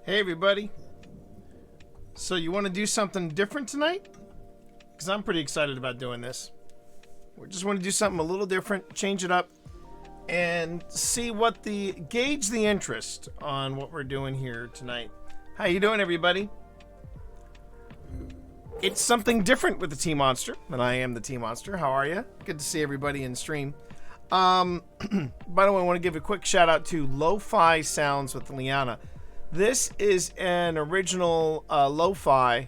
Hey everybody. So you want to do something different tonight? Because I'm pretty excited about doing this. We just want to do something a little different, change it up, and gauge the interest on what we're doing here tonight. How you doing, everybody? It's something different with the Tea Monster, and I am the Tea Monster. How are you? Good to see everybody in stream. By the way, I want to give a quick shout out to Lo-Fi Sounds with Liana. This is an original lo-fi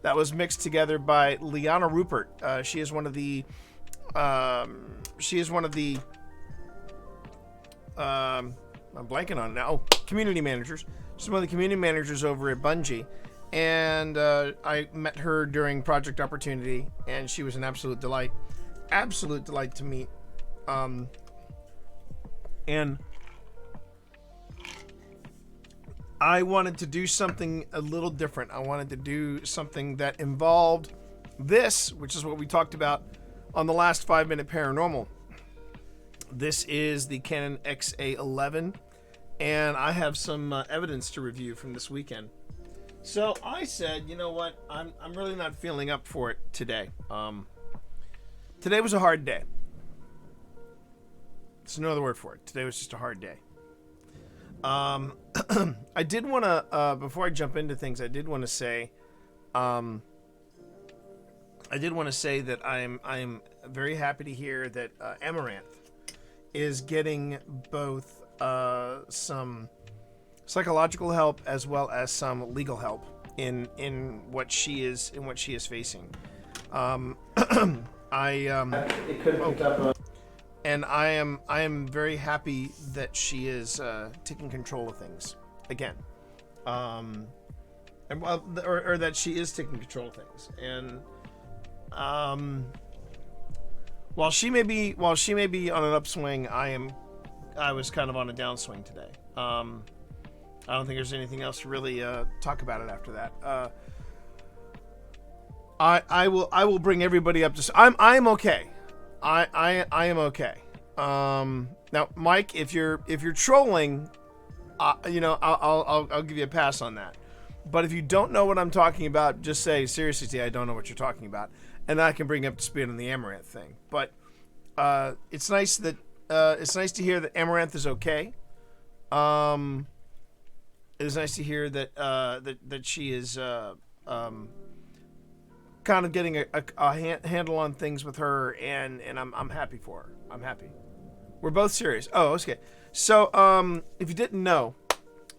that was mixed together by Liana Rupert. She is one of the I'm blanking on it now. Oh, community managers. She's one of the community managers over at Bungie, and I met her during Project Opportunity, and she was an absolute delight to meet. And I wanted to do something a little different. I wanted to do something that involved this, which is what we talked about on the last 5-Minute Paranormal. This is the Canon XA11, and I have some evidence to review from this weekend. So I said, you know what? I'm really not feeling up for it today. Today was a hard day. There's no other word for it. Today was just a hard day. I did want to, before I jump into things, I did want to say that I'm very happy to hear that Amaranth is getting both some psychological help as well as some legal help in what she is facing. It could have picked up. And I am very happy that she is taking control of things again, or that she is taking control of things. And while she may be on an upswing, I was kind of on a downswing today. I don't think there's anything else to really talk about it after that. I will bring everybody up to. I'm okay. I am okay. Now, Mike, if you're trolling, I'll give you a pass on that. But if you don't know what I'm talking about, just say seriously, T, I don't know what you're talking about, and I can bring you up to speed on the Amaranth thing. But it's nice to hear that Amaranth is okay. It is nice to hear that that she is kind of getting a handle on things with her, and I'm happy for her. I'm happy. We're both serious. Oh, okay. So, if you didn't know,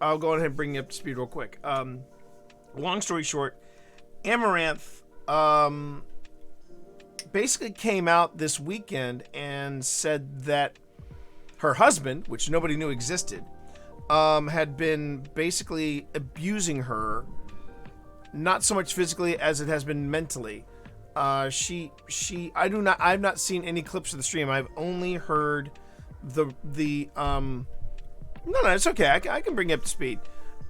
I'll go ahead and bring you up to speed real quick. Long story short, Amaranth basically came out this weekend and said that her husband, which nobody knew existed, had been basically abusing her. Not so much physically as it has been mentally. I've not seen any clips of the stream. I've only heard no, it's okay. I can bring you up to speed.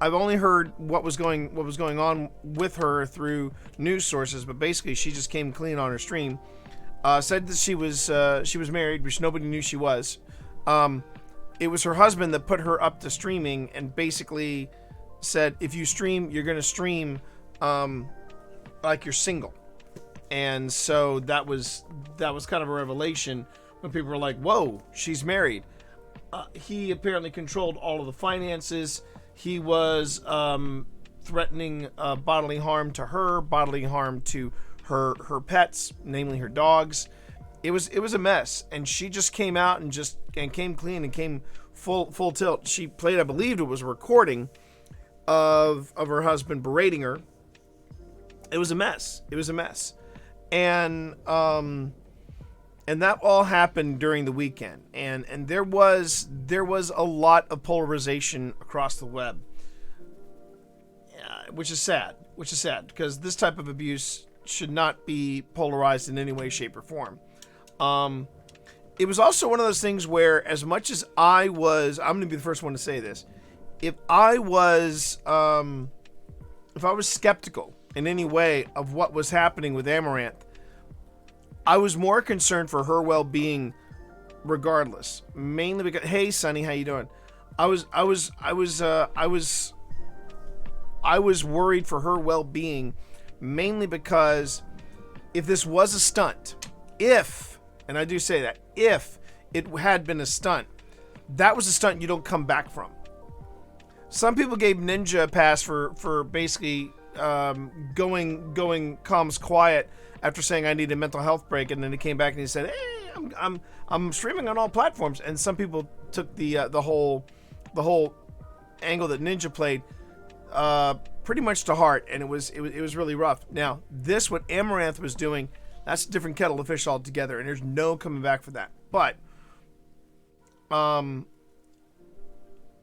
I've only heard what was going on with her through news sources, but basically she just came clean on her stream. Said that she was married, which nobody knew she was. It was her husband that put her up to streaming, and basically said, if you stream, you're gonna stream like you're single. And so that was kind of a revelation when people were like, whoa, she's married. He apparently controlled all of the finances. He was threatening bodily harm to her, bodily harm to her pets, namely her dogs. It was a mess, and she just came out and came clean and came full tilt. She played, I believe it was a recording of her husband berating her. It was a mess. And that all happened during the weekend. And there was a lot of polarization across the web. Which is sad because this type of abuse should not be polarized in any way, shape, or form. It was also one of those things where, as much as I'm going to be the first one to say this, if I was skeptical in any way of what was happening with Amaranth, I was more concerned for her well-being regardless. Mainly because, hey Sonny, how you doing? I was I was worried for her well-being, mainly because if this was a stunt, and I do say that, if it had been a stunt, that was a stunt you don't come back from. Some people gave Ninja a pass for basically going comms quiet after saying I need a mental health break, and then he came back and he said, "Hey, I'm streaming on all platforms." And some people took the whole angle that Ninja played pretty much to heart, and it was really rough. Now, this, what Amouranth was doing, that's a different kettle of fish altogether, and there's no coming back for that. But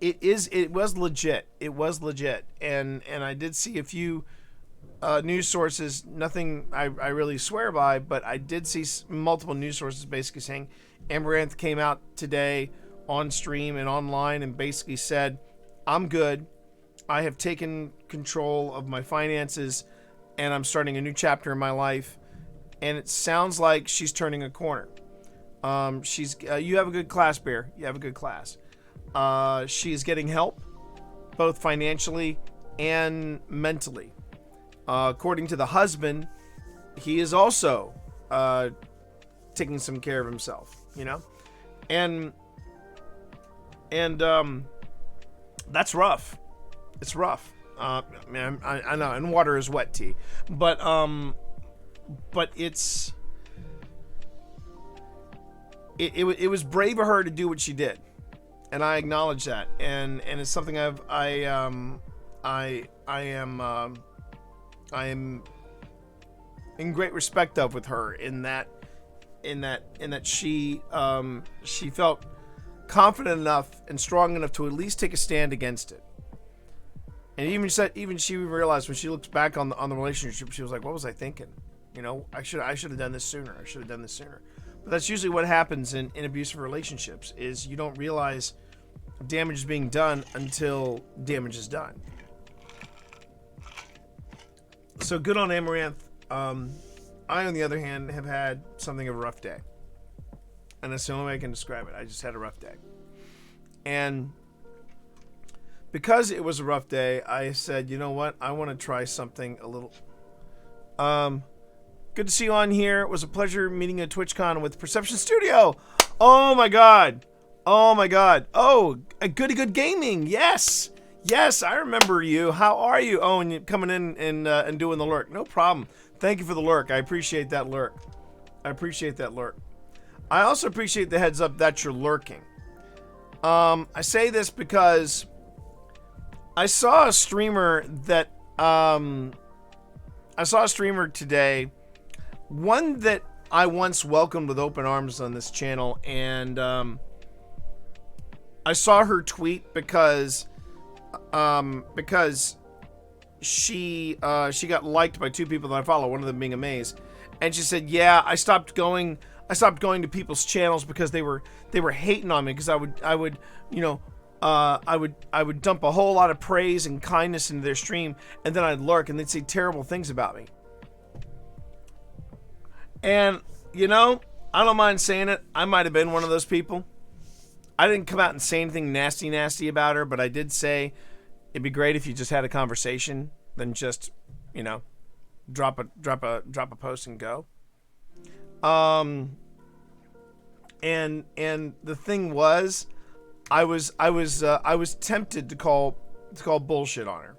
it was legit. It was legit, and I did see a few news sources. Nothing I really swear by, but I did see multiple news sources basically saying Amouranth came out today on stream and online and basically said, "I'm good. I have taken control of my finances, and I'm starting a new chapter in my life." And it sounds like she's turning a corner. You have a good class, Bear. You have a good class. She's getting help, both financially and mentally. According to the husband, he is also taking some care of himself, and that's rough. It's rough. I know, and water is wet, T. But it was brave of her to do what she did, and I acknowledge that, and it's something I am in great respect of with her in that she felt confident enough and strong enough to at least take a stand against it. And even she realized when she looks back on the relationship, she was like, "What was I thinking? I should have done this sooner. I should have done this sooner." But that's usually what happens in abusive relationships, is you don't realize damage is being done until damage is done. So good on Amouranth. I, on the other hand, have had something of a rough day. And that's the only way I can describe it. I just had a rough day. And because it was a rough day, I said, you know what? I want to try something a little... Good to see you on here. It was a pleasure meeting at TwitchCon with Perception Studio. Oh my god. Oh my god. Oh, a Goody Good Gaming. Yes. Yes, I remember you. How are you? Oh, and you're coming in and doing the lurk. No problem. Thank you for the lurk. I appreciate that lurk. I appreciate that lurk. I also appreciate the heads up that you're lurking. I say this because I saw a streamer that today, one that I once welcomed with open arms on this channel, and I saw her tweet because she got liked by two people that I follow, one of them being Amaze, and she said, "Yeah, I stopped going to people's channels because they were hating on me, because I would dump a whole lot of praise and kindness into their stream, and then I'd lurk and they'd say terrible things about me." And I don't mind saying it. I might have been one of those people. I didn't come out and say anything nasty about her, but I did say it'd be great if you just had a conversation than just, drop a post and go. And the thing was, I was tempted to call bullshit on her.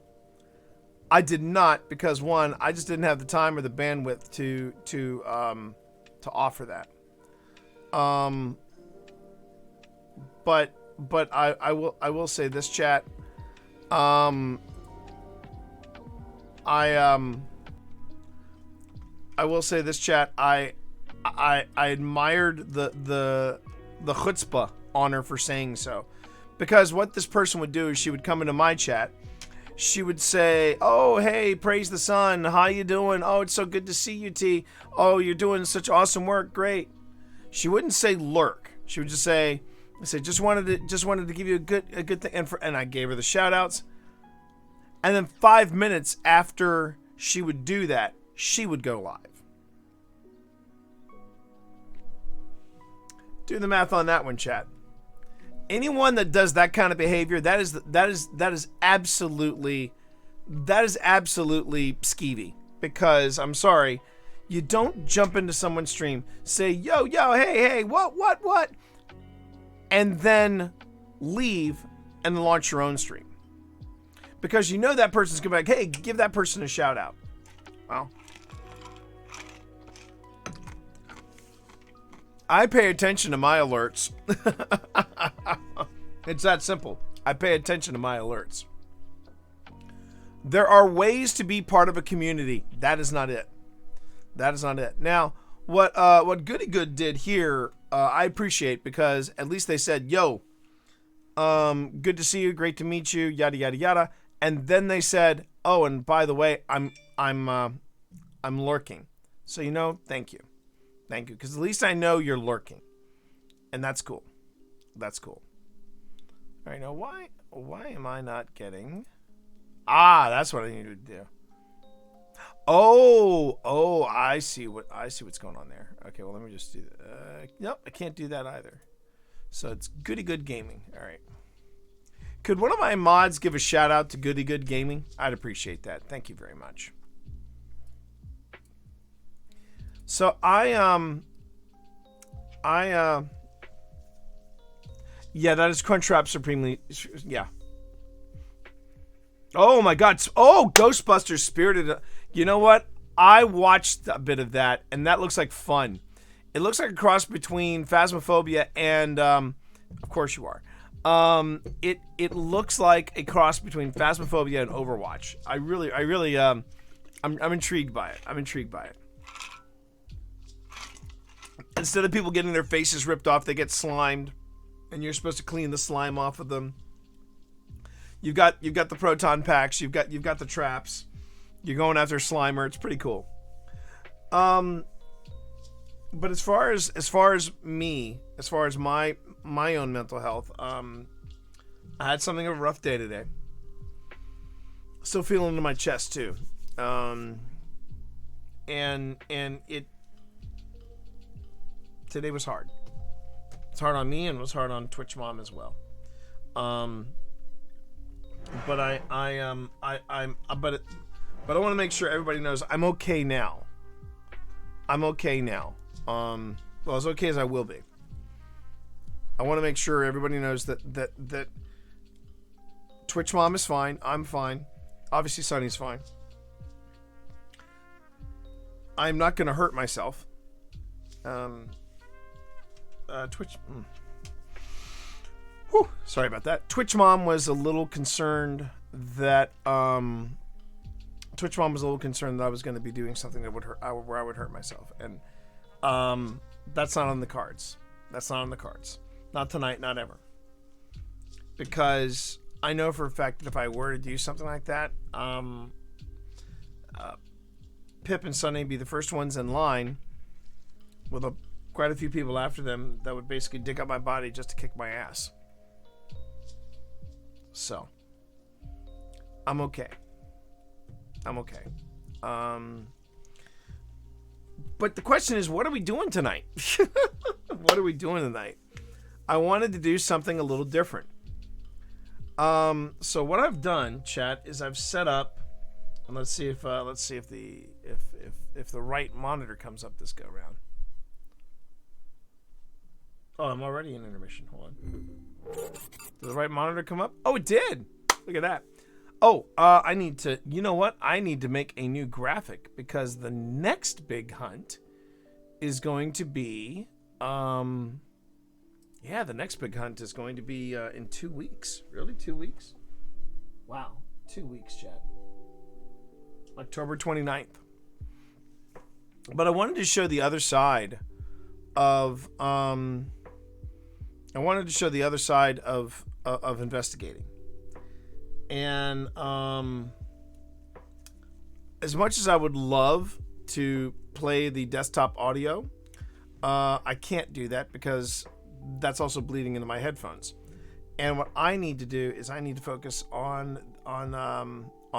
I did not, because one, I just didn't have the time or the bandwidth to offer that. But I will say this, chat. I will say this, chat. I admired the chutzpah on her for saying so, because what this person would do is she would come into my chat. She would say, "Oh, hey, praise the sun. How you doing? Oh, it's so good to see you, T. Oh, you're doing such awesome work. Great." She wouldn't say lurk. She would just say, just wanted to give you a good thing, and I gave her the shout outs. And then 5 minutes after she would do that, she would go live. Do the math on that one, chat. Anyone that does that kind of behavior, that is absolutely that is absolutely skeevy. Because I'm sorry, you don't jump into someone's stream, say yo, hey, what, and then leave and launch your own stream. Because you know that person's gonna be like, hey, give that person a shout out. Well, I pay attention to my alerts. It's that simple. I pay attention to my alerts. There are ways to be part of a community. That is not it. That is not it. Now, what Goody Good did here, I appreciate, because at least they said, yo, good to see you, great to meet you, yada yada yada. And then they said, oh, and by the way, I'm lurking. So thank you. Thank you, because at least I know you're lurking. And that's cool. That's cool. All right, now why am I not getting... that's what I need to do. Oh, I see what's going on there. Okay, well, let me just do that. Nope, I can't do that either. So it's Goody Good Gaming. All right. Could one of my mods give a shout out to Goody Good Gaming? I'd appreciate that. Thank you very much. So yeah, that is Crunchwrap Supremely. Yeah. Oh my God. Oh, Ghostbusters Spirited. You know what? I watched a bit of that, and that looks like fun. It looks like a cross between Phasmophobia and, of course you are. It looks like a cross between Phasmophobia and Overwatch. I really, I'm intrigued by it. I'm intrigued by it. Instead of people getting their faces ripped off, they get slimed, and you're supposed to clean the slime off of them. You've got the proton packs. You've got the traps. You're going after Slimer. It's pretty cool. But as far as my own mental health, I had something of a rough day today. Still feeling it in my chest too. And it today was hard. It's hard on me, and it was hard on Twitch Mom as well. But I want to make sure everybody knows I'm okay now. I'm okay now. Well, as okay as I will be. I want to make sure everybody knows that Twitch Mom is fine. I'm fine. Obviously, Sunny's fine. I'm not going to hurt myself. Twitch. Whew, sorry about that. Twitch Mom was a little concerned that I was going to be doing something that would hurt, where I would hurt myself, and that's not on the cards. That's not on the cards. Not tonight. Not ever. Because I know for a fact that if I were to do something like that, Pip and Sunny be the first ones in line, with quite a few people after them that would basically dig up my body just to kick my ass. So, I'm okay. I'm okay. But the question is, what are we doing tonight? What are we doing tonight? I wanted to do something a little different. So what I've done, chat, is I've set up, and let's see if the right monitor comes up this go round. Oh, I'm already in intermission. Hold on. Did the right monitor come up? Oh, it did. Look at that. Oh, I need to, you know what? I need to make a new graphic, because the next big hunt is going to be, the next big hunt is going to be in 2 weeks. Really? 2 weeks? Wow. 2 weeks, chat. October 29th. But I wanted to show the other side of, of investigating. And as much as I would love to play the desktop audio, I can't do that because that's also bleeding into my headphones. And what I need to do is I need to focus on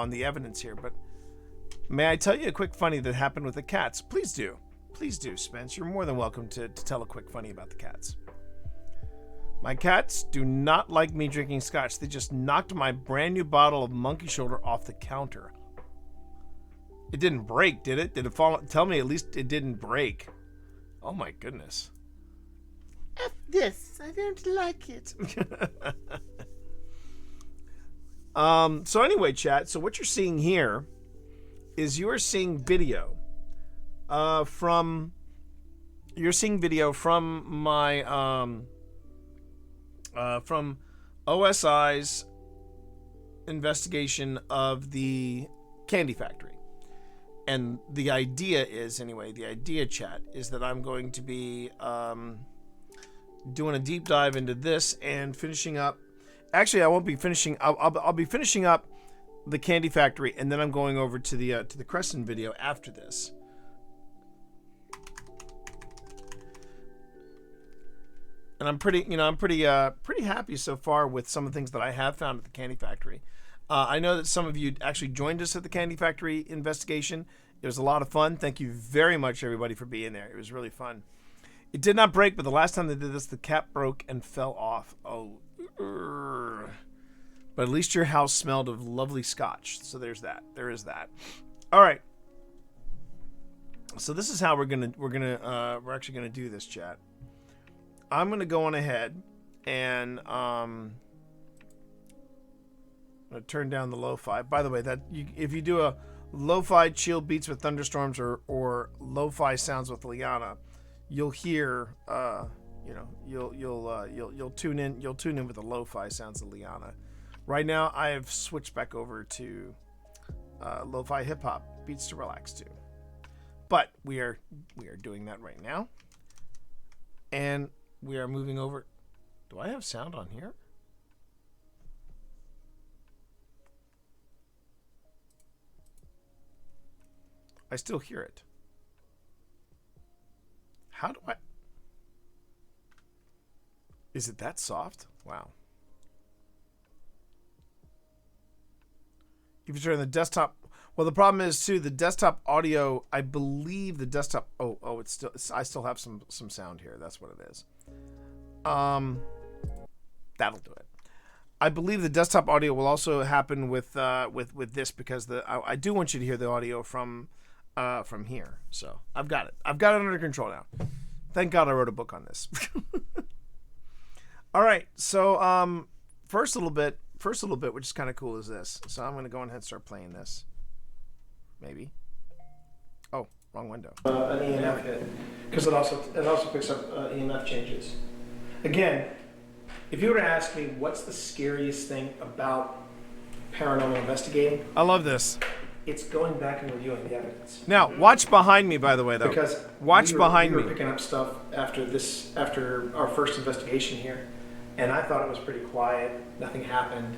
the evidence here. But may I tell you a quick funny that happened with the cats? Please do, Spence. You're more than welcome to tell a quick funny about the cats. My cats do not like me drinking scotch. They just knocked my brand new bottle of Monkey Shoulder off the counter. It didn't break, did it? Did it fall? Tell me at least it didn't break. Oh my goodness. F this. I don't like it. So anyway, chat. So what you're seeing here is you're seeing video from my from OSI's investigation of the candy factory. And the idea is, anyway, the idea, chat, is that I'm going to be doing a deep dive into this and finishing up. Actually, I won't be finishing. I'll be finishing up the candy factory, and then I'm going over to the Crescent video after this. And I'm pretty happy so far with some of the things that I have found at the candy factory. I know that some of you actually joined us at the candy factory investigation. It was a lot of fun. Thank you very much, everybody, for being there. It was really fun. It did not break, but the last time they did this, the cap broke and fell off. Oh, but at least your house smelled of lovely scotch. So there's that. There is that. All right. So this is how we're actually gonna do this, chat. I'm gonna go on ahead and I'm gonna turn down the lo-fi. By the way, if you do a lo-fi chill beats with thunderstorms or lo-fi sounds with Liana, you'll hear you'll tune in with the lo-fi sounds of Liana. Right now I have switched back over to lo-fi hip hop beats to relax to. But we are doing that right now. And we are moving over. Do I have sound on here? I still hear it. How do I... Is it that soft? Wow. If you turn the desktop... Well, the problem is, too, the desktop audio, I believe the desktop... I still have some sound here. That's what it is. That'll do it. I believe the desktop audio will also happen with this because I do want you to hear the audio from here. So I've got it under control now. Thank God I wrote a book on this. All right. So first little bit, which is kind of cool, is this. So I'm going to go ahead and start playing this. Maybe. Oh, wrong window. An EMF hit, because it also picks up EMF changes. Again, if you were to ask me what's the scariest thing about paranormal investigating, I love this. It's going back and reviewing the evidence. Now, watch behind me, by the way, though. Because we were picking up stuff after our first investigation here, and I thought it was pretty quiet. Nothing happened.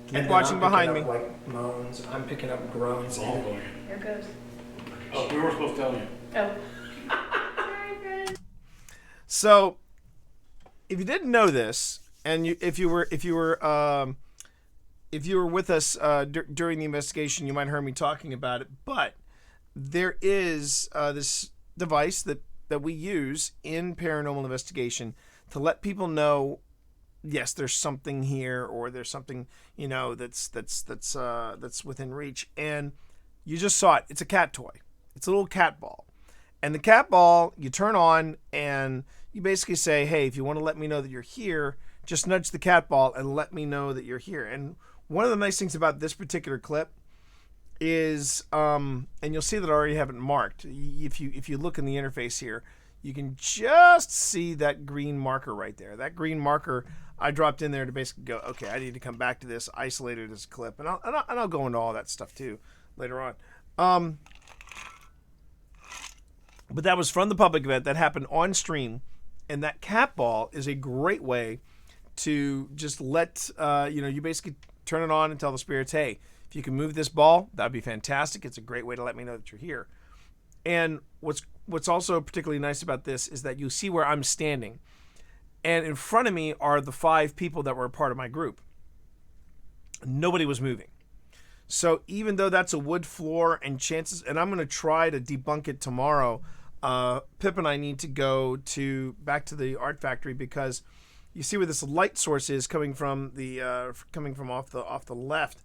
Keep watching behind me. Like moans. I'm picking up groans. Oh, boy. Here goes. Oh, we were supposed to tell you. Oh. Sorry, friend. So, if you didn't know this, and if you were with us during the investigation, you might have heard me talking about it. But there is this device that we use in paranormal investigation to let people know, yes, there's something here, or there's something that's within reach. And you just saw it. It's a cat toy. It's a little cat ball. And the cat ball you turn on, and you basically say, hey, if you want to let me know that you're here, just nudge the cat ball and let me know that you're here. And one of the nice things about this particular clip is, and you'll see that I already have it marked. If you look in the interface here, you can just see that green marker right there. That green marker I dropped in there to basically go, okay, I need to come back to this, isolate it as a clip, and I'll go into all that stuff too later on. But that was from the public event that happened on stream, and that cat ball is a great way to just let you basically turn it on and tell the spirits, hey, if you can move this ball, that'd be fantastic. It's a great way to let me know that you're here. And what's also particularly nice about this is that you see where I'm standing, and in front of me are the 5 people that were a part of my group. Nobody was moving. So even though that's a wood floor, and I'm going to try to debunk it tomorrow, Pip and I need to go back to the art factory, because you see where this light source is coming from off the left.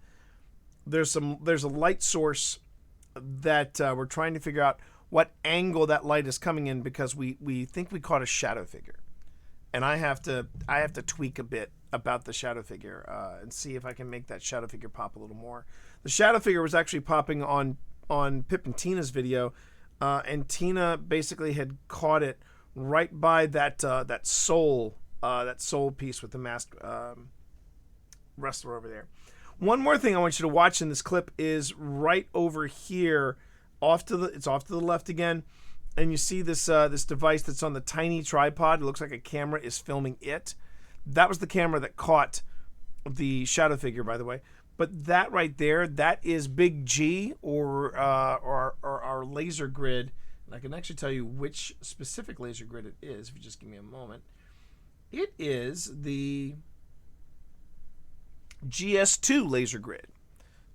There's a light source that we're trying to figure out what angle that light is coming in, because we think we caught a shadow figure, and I have to tweak a bit about the shadow figure and see if I can make that shadow figure pop a little more. The shadow figure was actually popping on Pip and Tina's video, and Tina basically had caught it right by that soul piece with the masked wrestler over there. One more thing I want you to watch in this clip is right over here, it's off to the left again, and you see this device that's on the tiny tripod. It looks like a camera is filming it. That was the camera that caught the shadow figure, by the way. But that right there, that is Big G or our laser grid. And I can actually tell you which specific laser grid it is if you just give me a moment. It is the GS2 laser grid.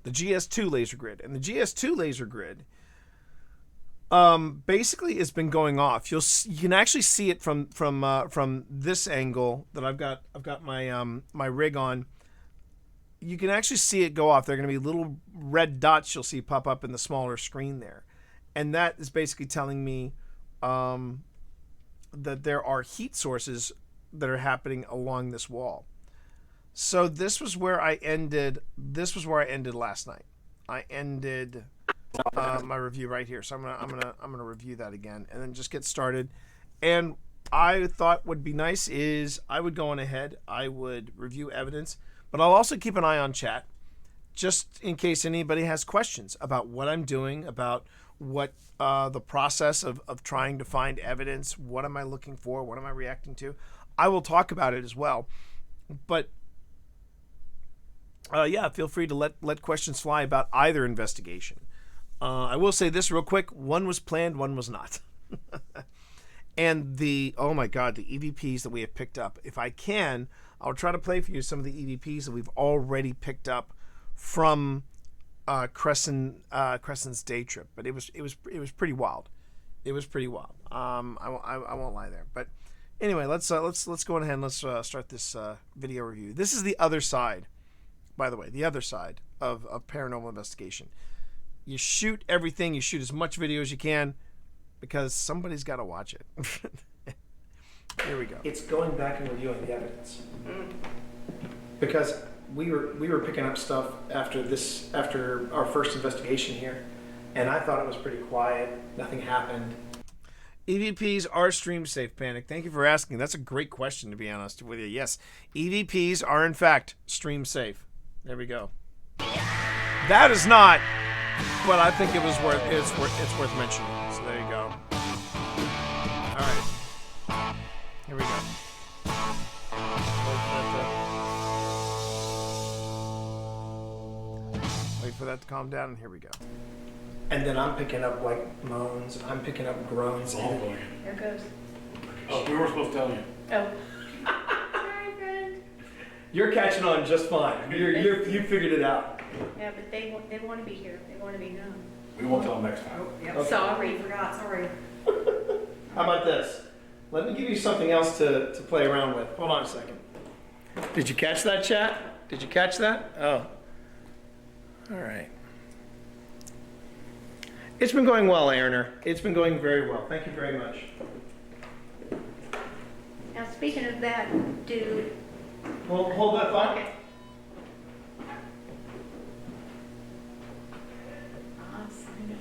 The GS2 laser grid. And the GS2 laser grid basically has been going off. You can actually see it from this angle that I've got my rig on. You can actually see it go off. There are going to be little red dots you'll see pop up in the smaller screen there. And that is basically telling me that there are heat sources that are happening along this wall. So this was where I ended last night. I ended my review right here. So I'm gonna review that again and then just get started. And I thought would be nice is I would go on ahead. I would review evidence, but I'll also keep an eye on chat just in case anybody has questions about what I'm doing, about what the process of trying to find evidence. What am I looking for? What am I reacting to? I will talk about it as well. But yeah, feel free to let questions fly about either investigation. I will say this real quick. One was planned, one was not. And oh my God, the EVPs that we have picked up. If I can, I'll try to play for you some of the EVPs that we've already picked up from Crescent's day trip. But it was pretty wild. It was pretty wild. I won't lie there. But anyway, let's go ahead and let's start this video review. This is the other side, by the way, the other side of paranormal investigation. You shoot everything. You shoot as much video as you can because somebody's got to watch it. Here we go. It's going back and reviewing the evidence because we were picking up stuff after our first investigation here, and I thought it was pretty quiet. Nothing happened. EVPs are stream safe, Panic. Thank you for asking. That's a great question, to be honest with you. Yes, EVPs are in fact stream safe. There we go. That is not, but I think it's worth mentioning. So there you go. All right, here we go. Wait for that to calm down, and here we go. And then I'm picking up like moans. I'm picking up groans. It's all going. There it goes. Oh, we were supposed to tell you. Oh. Sorry, friend. You're catching on just fine. You figured it out. Yeah, but they want to be here. They want to be known. We won't tell them next time. Yep. Okay. Sorry, forgot. Sorry. How about this? Let me give you something else to play around with. Hold on a second. Did you catch that, chat? Did you catch that? Oh. All right. It's been going well, Aaroner. It's been going very well. Thank you very much. Now, speaking of that, dude. Hold that thought. Okay. Sign up.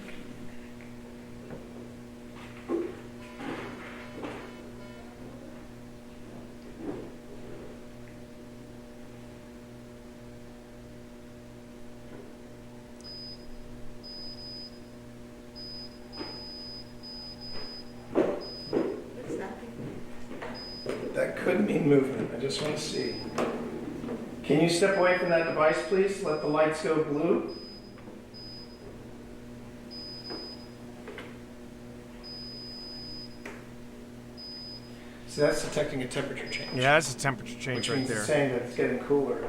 What's that? That could mean movement. I just want to see. Can you step away from that device, please? Let the lights go blue. So that's detecting a temperature change. Yeah, that's a temperature change Which right means there. it's saying that it's getting cooler.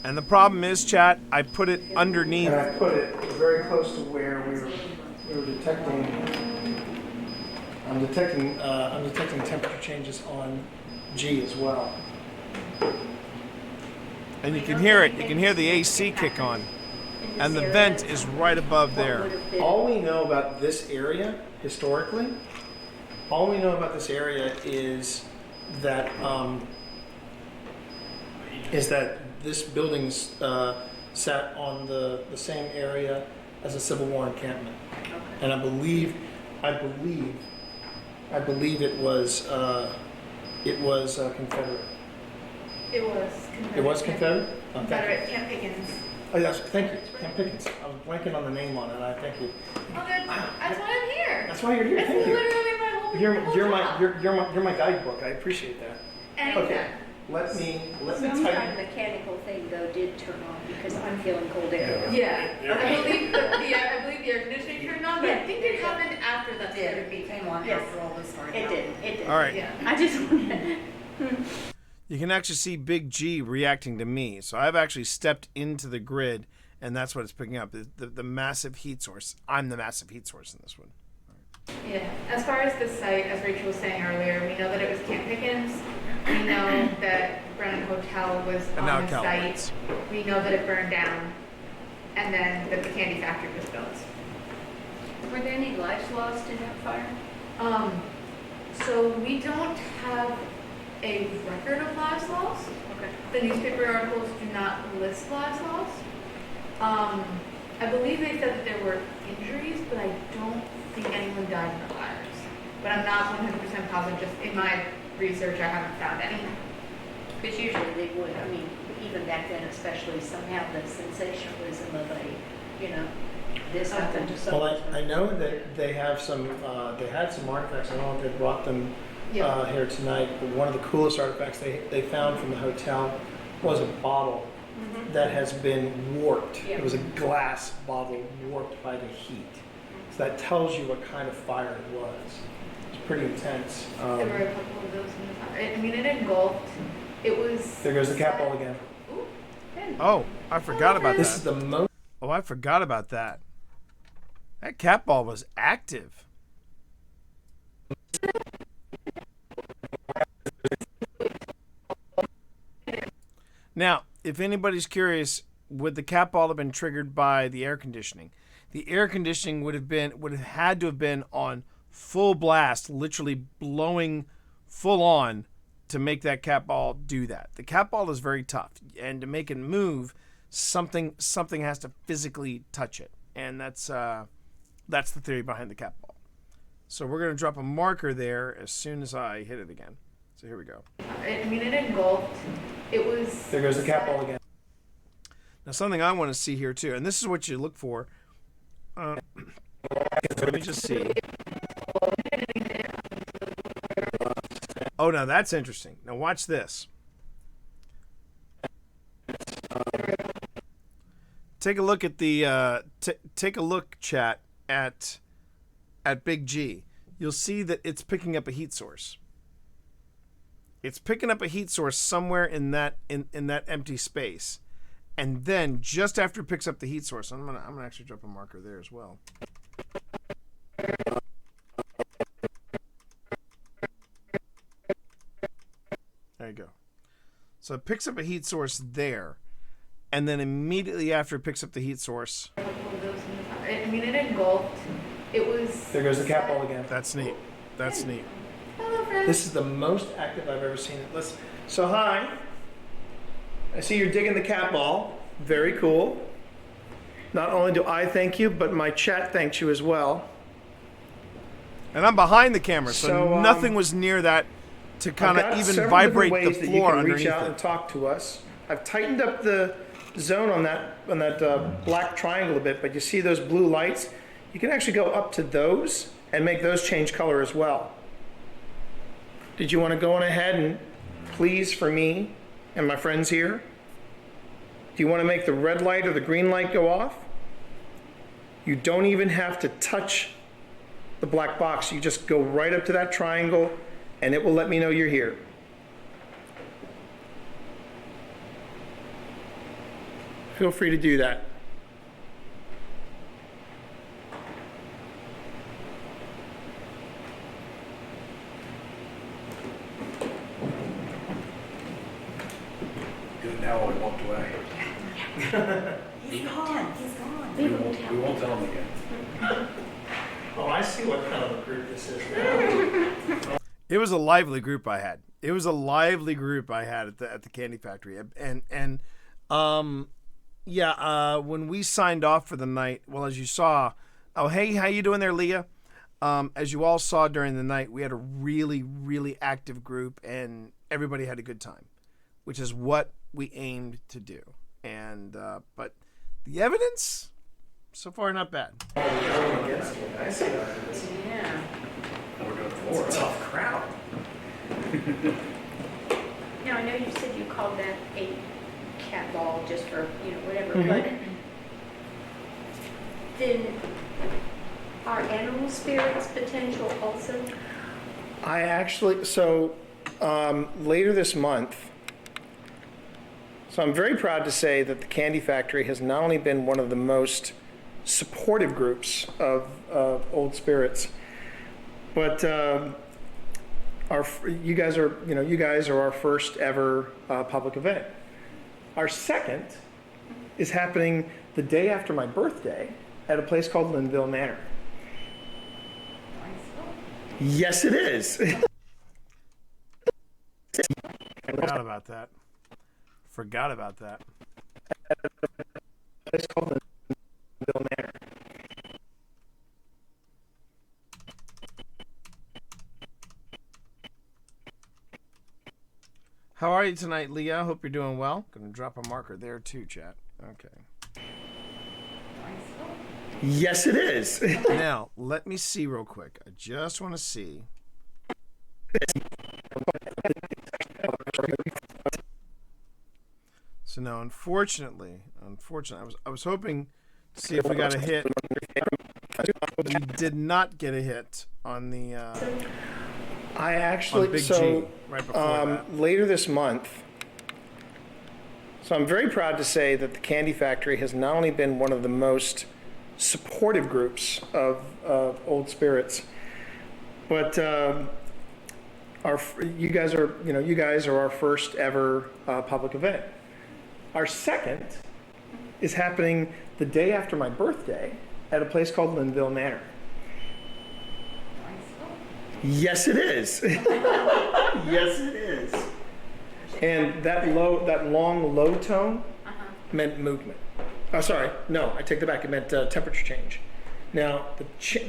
And the problem is, chat, I put it underneath. And I put it very close to where we were detecting. I'm detecting temperature changes on G as well. And you can hear it. You can hear the AC kick on. And the vent is right above there. All we know about this area historically, is that this building's sat on the same area as a Civil War encampment, and I believe it was Confederate. It was Confederate. It was Confederate. Oh, thank you. Confederate Camp Pickens. Oh yes, thank you, Camp Pickens. I was blanking on the name on it. I thank you. Oh, good. That's why I'm here. That's why you're here. That's Thank you. literally my whole You're my guidebook. I appreciate that. Anytime. Okay, let me Some type. kind of mechanical thing though did turn on because I'm feeling cold air. Yeah, I believe the air conditioning turned on, but I think it happened after that started beeping. Came on Yes. after all this started. It did. It did. All right. Yeah. I just wanted. You can actually see Big G reacting to me. So I've actually stepped into the grid, and that's what it's picking up. The massive heat source. I'm the massive heat source in this one. Yeah. As far as the site, as Rachel was saying earlier, we know that it was Camp Pickens. We know that Brennan Hotel was And now on the California. site. We know that it burned down, and then that the candy factory was built. Were there any lives lost in that fire? So we don't have a record of lives lost. Okay. The newspaper articles do not list lives lost. I believe they said that there were injuries, but I don't think anyone died in the fires. But I'm not 100% positive. Just in my research, I haven't found any. Because usually they would. I mean, even back then, especially somehow the sensationalism of this happened to Well, someone. I know that they have some. They had some artifacts. I don't know if they brought them here tonight. But one of the coolest artifacts they found from the hotel was a bottle that has been warped. Yeah. It was a glass bottle warped by the heat. So that tells you what kind of fire it was. It's pretty intense. There were a couple of those in the fire. I mean, it engulfed. It was. There goes the cat ball again. Ooh, good. Oh, I forgot about This is that. the most. Oh, I forgot about that. That cat ball was active. Now, if anybody's curious, would the cat ball have been triggered by the air conditioning? The air conditioning would have had to have been on full blast, literally blowing full on to make that cat ball do that. The cat ball is very tough, and to make it move, something has to physically touch it, and that's the theory behind the cat ball. So we're gonna drop a marker there as soon as I hit it again. So here we go. I mean, it engulfed. It was. There goes the cat ball again. Now something I want to see here too, and this is what you look for. Let me just see. Oh, now that's interesting. Now watch this. Take a look at the take a look, chat, at Big G. You'll see that it's picking up a heat source. It's picking up a heat source somewhere in that empty space, and then just after it picks up the heat source, I'm gonna actually drop a marker there as well. There you go. So it picks up a heat source there, and then immediately after it picks up the heat source, A couple of those in the fire. I mean, it engulfed. It was. There goes the cat ball again. that's neat. That's neat. Hello, friends. This is the most active I've ever seen it. So hi. I see you're digging the cat ball. Very cool. Not only do I thank you, but my chat thanks you as well. And I'm behind the camera, so, So, nothing was near that to kind I've got of even several vibrate different ways the that you floor can reach underneath out and it. talk to us. I've tightened up the zone on that black triangle a bit, but you see those blue lights? You can actually go up to those and make those change color as well. Did you want to go on ahead and please for me and my friends here? Do you want to make the red light or the green light go off? You don't even have to touch the black box. You just go right up to that triangle and it will let me know you're here. Feel free to do that. how it walked away. He's gone. He's gone. We won't tell him again. Oh, I see what kind of a group this is now. It was a lively group I had. It was a lively group I had at the Candy Factory, and when we signed off for the night, well, as you saw, oh hey, how you doing there, Leah? As you all saw during the night, we had a really, really active group, and everybody had a good time, which is what we aimed to do. And but the evidence, so far, not bad. Against me. I see that. Yeah. It's a tough crowd. Now, I know you said you called that a cat ball just for, whatever, Mm-hmm. but then are animal spirits potential also? I actually, later this month, so I'm very proud to say that the Candy Factory has not only been one of the most supportive groups of old spirits, but you guys are our first ever public event. Our second is happening the day after my birthday at a place called Linville Manor. Yes, it is. Forgot about that. Forgot about that. It's called Linville Manor. How are you tonight, Leah? Hope you're doing well. Gonna drop a marker there too, chat. Okay. Yes, it is. Now, let me see real quick. I just want to see. So no, unfortunately, I was hoping to see if we got a hit. We did not get a hit on the I on actually, Big so G right before that. later this month, so I'm very proud to say that the Candy Factory has not only been one of the most supportive groups of old spirits, but you guys are our first ever public event. Our second is happening the day after my birthday at a place called Linville Manor. Yes, it is. Yes, it is. And that long low tone meant movement. Oh, sorry. No, I take that back. It meant temperature change. Now, the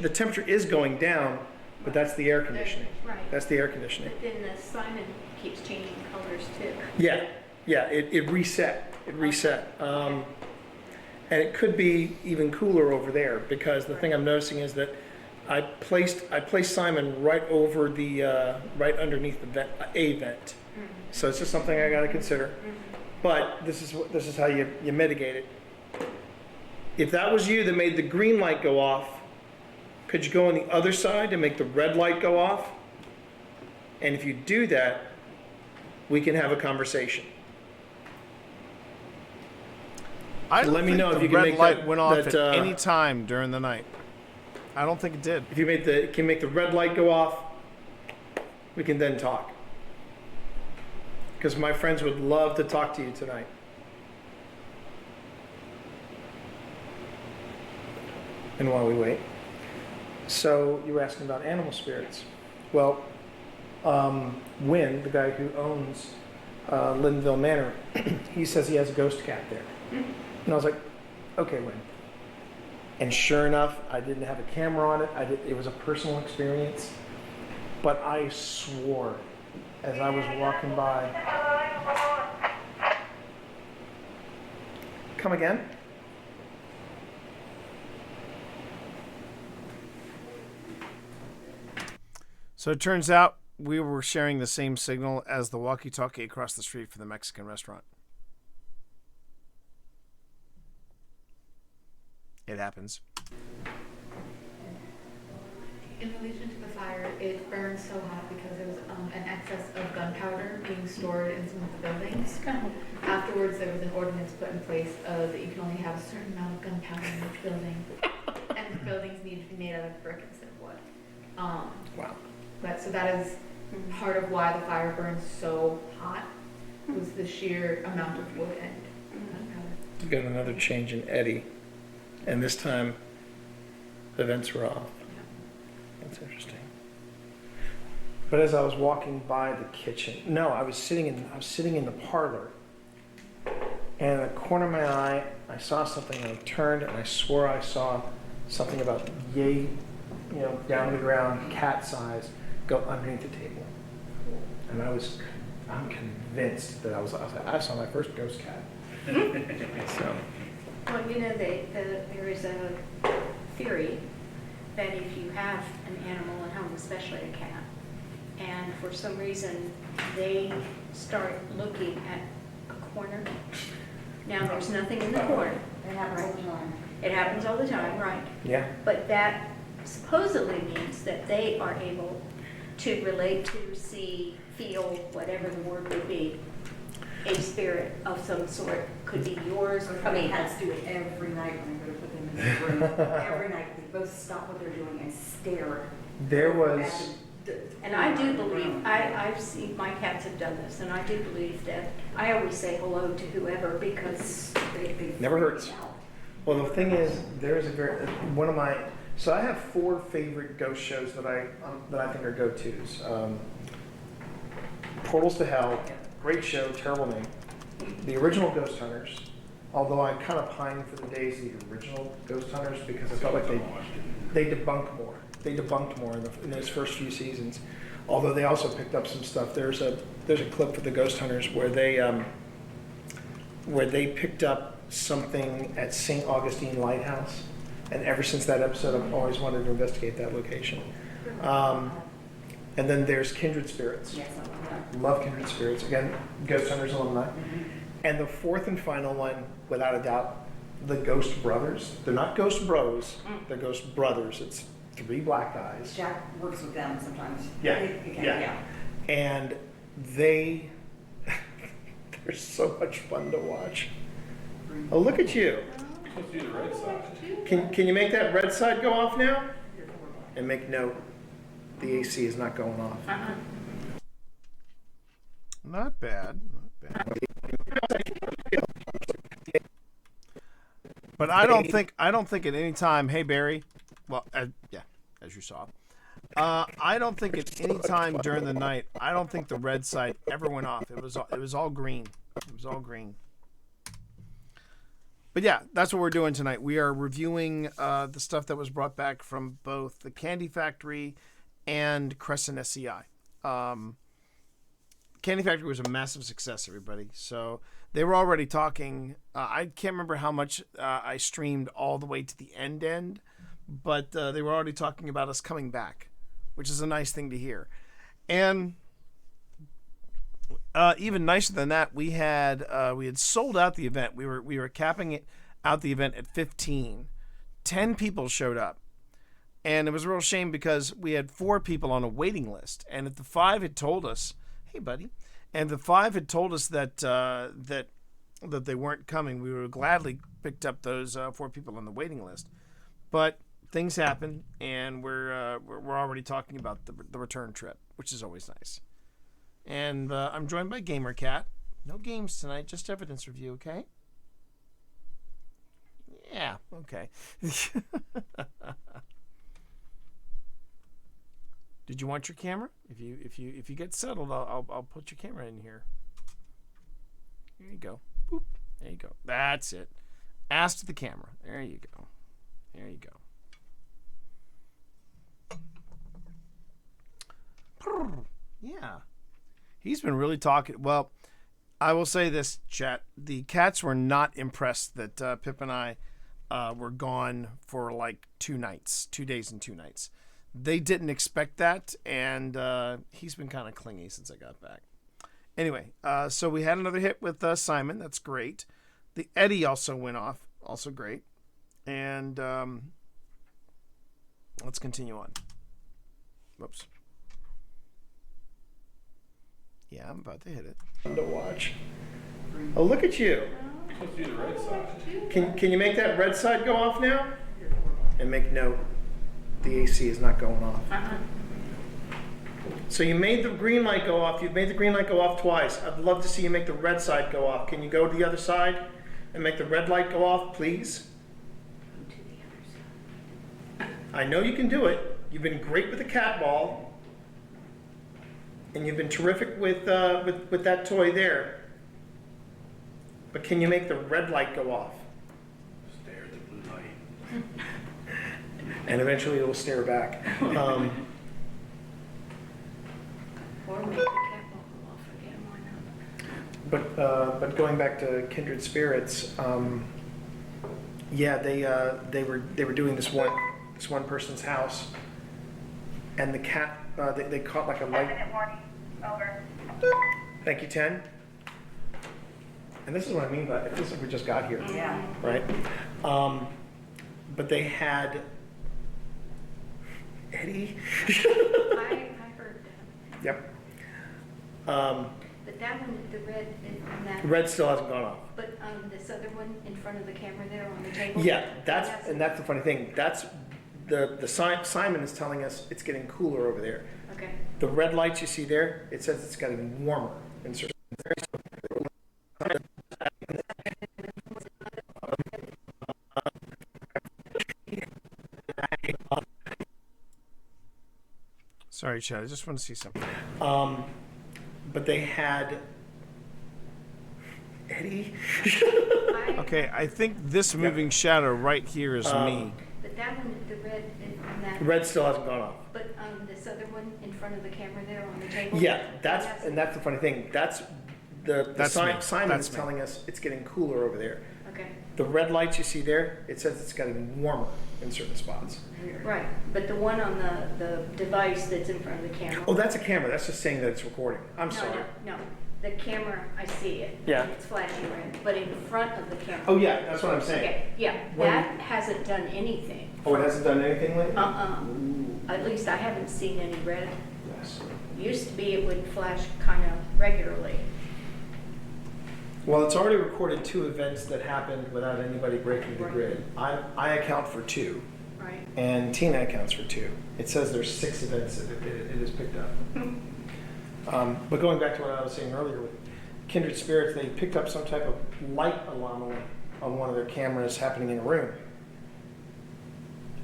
temperature is going down, but that's the air conditioning. Right. That's the air conditioning. But then the Simon keeps changing colors too. Yeah. It reset. It reset. And it could be even cooler over there because the thing I'm noticing is that I placed Simon right over the right underneath the vent. So it's just something I got to consider. But this is how you mitigate it. If that was you that made the green light go off, could you go on the other side and make the red light go off? And if you do that, we can have a conversation. I don't let me think know if the you can red make light that- went off that, at any time during the night. I don't think it did. If you can make the red light go off, we can then talk. Because my friends would love to talk to you tonight. And while we wait, so you were asking about animal spirits. Well, Wynn, the guy who owns Linville Manor, he says he has a ghost cat there. And I was like, okay, Wynn. And sure enough, I didn't have a camera on it. It was a personal experience. But I swore as I was walking by. Come again? So it turns out we were sharing the same signal as the walkie-talkie across the street from the Mexican restaurant. It happens. In relation to the fire, it burned so hot because there was an excess of gunpowder being stored in some of the buildings. Afterwards, there was an ordinance put in place that you can only have a certain amount of gunpowder in each building, and the buildings need to be made out of brick instead of wood. Wow. But so that is part of why the fire burns so hot. was the sheer amount of wood and. We got another change in Eddie, and this time the vents were off. That's interesting. But as I was walking by the kitchen, no, I was sitting in the parlor, and in the corner of my eye, I saw something, and I turned, and I swore I saw something about down to the ground, cat size, go underneath the table. And I'm convinced that I saw my first ghost cat. So, Well, there is a theory that if you have an animal at home, especially a cat, and for some reason they start looking at a corner, now there's nothing in the corner. It happens all the time. It happens all the time, right? yeah. But that supposedly means that they are able to relate to, see, feel, whatever the word would be, a spirit of some sort. Could be yours, I mean, I mean, cats do it every night when I go to put them in the room. Every night, they both stop what they're doing and stare. There was. at the- and I do believe, I've seen, my cats have done this, and I do believe that I always say hello to whoever because they Never freak hurts. out. Well, the thing is, there is one of my. So I have 4 favorite ghost shows that I think are go-tos. Portals to Hell, great show, terrible name. The original Ghost Hunters, although I kind of pine for the days of the original Ghost Hunters because I felt like they debunked more. They debunked more in those first few seasons. Although they also picked up some stuff. There's a clip for the Ghost Hunters where they picked up something at St. Augustine Lighthouse, and ever since that episode, I've always wanted to investigate that location. And then there's Kindred Spirits. Yes, I love that. Love Kindred Spirits. Again, Ghost Hunters alumni. And the 4th and final one, without a doubt, the Ghost Brothers. They're not Ghost Bros, they're Ghost Brothers. It's 3 black guys. Jack works with them sometimes. Yeah, Okay, yeah. And they're so much fun to watch. Oh, look at you. Supposed to do the red side. Can you make that red side go off now? And make note, the AC is not going off. Not bad. Not bad. But I don't think at any time. Hey Barry, well, yeah, as you saw. I don't think at any time during the night. I don't think the red side ever went off. It was all green. It was all green. But yeah, that's what we're doing tonight. We are reviewing the stuff that was brought back from both the Candy Factory and Crescent SCI. Candy Factory was a massive success, everybody. So they were already talking. I can't remember how much I streamed all the way to the end, but they were already talking about us coming back, which is a nice thing to hear. And even nicer than that, we had sold out the event. We were capping it out the event at 15. 10 people showed up, and it was a real shame because we had 4 people on a waiting list, and if the 5 had told us, "Hey, buddy," and the 5 had told us that that they weren't coming, we would have gladly picked up those 4 people on the waiting list. But things happen, and we're already talking about the return trip, which is always nice. And I'm joined by Gamer Cat. No games tonight, just evidence review, okay? Yeah, okay. Did you want your camera? If you get settled, I'll put your camera in here. Here you go. Boop. There you go. That's it. Ask to the camera. There you go. There you go. Yeah. He's been really talking. Well, I will say this, chat. The cats were not impressed that Pip and I were gone for like 2 nights, 2 days and 2 nights. They didn't expect that, and he's been kind of clingy since I got back. Anyway, so we had another hit with Simon. That's great. The Eddie also went off. Also great. And let's continue on. Whoops. Yeah, I'm about to hit it. Fun to watch. Oh, look at you. Supposed to do the red side. Can you make that red side go off now? And make note, the AC is not going off. So you made the green light go off. You've made the green light go off twice. I'd love to see you make the red side go off. Can you go to the other side and make the red light go off, please? To the other side. I know you can do it. You've been great with the cat ball, and you've been terrific with that toy there. But can you make the red light go off? Stare at the blue light. And eventually it will stare back. Or make the cat ball go off again, why not? But going back to Kindred Spirits, yeah, they were doing this one person's house, and the cat they caught like a light. 10-minute warning. Over. Thank you, 10. And this is what I mean by it feels like we just got here, Yeah. right? But they had Eddie. I heard that. Yep. But that one, the red on that. Red still hasn't gone off. But this other one in front of the camera there on the table? Yeah, that's the funny thing. That's the Simon is telling us it's getting cooler over there. Okay. The red lights you see there, it says it's getting warmer in certain areas. Sorry, Chad. I just want to see something. But they had Eddie. Okay, I think this moving shadow right here is me. But that one, the red on that. Red still hasn't gone off. But this other one in front of the camera there on the table? Yeah, that's the funny thing. That's That's me. Simon That's is me. telling us it's getting cooler over there. Okay. The red lights you see there, it says it's getting warmer in certain spots. Right, but the one on the device that's in front of the camera? Oh, that's a camera. That's just saying that it's recording. I'm sorry. No, the camera, I see it. Yeah. It's flashing red, but in front of the camera. Oh yeah, that's what I'm saying. Okay, yeah, When- that hasn't done anything. Oh, it hasn't done anything lately? At least I haven't seen any red. Yes. Used to be it would flash kind of regularly. Well, it's already recorded 2 events that happened without anybody breaking the grid. I account for 2, Right. and Tina accounts for 2. It says there's 6 events that it has picked up. But going back to what I was saying earlier with Kindred Spirits, they picked up some type of light anomaly on one of their cameras happening in a room.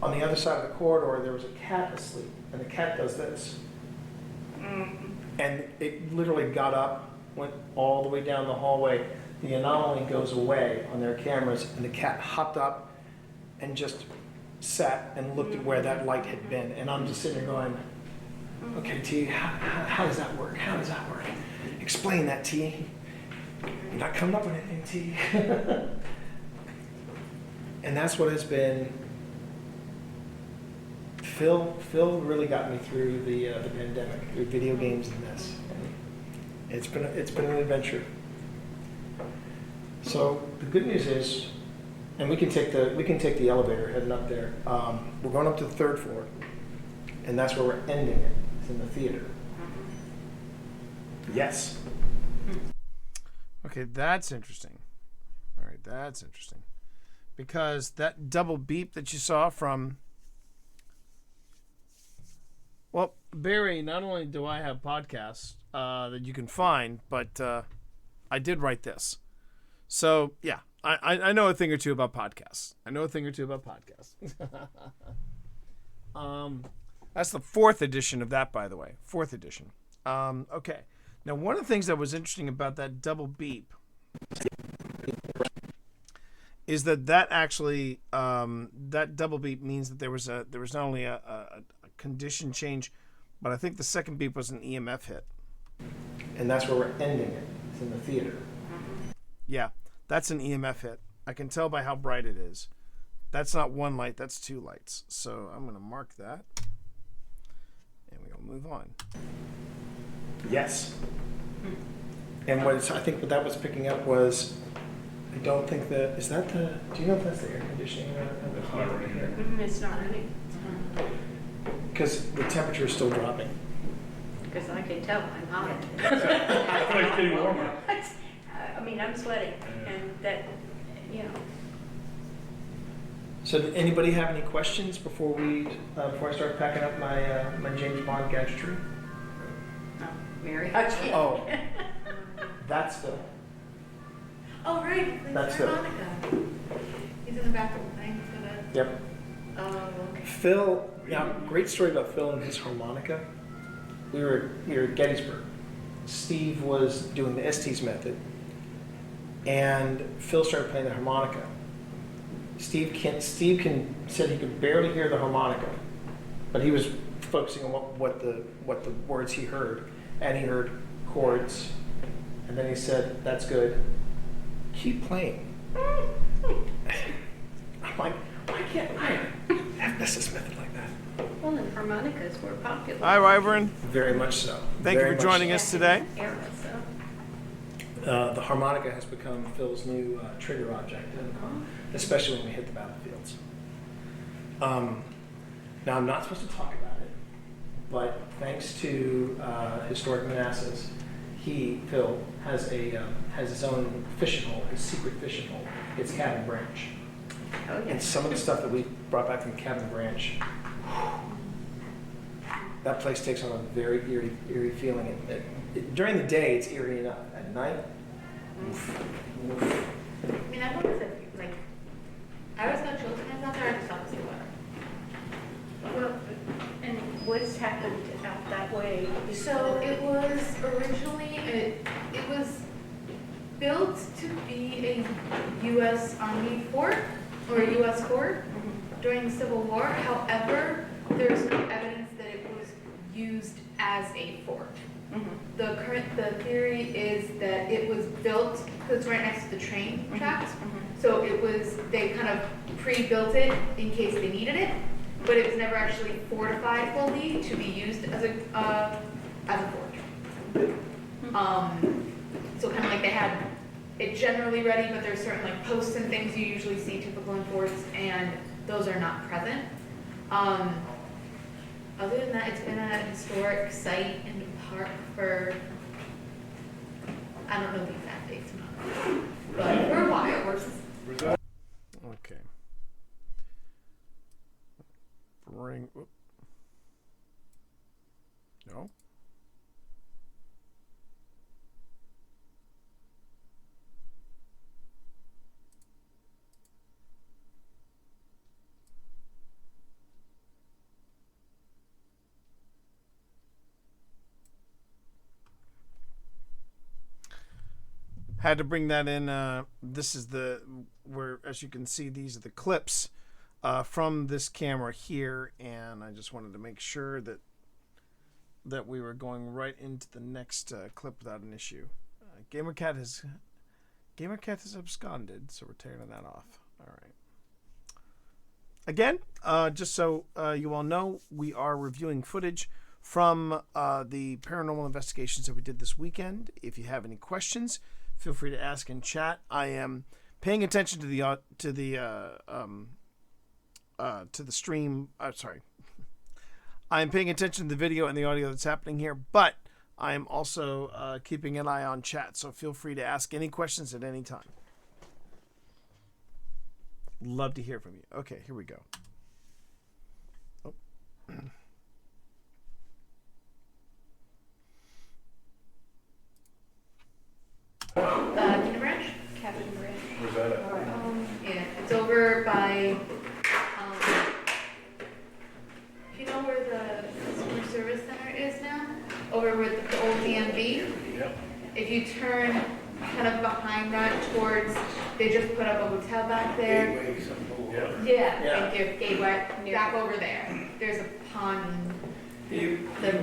On the other side of the corridor, there was a cat asleep, and the cat does this. And it literally got up, went all the way down the hallway. The anomaly goes away on their cameras, and the cat hopped up and just sat and looked at where that light had been. And I'm just sitting there going, okay, T, how does that work? How does that work? Explain that, T. You're not coming up with anything, T. And that's what has been. Phil really got me through the pandemic, through video games and this. And it's been an adventure. So the good news is, and we can take the elevator heading up there. We're going up to the 3rd floor, and that's where we're ending it. It's in the theater. Yes. Okay, that's interesting. All right, that's interesting. Because that double beep that you saw from... Well, Barry, not only do I have podcasts that you can find, but I did write this. So, yeah, I know a thing or two about podcasts. That's the 4th edition of that, by the way. 4th edition. Okay. Now, one of the things that was interesting about that double beep is that actually that double beep means that there was not only a condition change, but I think the second beep was an EMF hit. And that's where we're ending it. It's in the theater. Yeah, that's an EMF hit. I can tell by how bright it is. That's not 1 light, that's 2 lights. So I'm going to mark that. And we'll move on. Yes. And I think what that was picking up was, I don't think that, is that the, do you know if that's the air conditioning or the climate right here? It's not really, Because the temperature is still dropping. because I can tell I'm hot. I feel like it's getting warmer. I mean, I'm sweating, and that, you know. So did anybody have any questions before I start packing up my James Bond gadgetry? mariachi. Oh, that's Phil. Oh, right, he plays That's the Phil. harmonica. He's in the bathroom playing for the. Yep. Oh, okay. Phil, now, great story about Phil and his harmonica. We were at Gettysburg. Steve was doing the Estes method, and Phil started playing the harmonica. Steve said he could barely hear the harmonica, but he was focusing on what the words he heard, and he heard chords, and then he said, "That's good. Keep playing." I'm like, why can't I have this method like that? Well, and harmonicas were popular. Hi, Wyvern. Very much so. Thank you Very for much joining so. us today. Era, so. The harmonica has become Phil's new trigger object, especially when we hit the battlefields. Now, I'm not supposed to talk about it, but thanks to Historic Manassas, Phil, has his own fishing hole, his secret fishing hole. It's Cabin Branch. Oh, And yes. some of the stuff that we brought back from Cabin Branch, that place takes on a very eerie feeling. During the day, it's eerie enough. At night, oof, oof. I mean, I've always said, like, I always got children out there, I just thought it was the weather. Well, and what's happened out that way? So it was originally, it was built to be a U.S. Army fort or a U.S. fort during the Civil War. However, there's no evidence that it was used as a fort. The theory is that it was built because it's right next to the train tracks. So they kind of pre-built it in case they needed it, but it was never actually fortified fully to be used as a fort. So kind of like they had it generally ready, but there's certain like posts and things you usually see typical in forts, and those are not present. Other than that, it's been a historic site and park for, I don't know the exact dates, but for a while. Okay. No. Had to bring that in. This is where, as you can see, these are the clips from this camera here, and I just wanted to make sure that we were going right into the next clip without an issue. GamerCat has absconded, so we're tearing that off. All right. Again, just so you all know, we are reviewing footage from the paranormal investigations that we did this weekend. If you have any questions, feel free to ask in chat. I am paying attention to the stream. Sorry, I am paying attention to the video and the audio that's happening here, but I am also keeping an eye on chat. So feel free to ask any questions at any time. Love to hear from you. Okay, here we go. Oh. Cabin Branch? Cabin Branch. Where's that at? Yeah, it's over by, you know where the customer service center is now? Over with the old DMV? Yep. If you turn kind of behind that towards, they just put up a hotel back there. Gateway, some boulevard. Yeah, thank you, Gateway, back over there. There's a pond, the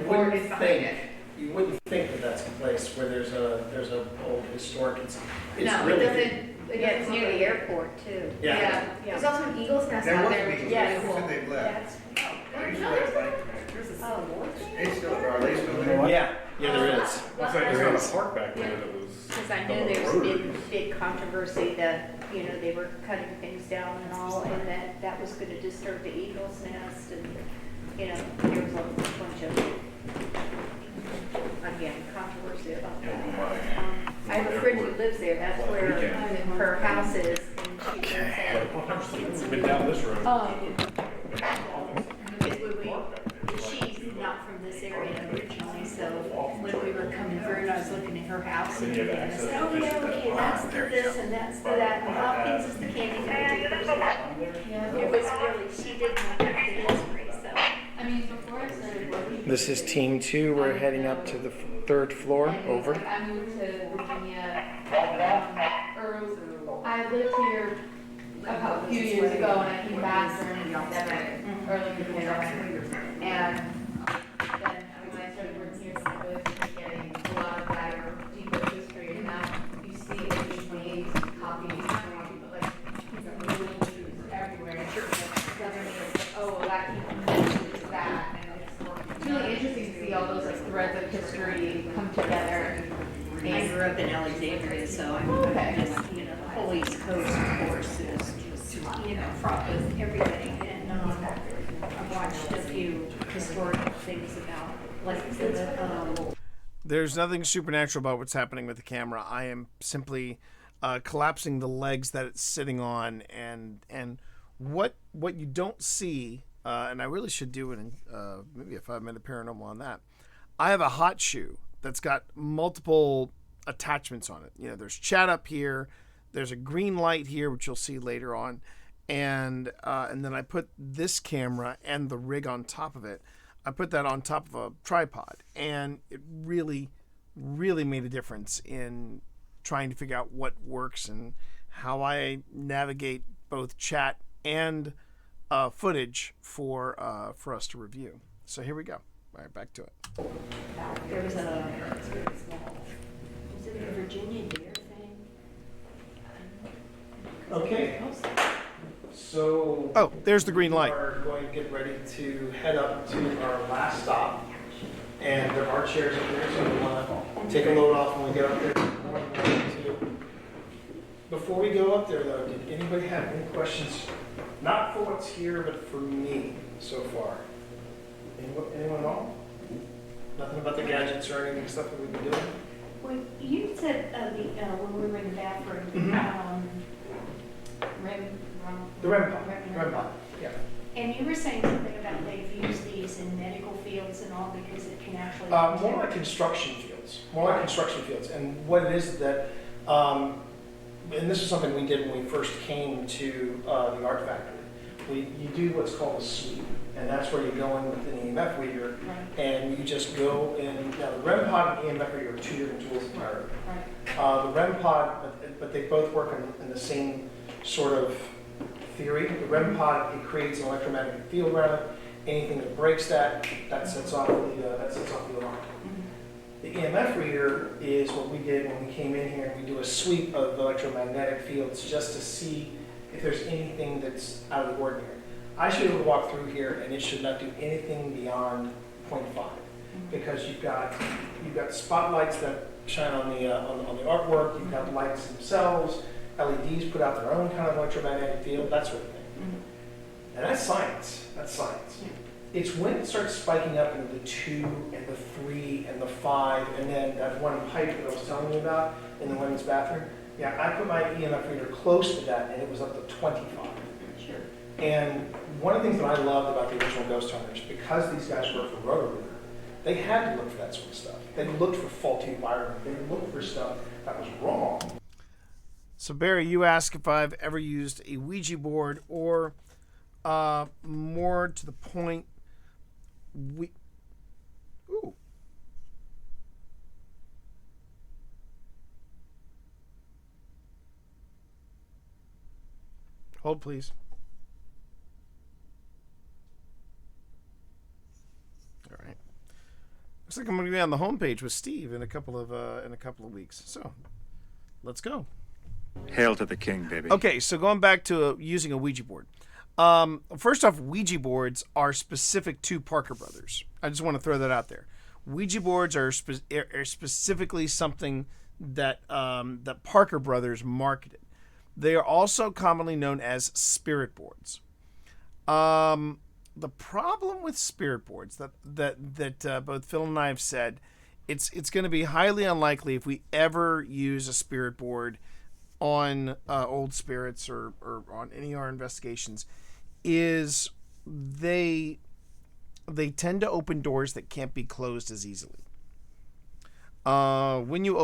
board is behind it. You wouldn't think that that's a place where there's a old historic. It's No, really it doesn't. Yeah, it's near the airport too. Yeah. There's also an eagle's nest out there, which is Yes. really cool. They left. That's, No, there's not. It's still, are they still there? Yeah, there is. Looks like there's not a park back there that was. because I done know with there's rotary. big controversy that, you know, they were cutting things down and all, and that was going to disturb the eagle's nest, and, you know, there was a bunch of, again, controversy about that. I have a friend who lives there, that's where her house is, and she lives there. We've been down this road. Because she's not from this area originally, so when we were This is team 2. We're heading up to the 3rd floor. Over. I moved to Virginia. I lived here a few years ago, and I came back during the pandemic, early in the pandemic. And then when I started working here, I was getting a lot of that deeper history. And now you see HDs, copies, but like really everywhere. And it doesn't mean it's, oh, that keeps that. It's really interesting to see all those like threads of history come together. I grew up in Alexandria, so I'm, you know, the whole East Coast, of course, is just, you know, fraught with everything. And I've watched a few historical things about, like, There's nothing supernatural about what's happening with the camera. I am simply collapsing the legs that it's sitting on, and what you don't see, and I really should do it in maybe a 5-minute paranormal on that. I have a hot shoe that's got multiple attachments on it. You know, there's chat up here, there's a green light here, which you'll see later on, and then I put this camera and the rig on top of it. I put that on top of a tripod, and it really, really made a difference in trying to figure out what works and how I navigate both chat and footage for us to review. So here we go. All right, back to it. there was a, it's very small, was it a Virginia Dare thing? Okay. So there's the green light. We're going to get ready to head up to our last stop, and there are chairs up there, so we want to take a load off when we get up there. Before we go up there, though, did anybody have any questions? Not for what's here, but for me so far. Anyone at all? Nothing about the gadgets or anything stuff that we've been doing? Well, you said when we were in the bathroom, The REM pod. Yeah. And you were saying something about they've used these in medical fields and all because it can actually. More like construction fields. And what it is that, and this is something we did when we first came to the Art Factory. You do what's called a sweep, and that's where you go in with an EMF reader, Right. and you just go in. Now the REM pod and EMF reader are two different tools entirely. Right. The REM pod, but they both work in the same sort of theory. The REM pod, it creates an electromagnetic field around it. Anything that breaks that sets off the alarm. The EMF reader is what we did when we came in here. We do a sweep of electromagnetic fields just to see if there's anything that's out of the ordinary. I should be able to walk through here, and it should not do anything beyond 0.5, because you've got spotlights that shine on the artwork. You've got lights themselves. LEDs put out their own kind of electromagnetic field, that sort of thing. And that's science. It's when it starts spiking up into the 2 and the 3 and the 5, and then that one pipe that I was telling you about in the women's bathroom. Yeah, I put my EMF reader close to that, and it was up to 25. Sure. And one of the things that I loved about the original Ghost Hunters, because these guys worked for Roto-Rooter, they had to look for that sort of stuff. They looked for faulty wiring. They looked for stuff that was wrong. So Barry, you asked if I've ever used a Ouija board, or more to the point, ooh. Hold, please. All right. Looks like I'm going to be on the homepage with Steve in a couple of weeks. So, let's go. Hail to the king, baby. Okay, so going back to using a Ouija board. First off, Ouija boards are specific to Parker Brothers. I just want to throw that out there. Ouija boards are specifically something that that Parker Brothers marketed. They are also commonly known as spirit boards. The problem with spirit boards that both Phil and I have said, it's going to be highly unlikely if we ever use a spirit board on old spirits or on any of our investigations, is they tend to open doors that can't be closed as easily. When you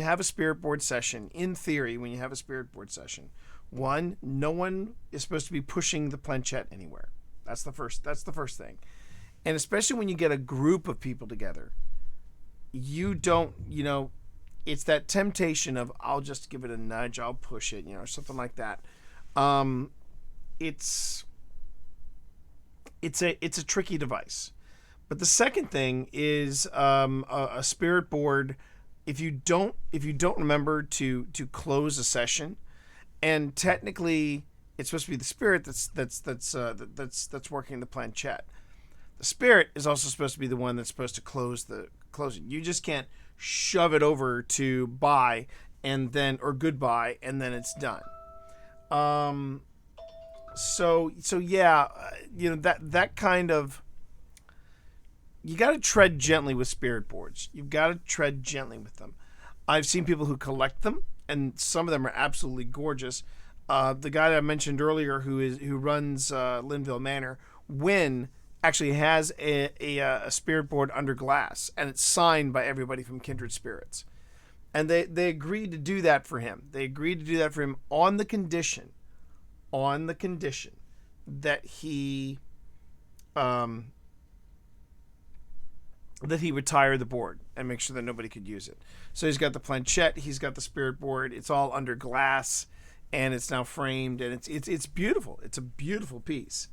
have a spirit board session, in theory, when you have a spirit board session, one, no one is supposed to be pushing the planchette anywhere. That's the first thing. And especially when you get a group of people together, you don't, it's that temptation of, I'll just give it a nudge, I'll push it, something like that. It's a tricky device. But the second thing is a spirit board. If you don't remember to close a session, and technically it's supposed to be the spirit that's working the planchette. The spirit is also supposed to be the one that's supposed to close it. You just can't shove it over to bye and then or goodbye and then it's done. So yeah, that kind of, you got to tread gently with spirit boards. You've got to tread gently with them. I've seen people who collect them, and some of them are absolutely gorgeous. The guy that I mentioned earlier, who runs Linville Manor, Wynn, actually has a spirit board under glass, and it's signed by everybody from Kindred Spirits. And they agreed to do that for him. They agreed to do that for him on the condition that he retire the board and make sure that nobody could use it. So he's got the planchette, he's got the spirit board. It's all under glass, and it's now framed, and it's beautiful. It's a beautiful piece.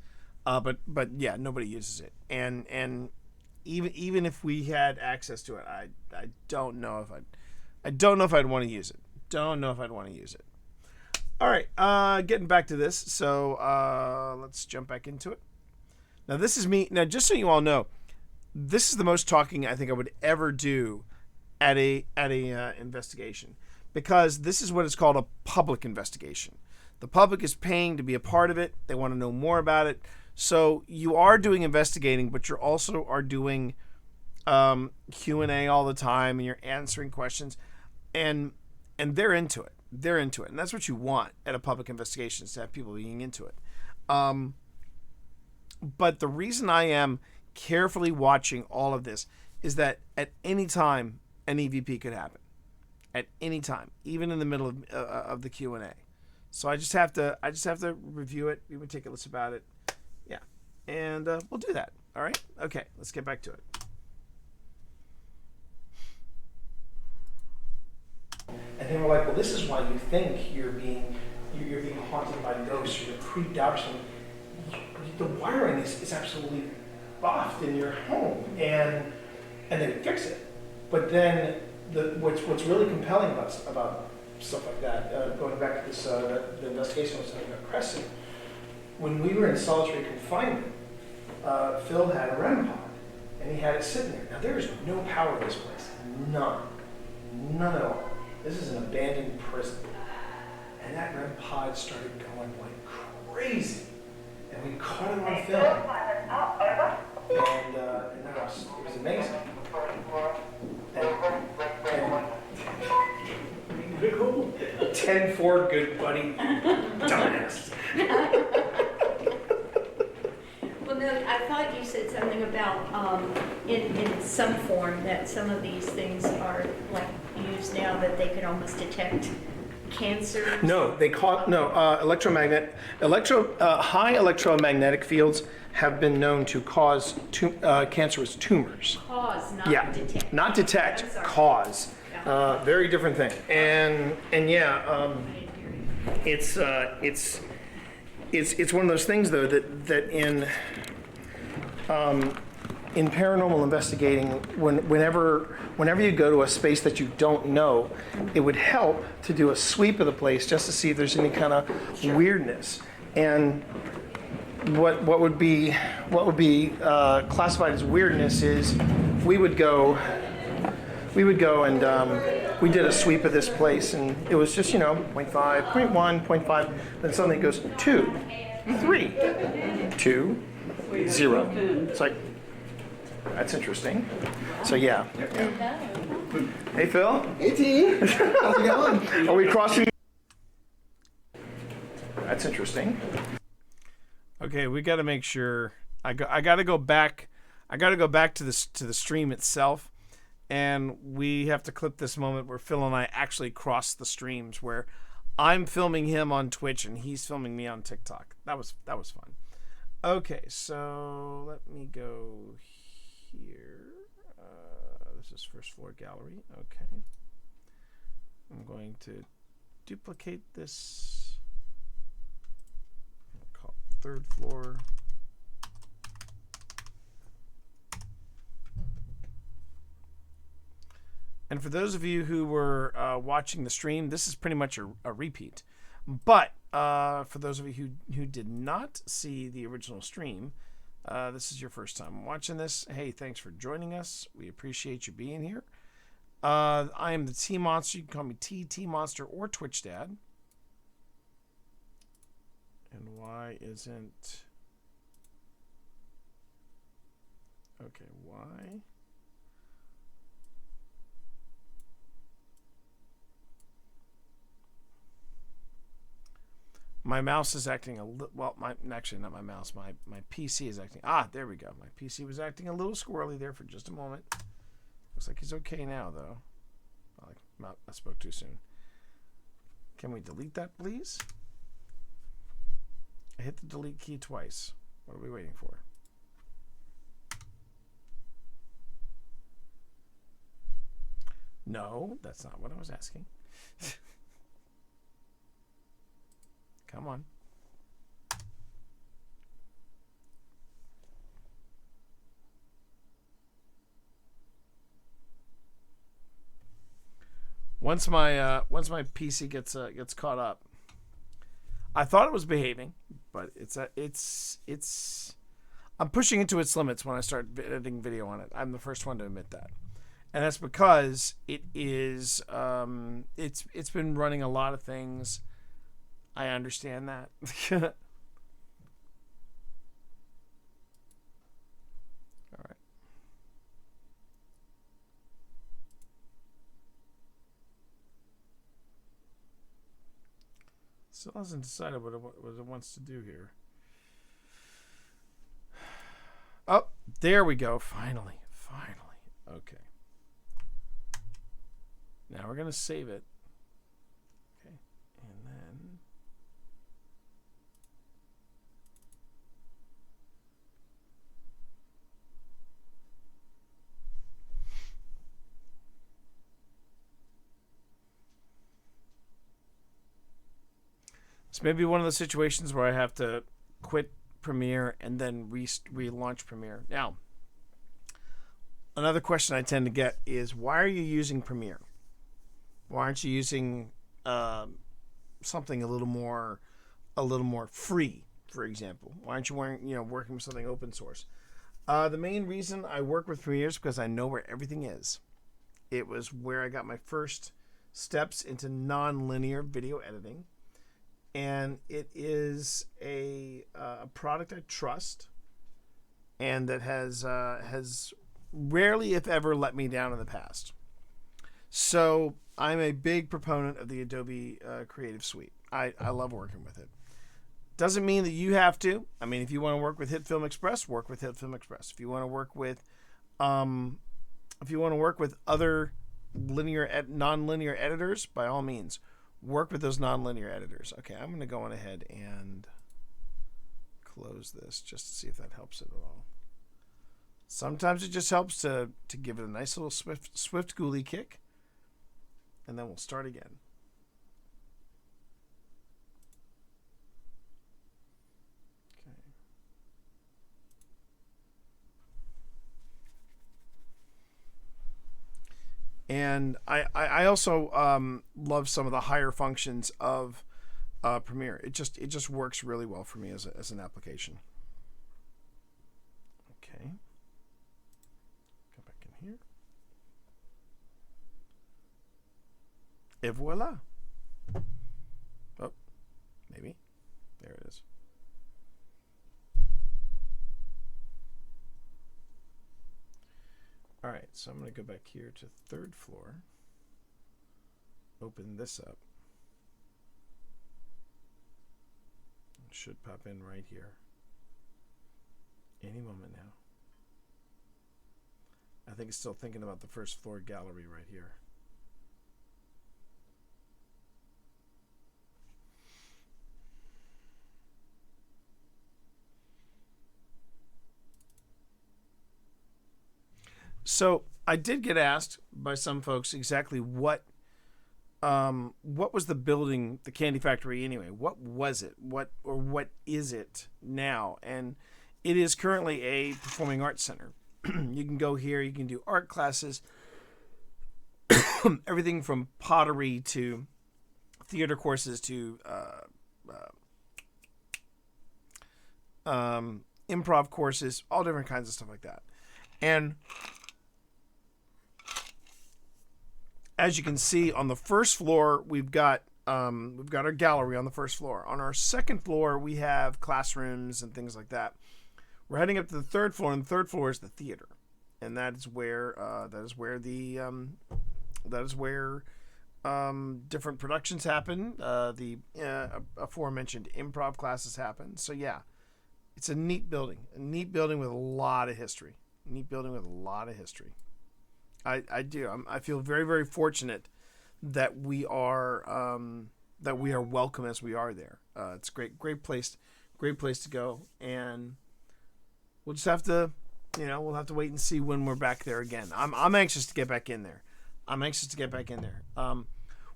But yeah, nobody uses it. And even if we had access to it, I don't know if I'd want to use it. Don't know if I'd want to use it. All right, getting back to this. So let's jump back into it. Now this is me. Now just so you all know, this is the most talking I think I would ever do at a investigation, because this is what is called a public investigation. The public is paying to be a part of it. They want to know more about it. So you are doing investigating, but you're also are doing Q&A all the time, and you're answering questions, and they're into it. They're into it, and that's what you want at a public investigation, is to have people being into it. But the reason I am carefully watching all of this is that at any time an EVP could happen. At any time, even in the middle of the Q&A. So I just have to review it, be meticulous about it. Yeah, and we'll do that. All right. Okay, let's get back to it. And they were like, well, this is why you think you're being haunted by ghosts, or you're creeped out or something. The wiring is absolutely buffed in your home, and they would fix it. But then what's really compelling about stuff like that, going back to this the investigation I was talking about Crescent, when we were in solitary confinement, Phil had a REM pod, and he had it sitting there. Now there is no power in this place, none at all. This is an abandoned prison, and that REM pod started going like crazy, and we caught it on film, and it was amazing. And 10-4, good buddy, dumbass. Well, no, I thought you said something about in some form that some of these things are like used now that they could almost detect cancer. No, high electromagnetic fields have been known to cause cancerous tumors. Cause, not detect. Not detect, cause. Very different thing. And yeah, it's one of those things though that in paranormal investigating, whenever you go to a space that you don't know, it would help to do a sweep of the place just to see if there's any kind of weirdness. And what would be classified as weirdness is we would go and we did a sweep of this place, and it was just 0.5, 0.1, 0.5, then suddenly it goes 2, 3, 2, 0. It's like, that's interesting. So yeah. Hey Phil. Hey T. How's it going? Are we crossing? That's interesting. Okay, we got to make sure. I got to go back. I got to go back to the stream itself, and we have to clip this moment where Phil and I actually cross the streams, where I'm filming him on Twitch and he's filming me on TikTok. That was fun. Okay, so let me go here. This is first floor gallery. Okay. I'm going to duplicate this. I'll call it third floor. And for those of you who were watching the stream, this is pretty much a repeat. But for those of you who did not see the original stream, this is your first time watching this. Hey, thanks for joining us. We appreciate you being here. I am the T Monster. You can call me T Monster or Twitch Dad. And why isn't... Okay, why... My mouse is acting a little, well, actually not my mouse, my PC is acting, there we go. My PC was acting a little squirrely there for just a moment. Looks like he's okay now, though. I spoke too soon. Can we delete that, please? I hit the delete key twice. What are we waiting for? No, that's not what I was asking. Come on. Once my PC gets caught up, I thought it was behaving, but it's I'm pushing it to its limits when I start editing video on it. I'm the first one to admit that, and that's because it is it's been running a lot of things. I understand that. All right. Still hasn't decided what it wants to do here. Oh, there we go. Finally. Okay. Now we're going to save it. Okay. And then... This may be one of the situations where I have to quit Premiere and then relaunch Premiere. Now, another question I tend to get is, why are you using Premiere? Why aren't you using something a little more free, for example? Why aren't you working with something open source? The main reason I work with Premiere is because I know where everything is. It was where I got my first steps into non-linear video editing. And it is a product I trust, and that has rarely, if ever, let me down in the past. So I'm a big proponent of the Adobe Creative Suite. I love working with it. Doesn't mean that you have to. I mean, if you want to work with HitFilm Express, work with HitFilm Express. If you want to work with, other non-linear editors, by all means. Work with those non-linear editors. Okay, I'm going to go on ahead and close this just to see if that helps it at all. Sometimes it just helps to give it a nice little swift ghoulie kick, and then we'll start again. Okay. And I also love some of the higher functions of Premiere. It just works really well for me as an application. Okay. Go back in here. Et voila. Oh, maybe. There it is. All right, so I'm going to go back here to third floor, open this up. It should pop in right here any moment now. I think it's still thinking about the first floor gallery right here. So I did get asked by some folks exactly what was the building, the Candy Factory anyway? What was it? What is it now? And it is currently a performing arts center. You can go here. You can do art classes. Everything from pottery to theater courses to improv courses, all different kinds of stuff like that. And as you can see on the first floor, we've got our gallery on the first floor. On our second floor, we have classrooms and things like that. We're heading up to the third floor, and the third floor is the theater, and that is where different productions happen. The aforementioned improv classes happen. So yeah, it's a neat building with a lot of history. I do. I feel very, very fortunate that we are welcome as we are there. It's a great place to go, and we'll just have to, we'll have to wait and see when we're back there again. I'm anxious to get back in there.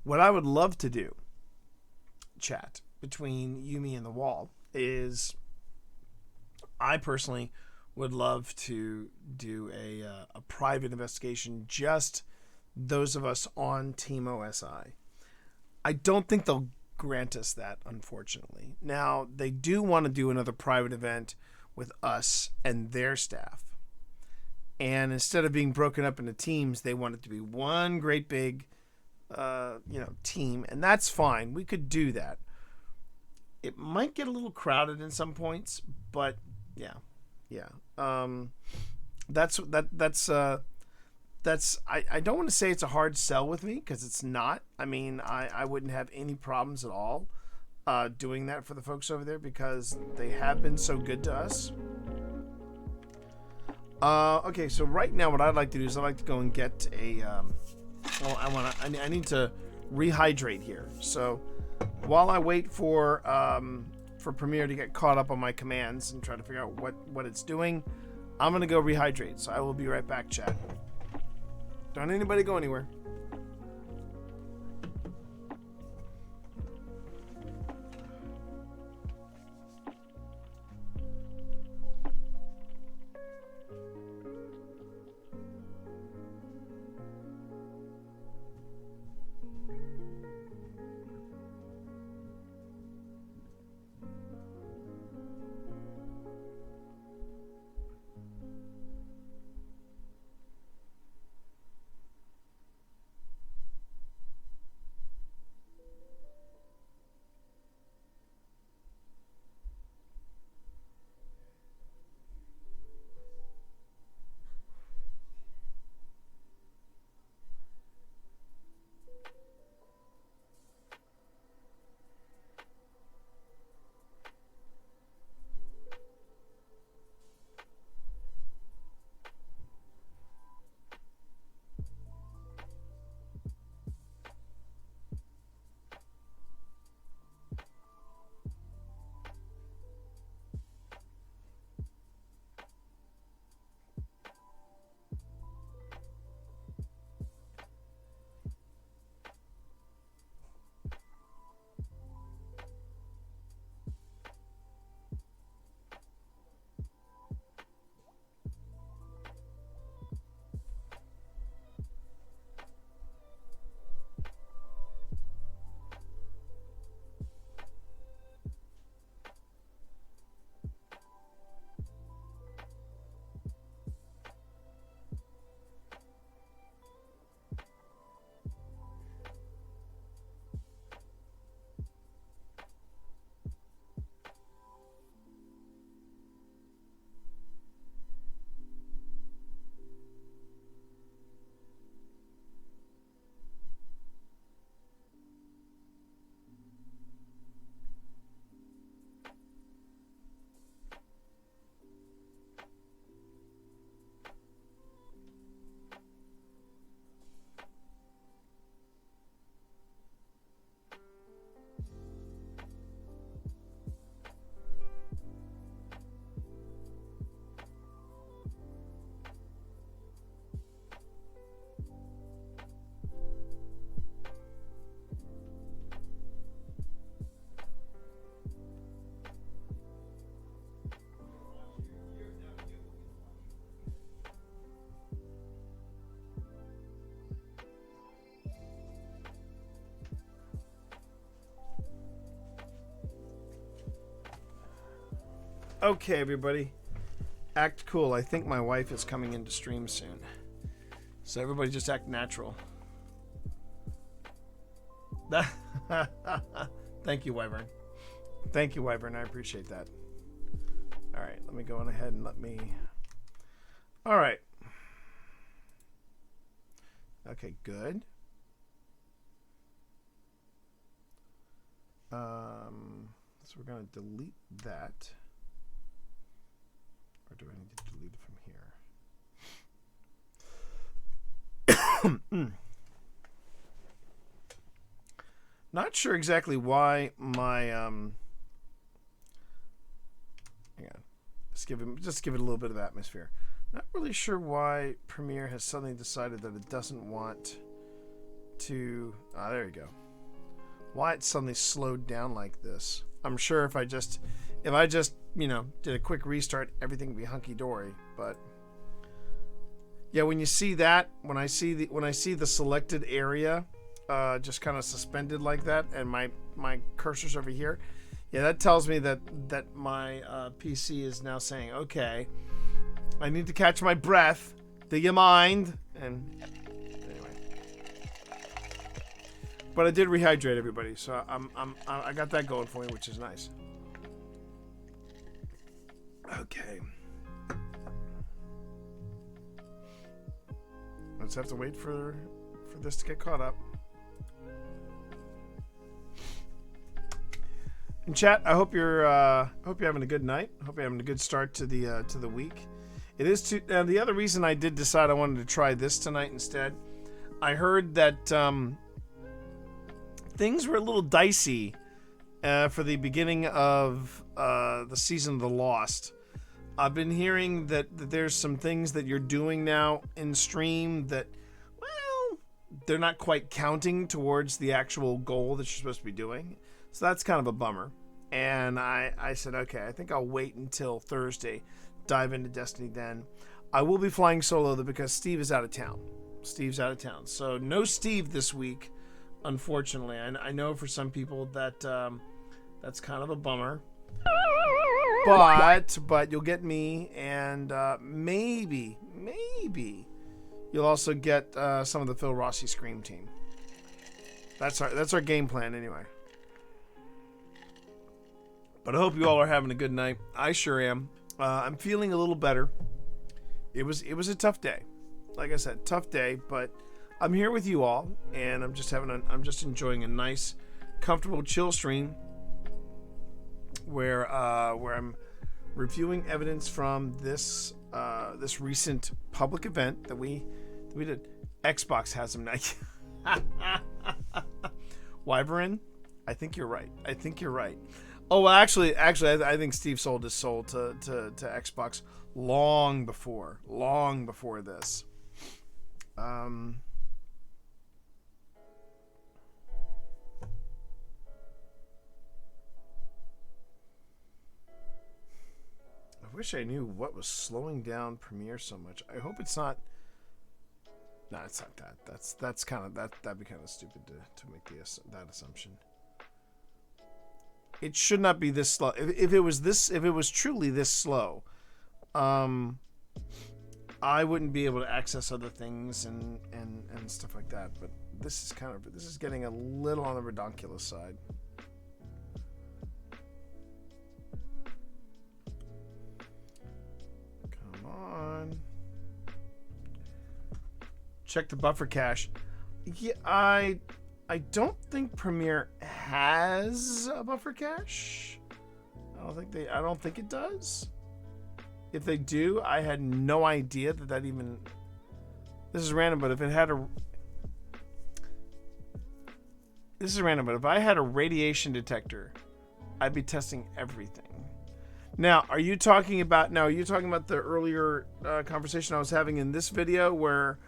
What I would love to do, chat between you, me, and the wall, is I personally would love to do a private investigation, just those of us on Team OSI. I don't think they'll grant us that, unfortunately. Now, they do want to do another private event with us and their staff. And instead of being broken up into teams, they want it to be one great big team, and that's fine. We could do that. It might get a little crowded in some points, but yeah. That's I don't want to say it's a hard sell with me, because it's not. I mean, I wouldn't have any problems at all doing that for the folks over there, because they have been so good to us. Okay, so right now what I'd like to do is I'd like to go and get a I need to rehydrate here. So while I wait for Premiere to get caught up on my commands and try to figure out what it's doing, I'm gonna go rehydrate. So I will be right back, chat. Don't anybody go anywhere. Okay, everybody. Act cool. I think my wife is coming into stream soon. So everybody just act natural. Thank you, Wyvern. Thank you, Wyvern. I appreciate that. All right, let me go on ahead and let me... All right. Okay, good. So we're going to delete that. Or do I need to delete it from here? Not sure exactly why my hang on. Just give it a little bit of atmosphere. Not really sure why Premiere has suddenly decided that it doesn't want to. Ah, there you go. Why it suddenly slowed down like this? I'm sure if I just did a quick restart, everything would be hunky dory. But yeah, when you see that, when I see the selected area, just kind of suspended like that, and my cursor's over here, yeah, that tells me that my PC is now saying, okay, I need to catch my breath. Do you mind? And anyway, but I did rehydrate everybody, so I got that going for me, which is nice. Okay. Let's have to wait for this to get caught up. And chat, I hope you're having a good night. I hope you're having a good start to the week. It is the other reason I did decide I wanted to try this tonight instead. I heard that things were a little dicey for the beginning of the season of The Lost. I've been hearing that there's some things that you're doing now in stream that, well, they're not quite counting towards the actual goal that you're supposed to be doing. So that's kind of a bummer. And I said, okay, I think I'll wait until Thursday, dive into Destiny then. I will be flying solo, though, because Steve is out of town. Steve's out of town. So no Steve this week, unfortunately. I know for some people that that's kind of a bummer. But you'll get me, and maybe you'll also get some of the Phil Rossi Scream team. That's our game plan anyway. But I hope you all are having a good night. I sure am. I'm feeling a little better. It was a tough day. Like I said, tough day, but I'm here with you all, and I'm just enjoying a nice, comfortable, chill stream where I'm reviewing evidence from this recent public event that we did. Xbox has them now. Wyvern, I think you're right. Oh, well, actually, I think Steve sold his soul to Xbox long before this. I wish I knew what was slowing down Premiere so much. I hope it's not. No, it's not that. That's kind of that'd be kind of stupid to make that assumption. It should not be this slow. If it was truly this slow, I wouldn't be able to access other things and stuff like that. But this is getting a little on the redonkulous side. Come on. Check the buffer cache. Yeah, I don't think Premiere has a buffer cache. I don't think it does. If they do, I had no idea that even. This is random, but if it had a. This is random, but if I had a radiation detector, I'd be testing everything. Now, are you talking about the earlier conversation I was having in this video where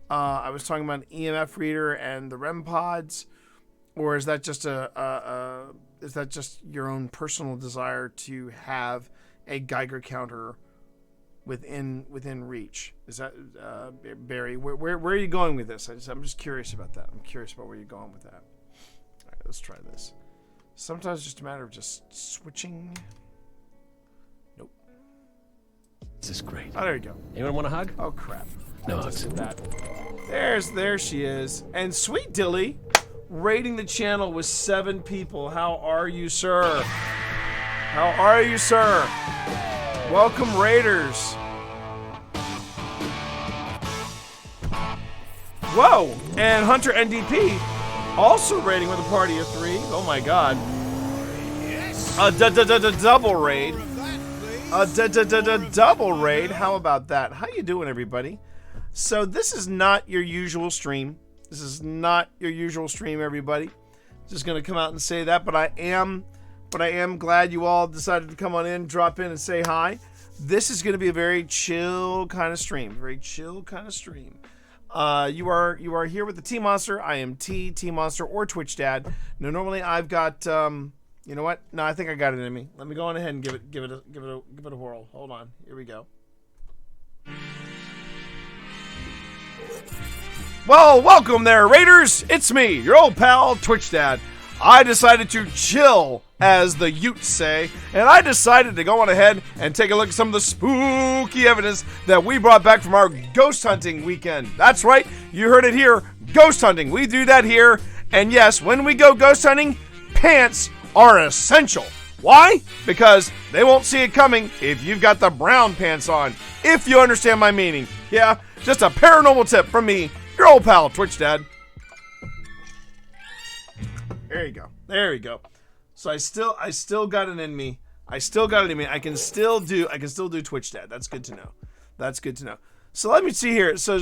I was talking about an EMF reader and the REM pods, or is that just your own personal desire to have a Geiger counter within reach? Is that Barry? Where are you going with this? I'm just curious about that. I'm curious about where you're going with that. All right, let's try this. Sometimes it's just a matter of just switching. Nope. is great. Oh, there you go. Anyone want a hug? Oh crap. No I just hugs. did that. There she is. And Sweet Dilly rating the channel with 7 people. How are you, sir? How are you, sir? Welcome, Raiders. Whoa! And Hunter NDP also rating with a party of 3. Oh my god. A double raid. A double raid. How about that? How you doing, everybody? So this is not your usual stream. This is not your usual stream, everybody. Just gonna come out and say that, but I am glad you all decided to come on in, drop in, and say hi. This is gonna be a very chill kind of stream. Very chill kind of stream. You are here with the T Monster. I am T Monster or Twitch Dad. Now normally I've got you know what? No, I think I got it in me. Let me go on ahead and give it a whirl. Hold on. Here we go. Well, welcome there, Raiders. It's me, your old pal, Twitch Dad. I decided to chill, as the Utes say, and I decided to go on ahead and take a look at some of the spooky evidence that we brought back from our ghost hunting weekend. That's right, you heard it here, ghost hunting. We do that here, and yes, when we go ghost hunting, pants are essential. Why? Because they won't see it coming if you've got the brown pants on, if you understand my meaning. Yeah, just a paranormal tip from me, your old pal, Twitch Dad. There you go. There you go. So I still got it in me. I can still do Twitch Dad. That's good to know. That's good to know. So let me see here. So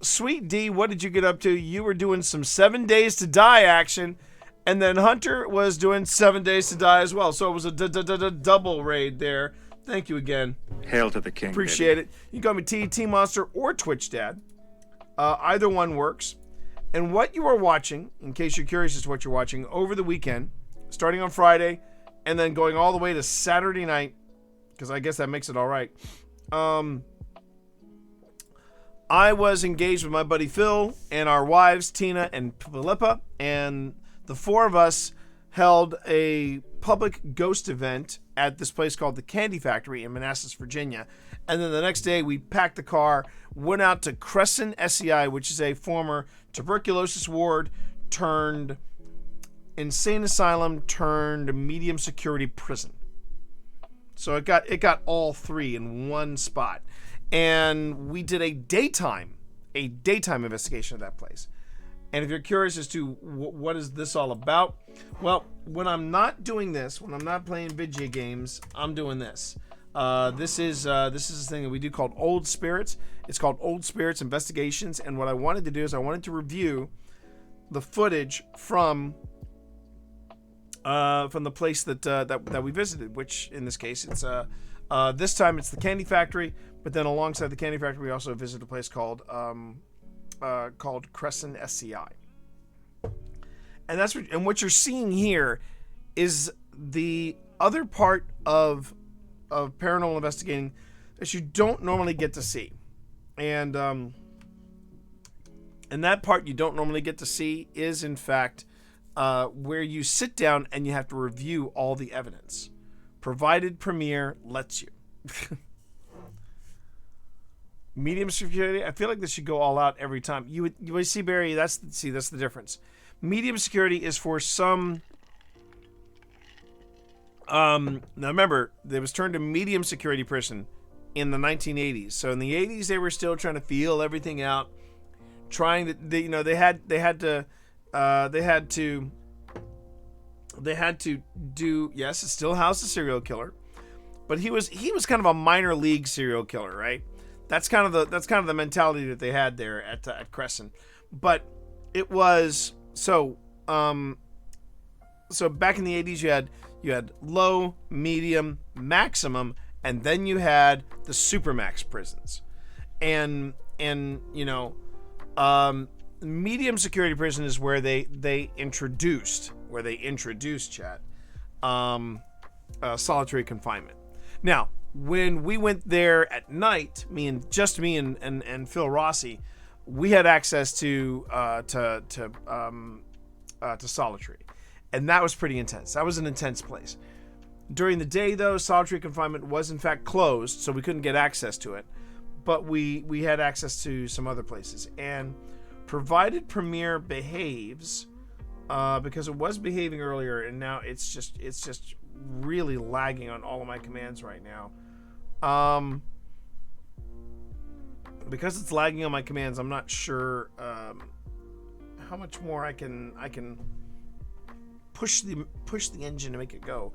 Sweet D, what did you get up to? You were doing some 7 Days to Die action, and then Hunter was doing 7 Days to Die as well. So it was a double raid there. Thank you again. Hail to the king. Appreciate it. You can call me T Monster or Twitch Dad. Either one works. And what you are watching, in case you're curious as to what you're watching, over the weekend, starting on Friday, and then going all the way to Saturday night, because I guess that makes it all right. I was engaged with my buddy Phil and our wives, Tina and Philippa, and the 4 of us held a public ghost event at this place called the Candy Factory in Manassas, Virginia. And then the next day, we packed the car, went out to Crescent SEI, which is a former tuberculosis ward turned insane asylum turned medium security prison. So it got all 3 in one spot. And we did a daytime investigation of that place. And if you're curious as to what is this all about, well, when I'm not doing this, when I'm not playing video games, I'm doing this. This is a thing that we do called Old Spirits. It's called Old Spirits Investigations. And what I wanted to do is I wanted to review the footage from the place that we visited, which in this case it's this time it's the Candy Factory. But then alongside the Candy Factory, we also visited a place called Crescent SCI. And what you're seeing here is the other part of paranormal investigating that you don't normally get to see. And that part you don't normally get to see is, in fact, where you sit down and you have to review all the evidence, provided Premiere lets you. Medium security, I feel like this should go all out every time. You would see, Barry, that's the difference. Medium security is for some... now remember, it was turned to medium security prison in the 1980s. So in the 80s, they were still trying to feel everything out, trying to, they had to do, yes, it still housed a serial killer, but he was kind of a minor league serial killer, right? That's kind of the mentality that they had there at Crescent. But it was so back in the 80s you had low, medium, maximum, and then you had the supermax prisons. And medium security prison is where they introduced chat solitary confinement. Now, when we went there at night, me and Phil Rossi, we had access to solitary, and that was pretty intense. That was an intense place. During the day, though, solitary confinement was in fact closed, so we couldn't get access to it. But we had access to some other places. And provided Premiere behaves, because it was behaving earlier, and now it's just really lagging on all of my commands right now. Because it's lagging on my commands, I'm not sure how much more I can push the engine to make it go.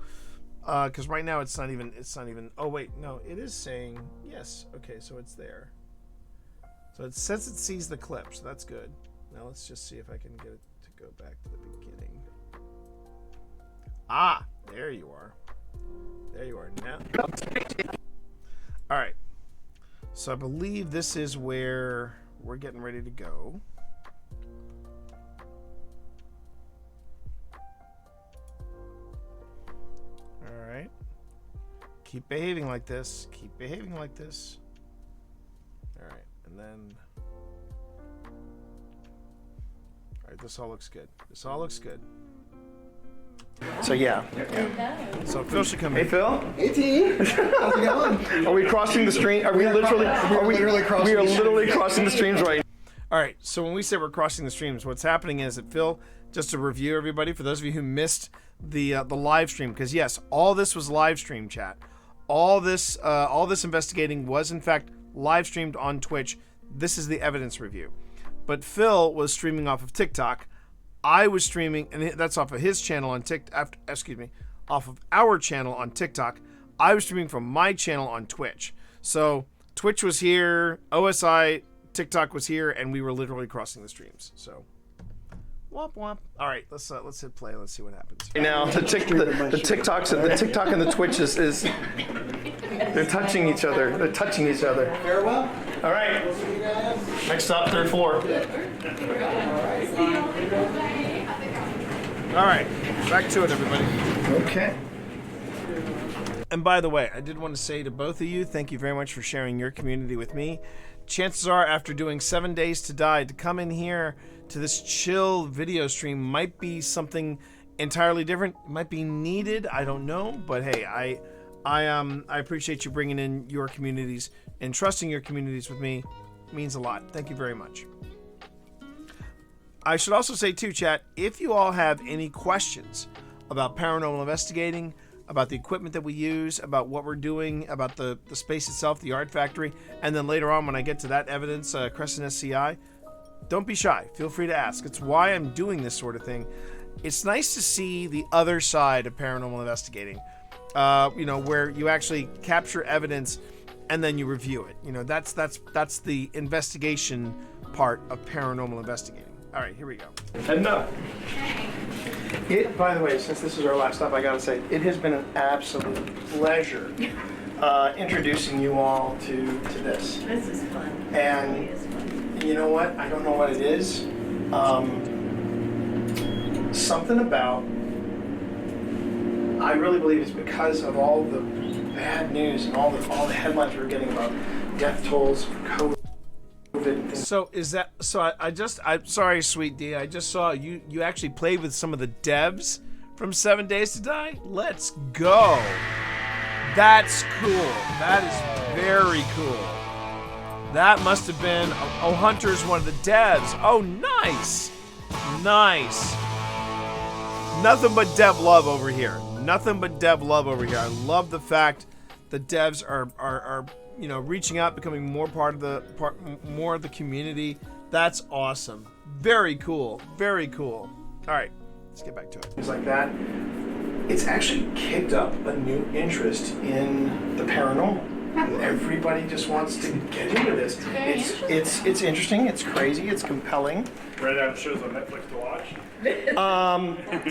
Because right now it's not even. Oh wait, no, it is saying yes. Okay, so it's there. So it says it sees the clip, so that's good. Now let's just see if I can get it to go back to the beginning. Ah, there you are. There you are now. All right. So I believe this is where we're getting ready to go. All right. Keep behaving like this. Keep behaving like this. All right. And then... All right, this all looks good. This all looks good. So yeah. So Phil should come in. Hey Phil. Hey T. How's it going? Are we crossing the stream? Are we literally crossing the streams right now? All right, so when we say we're crossing the streams, what's happening is that Phil, just to review everybody, for those of you who missed the live stream, because yes, all this was live stream, chat. All this investigating was in fact live streamed on Twitch. This is the evidence review. But Phil was streaming off of TikTok. I was streaming, and that's off of his channel on TikTok. Off of our channel on TikTok. I was streaming from my channel on Twitch. So Twitch was here, OSI, TikTok was here, and we were literally crossing the streams. So, womp womp. All right, let's hit play. Let's see what happens. Now the TikTok and the Twitch is they're touching each other. They're touching each other. Farewell. All right. Next stop, third floor. All right, back to it, everybody. Okay. And by the way, I did want to say to both of you, thank you very much for sharing your community with me. Chances are, after doing 7 Days to Die, to come in here to this chill video stream might be something entirely different. It might be needed. I don't know, but hey, I appreciate you bringing in your communities and trusting your communities with me. It means a lot. Thank you very much. I should also say too, chat, if you all have any questions about paranormal investigating, about the equipment that we use, about what we're doing, about the space itself, the art factory, and then later on when I get to that evidence, Crescent SCI, don't be shy. Feel free to ask. It's why I'm doing this sort of thing. It's nice to see the other side of paranormal investigating, where you actually capture evidence and then you review it. That's the investigation part of paranormal investigating. All right, here we go. And by the way, since this is our last stop, I gotta say, it has been an absolute pleasure introducing you all to this. This is fun. And It is fun. you know what? I don't know what it is. Something about, I really believe it's because of all the bad news and all the headlines we're getting about death tolls for COVID. So is that I'm sorry, Sweet D. I just saw you actually played with some of the devs from 7 Days to Die. Let's go. That's cool. That is very cool. That must have been Hunter's one of the devs. Oh, nice. Nice. Nothing but dev love over here. Nothing but dev love over here. I love the fact the devs are reaching out, becoming more more of the community. That's awesome. Very cool. Very cool. All right, let's get back to it. Things like that. It's actually kicked up a new interest in the paranormal. Everybody just wants to get into this. It's interesting. It's crazy. It's compelling. Right out shows on Netflix to watch.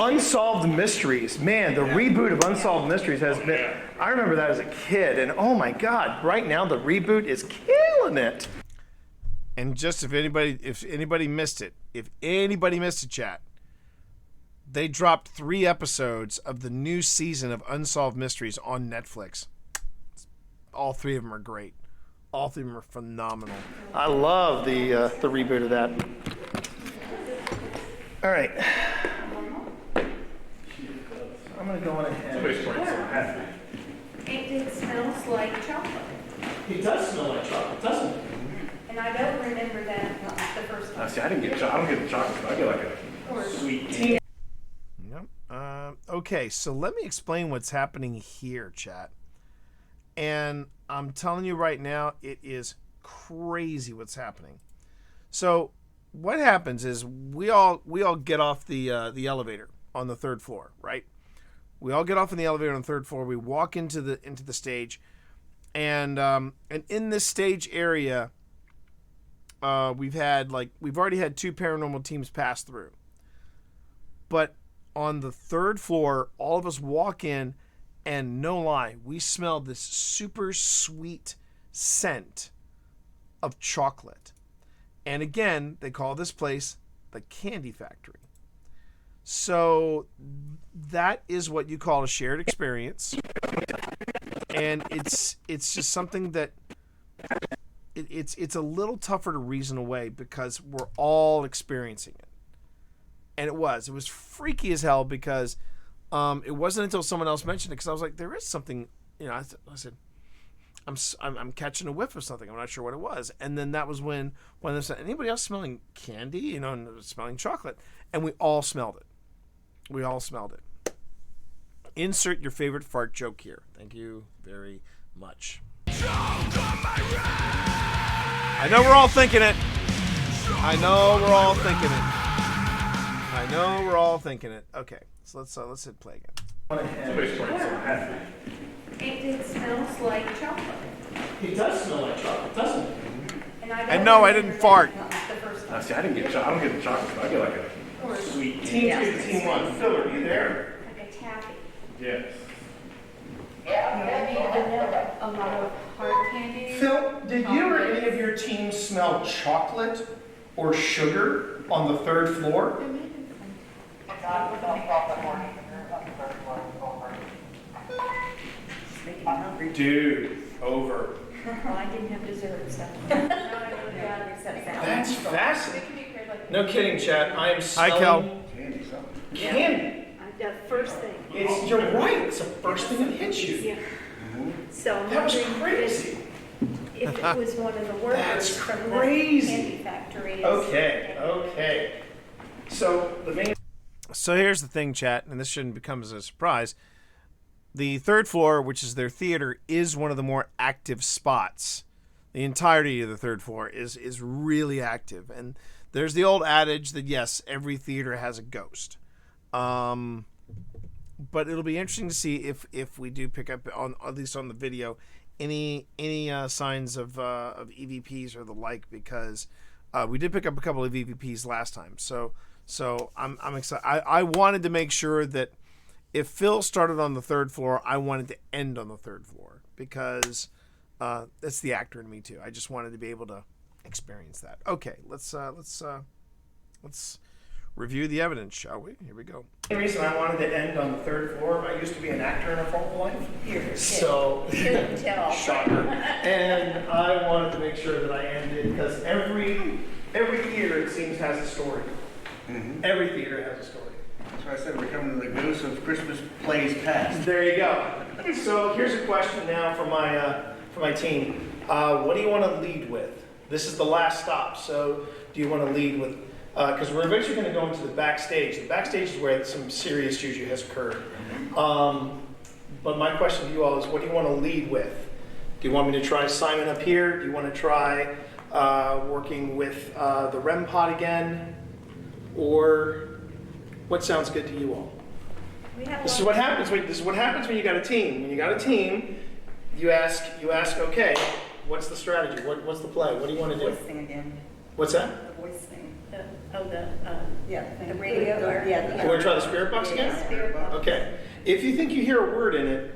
Unsolved Mysteries. Man, the reboot of Unsolved Mysteries has been... I remember that as a kid, and oh my God, right now the reboot is killing it. And just if anybody missed it, chat, they dropped 3 episodes of the new season of Unsolved Mysteries on Netflix. All 3 of them are great. All 3 of them are phenomenal. I love the reboot of that. All right. I'm gonna go on ahead. Somebody's pouring some happy. It smells like chocolate. It does smell like chocolate, doesn't it? And I don't remember that the first time. See, I don't get the chocolate, but I get like Or- a sweet tea. Yep. Okay, so let me explain what's happening here, chat. And I'm telling you right now, it is crazy what's happening. So what happens is we all get off the elevator on the third floor, right? We all get off in the elevator on the third floor. We walk into the stage, and in this stage area, we've already had 2 paranormal teams pass through. But on the third floor, all of us walk in, and no lie, we smell this super sweet scent of chocolate. And again, they call this place the Candy Factory. So that is what you call a shared experience. And it's just something that it's a little tougher to reason away because we're all experiencing it. And it was freaky as hell because it wasn't until someone else mentioned it because I was like, there is something, I said, I'm catching a whiff of something. I'm not sure what it was. And then that was when they said, anybody else smelling candy, and smelling chocolate? And we all smelled it. Insert your favorite fart joke here. Thank you very much. I know we're all thinking it. Okay, so let's hit play again. Somebody's pouring some happy. It smells like chocolate. It does smell like chocolate, doesn't it? And no, I didn't fart. The first time. See, I don't get the chocolate, but I get like Or- a sweet tea. Team 2 to Team 1. Phil, are you there? Like a taffy. Yes. Maybe a lot of hard candy. Phil, did you or any of your teams smell chocolate or sugar on the third floor? Making me hungry. Dude, over. Well, I didn't have dessert, so. That's fascinating. No kidding, chat. I am smelling candy. The first thing. You're right. It's the first thing that hits you. Yeah. So I'm That was wondering crazy. if it was one of the workers That's from the crazy. candy factory. Okay. So here's the thing, chat, and this shouldn't become as a surprise. The third floor, which is their theater, is one of the more active spots. The entirety of the third floor is really active. And there's the old adage that, yes, every theater has a ghost. But it'll be interesting to see if we do pick up, on at least on the video, any signs of EVPs or the like, because we did pick up a couple of EVPs last time. So I'm excited. I wanted to make sure that if Phil started on the third floor, I wanted to end on the third floor because that's the actor in me too. I just wanted to be able to experience that. Okay, let's review the evidence, shall we? Here we go. The reason I wanted to end on the third floor, I used to be an actor in a former life. So, shocker. And I wanted to make sure that I ended because every theater, it seems, has a story. Mm-hmm. Every theater has a story. That's why I said we're coming to the ghosts of Christmas plays past. There you go. So here's a question now for my team. What do you want to lead with? This is the last stop. So do you want to lead with? Because we're eventually going to go into the backstage. The backstage is where some serious juju has occurred. But my question to you all is, what do you want to lead with? Do you want me to try Simon up here? Do you want to try working with the REM pod again? Or what sounds good to you all? This is what happens when you got a team. When you got a team, you ask, okay, what's the strategy? What's the play? What do you want to do? Voice thing again. What's that? The voice thing. The radio. You want to try the spirit box again? Spirit box. Okay. If you think you hear a word in it,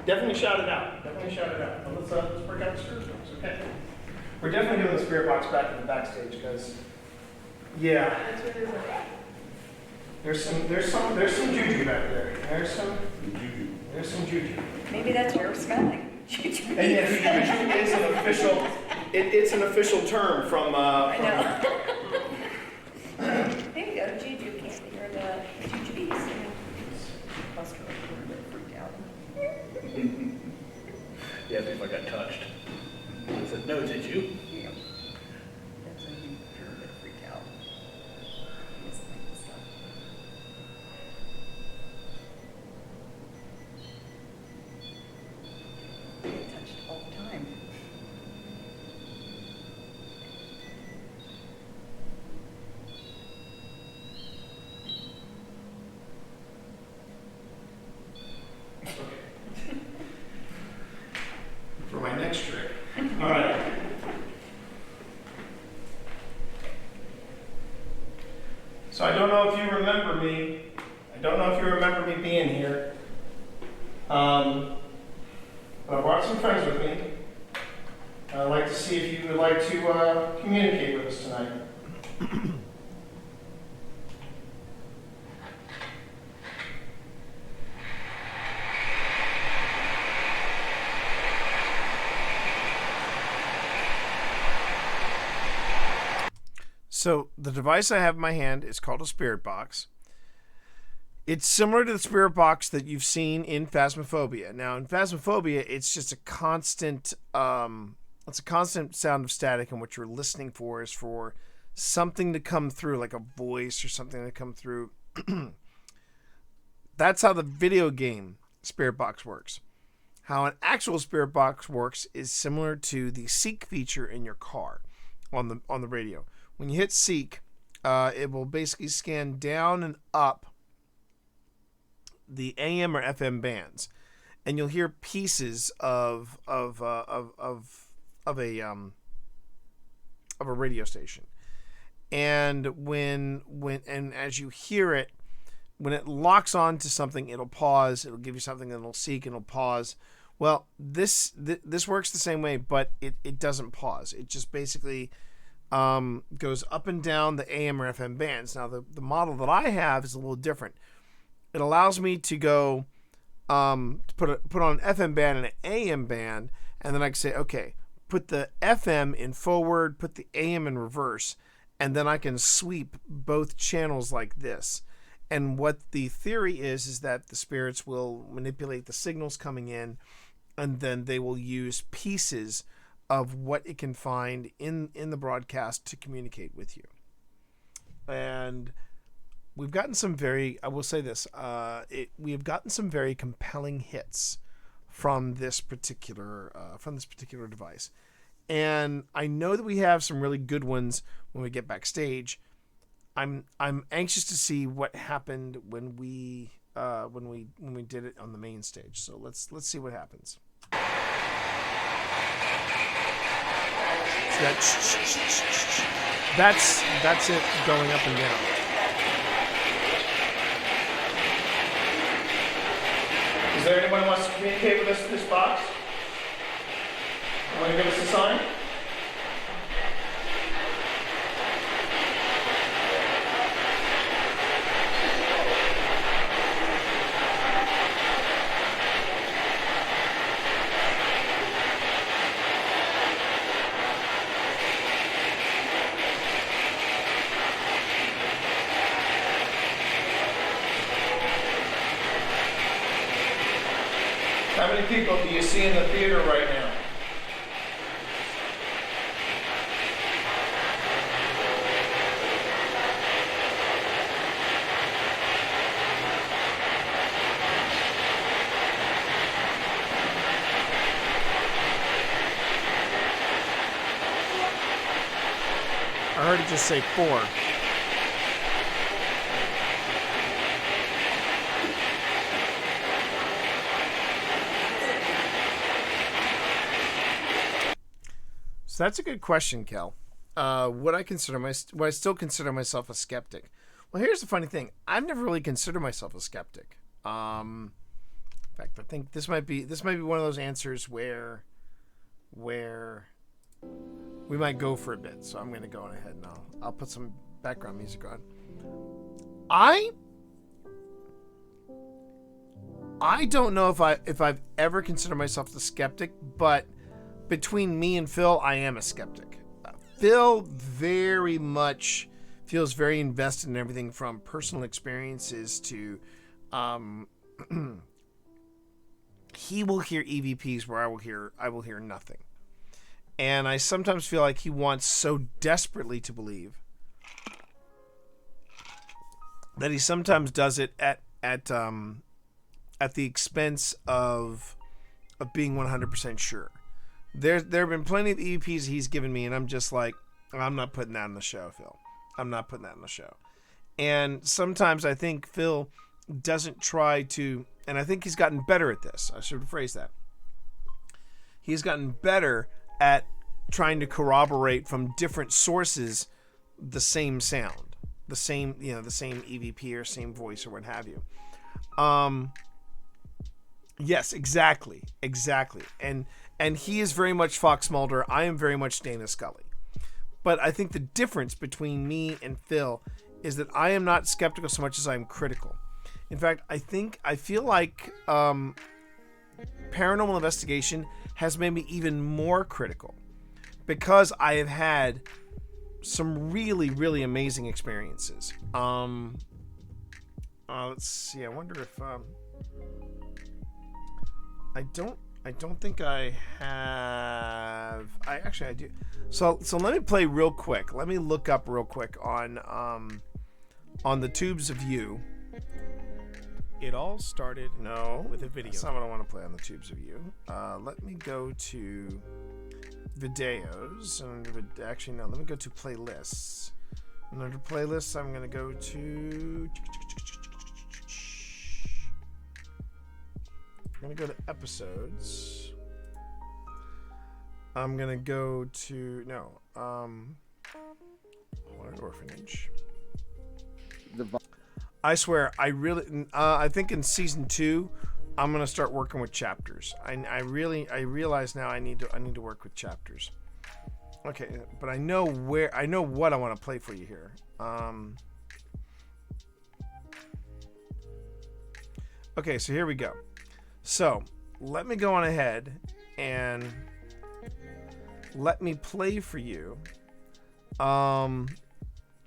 definitely shout it out. Let's break out the spirit box, okay? We're definitely doing the spirit box back in the backstage because, yeah. There's some juju back there. There's some juju. Maybe that's where we're smelling. And yeah, juju is an official. It's an official term from. I know. There you go, juju candy, or the jujubes. He asked me if I got touched. I said, no, did you? Yeah. That's when you're a bit freaked out. Yes, like this stuff. I get touched all the time. For my next trick. All right. So I don't know if you remember me. I don't know if you remember me being here. But I brought some friends with me. I'd like to see if you would like to communicate with us tonight. So the device I have in my hand is called a spirit box. It's similar to the spirit box that you've seen in Phasmophobia. Now in Phasmophobia, it's just a constant sound of static, and what you're listening for is for something to come through, like a voice or something to come through. That's how the video game spirit box works. How an actual spirit box works is similar to the Seek feature in your car on the radio. When you hit Seek, it will basically scan down and up the AM or FM bands, and you'll hear pieces of a radio station. And when as you hear it, when it locks on to something, it'll pause. It'll give you something, and it'll seek, and it'll pause. Well, this works the same way, but it doesn't pause. It just basically goes up and down the AM or FM bands. Now, the model that I have is a little different. It allows me to go put on an FM band and an AM band, and then I can say, okay, put the FM in forward, put the AM in reverse, and then I can sweep both channels like this. And what the theory is that the spirits will manipulate the signals coming in, and then they will use pieces of what it can find in the broadcast to communicate with you. And we've gotten some I will say this, we have gotten some very compelling hits from this particular device. And I know that we have some really good ones when we get backstage. I'm anxious to see what happened when we did it on the main stage. So let's see what happens. So that's it going up and down. Is there anyone who wants to communicate with us through this box? Want to give us a sign? How many people do you see in the theater right now? I heard it just say 4. So that's a good question, Kel. Would I still consider myself a skeptic? Well, here's the funny thing. I've never really considered myself a skeptic. In fact, I think this might be one of those answers where we might go for a bit. So I'm going to go on ahead and I'll put some background music on. I don't know if I've ever considered myself a skeptic, but between me and Phil, I am a skeptic. Phil very much feels very invested in everything from personal experiences to he will hear EVPs where I will hear nothing. And I sometimes feel like he wants so desperately to believe that he sometimes does it at the expense of being 100% sure. There have been plenty of EVPs he's given me, and I'm just like, I'm not putting that in the show, Phil. I'm not putting that in the show. And sometimes I think Phil doesn't try to, and I think he's gotten better at this. I should phrase that. He's gotten better at trying to corroborate from different sources the same sound, the same EVP or same voice or what have you. Yes, exactly. And he is very much Fox Mulder. I am very much Dana Scully. But I think the difference between me and Phil is that I am not skeptical so much as I am critical. In fact, I feel like Paranormal Investigation has made me even more critical because I have had some really, really amazing experiences. Let's see. I wonder if I don't think I have. I do. So let me play real quick. Let me look up real quick on the Tubes of You. It all started with a video. That's not what I want to play on the Tubes of You. Let me go to videos. Actually, no. Let me go to playlists. And under playlists, I'm going to go to. I'm going to go to episodes. I'm going to go to. What orphanage? I swear, I think in season 2, I'm gonna start working with chapters. I realize now I need to work with chapters. Okay, but I know what I want to play for you here. Okay, so here we go. So let me go on ahead and let me play for you. Let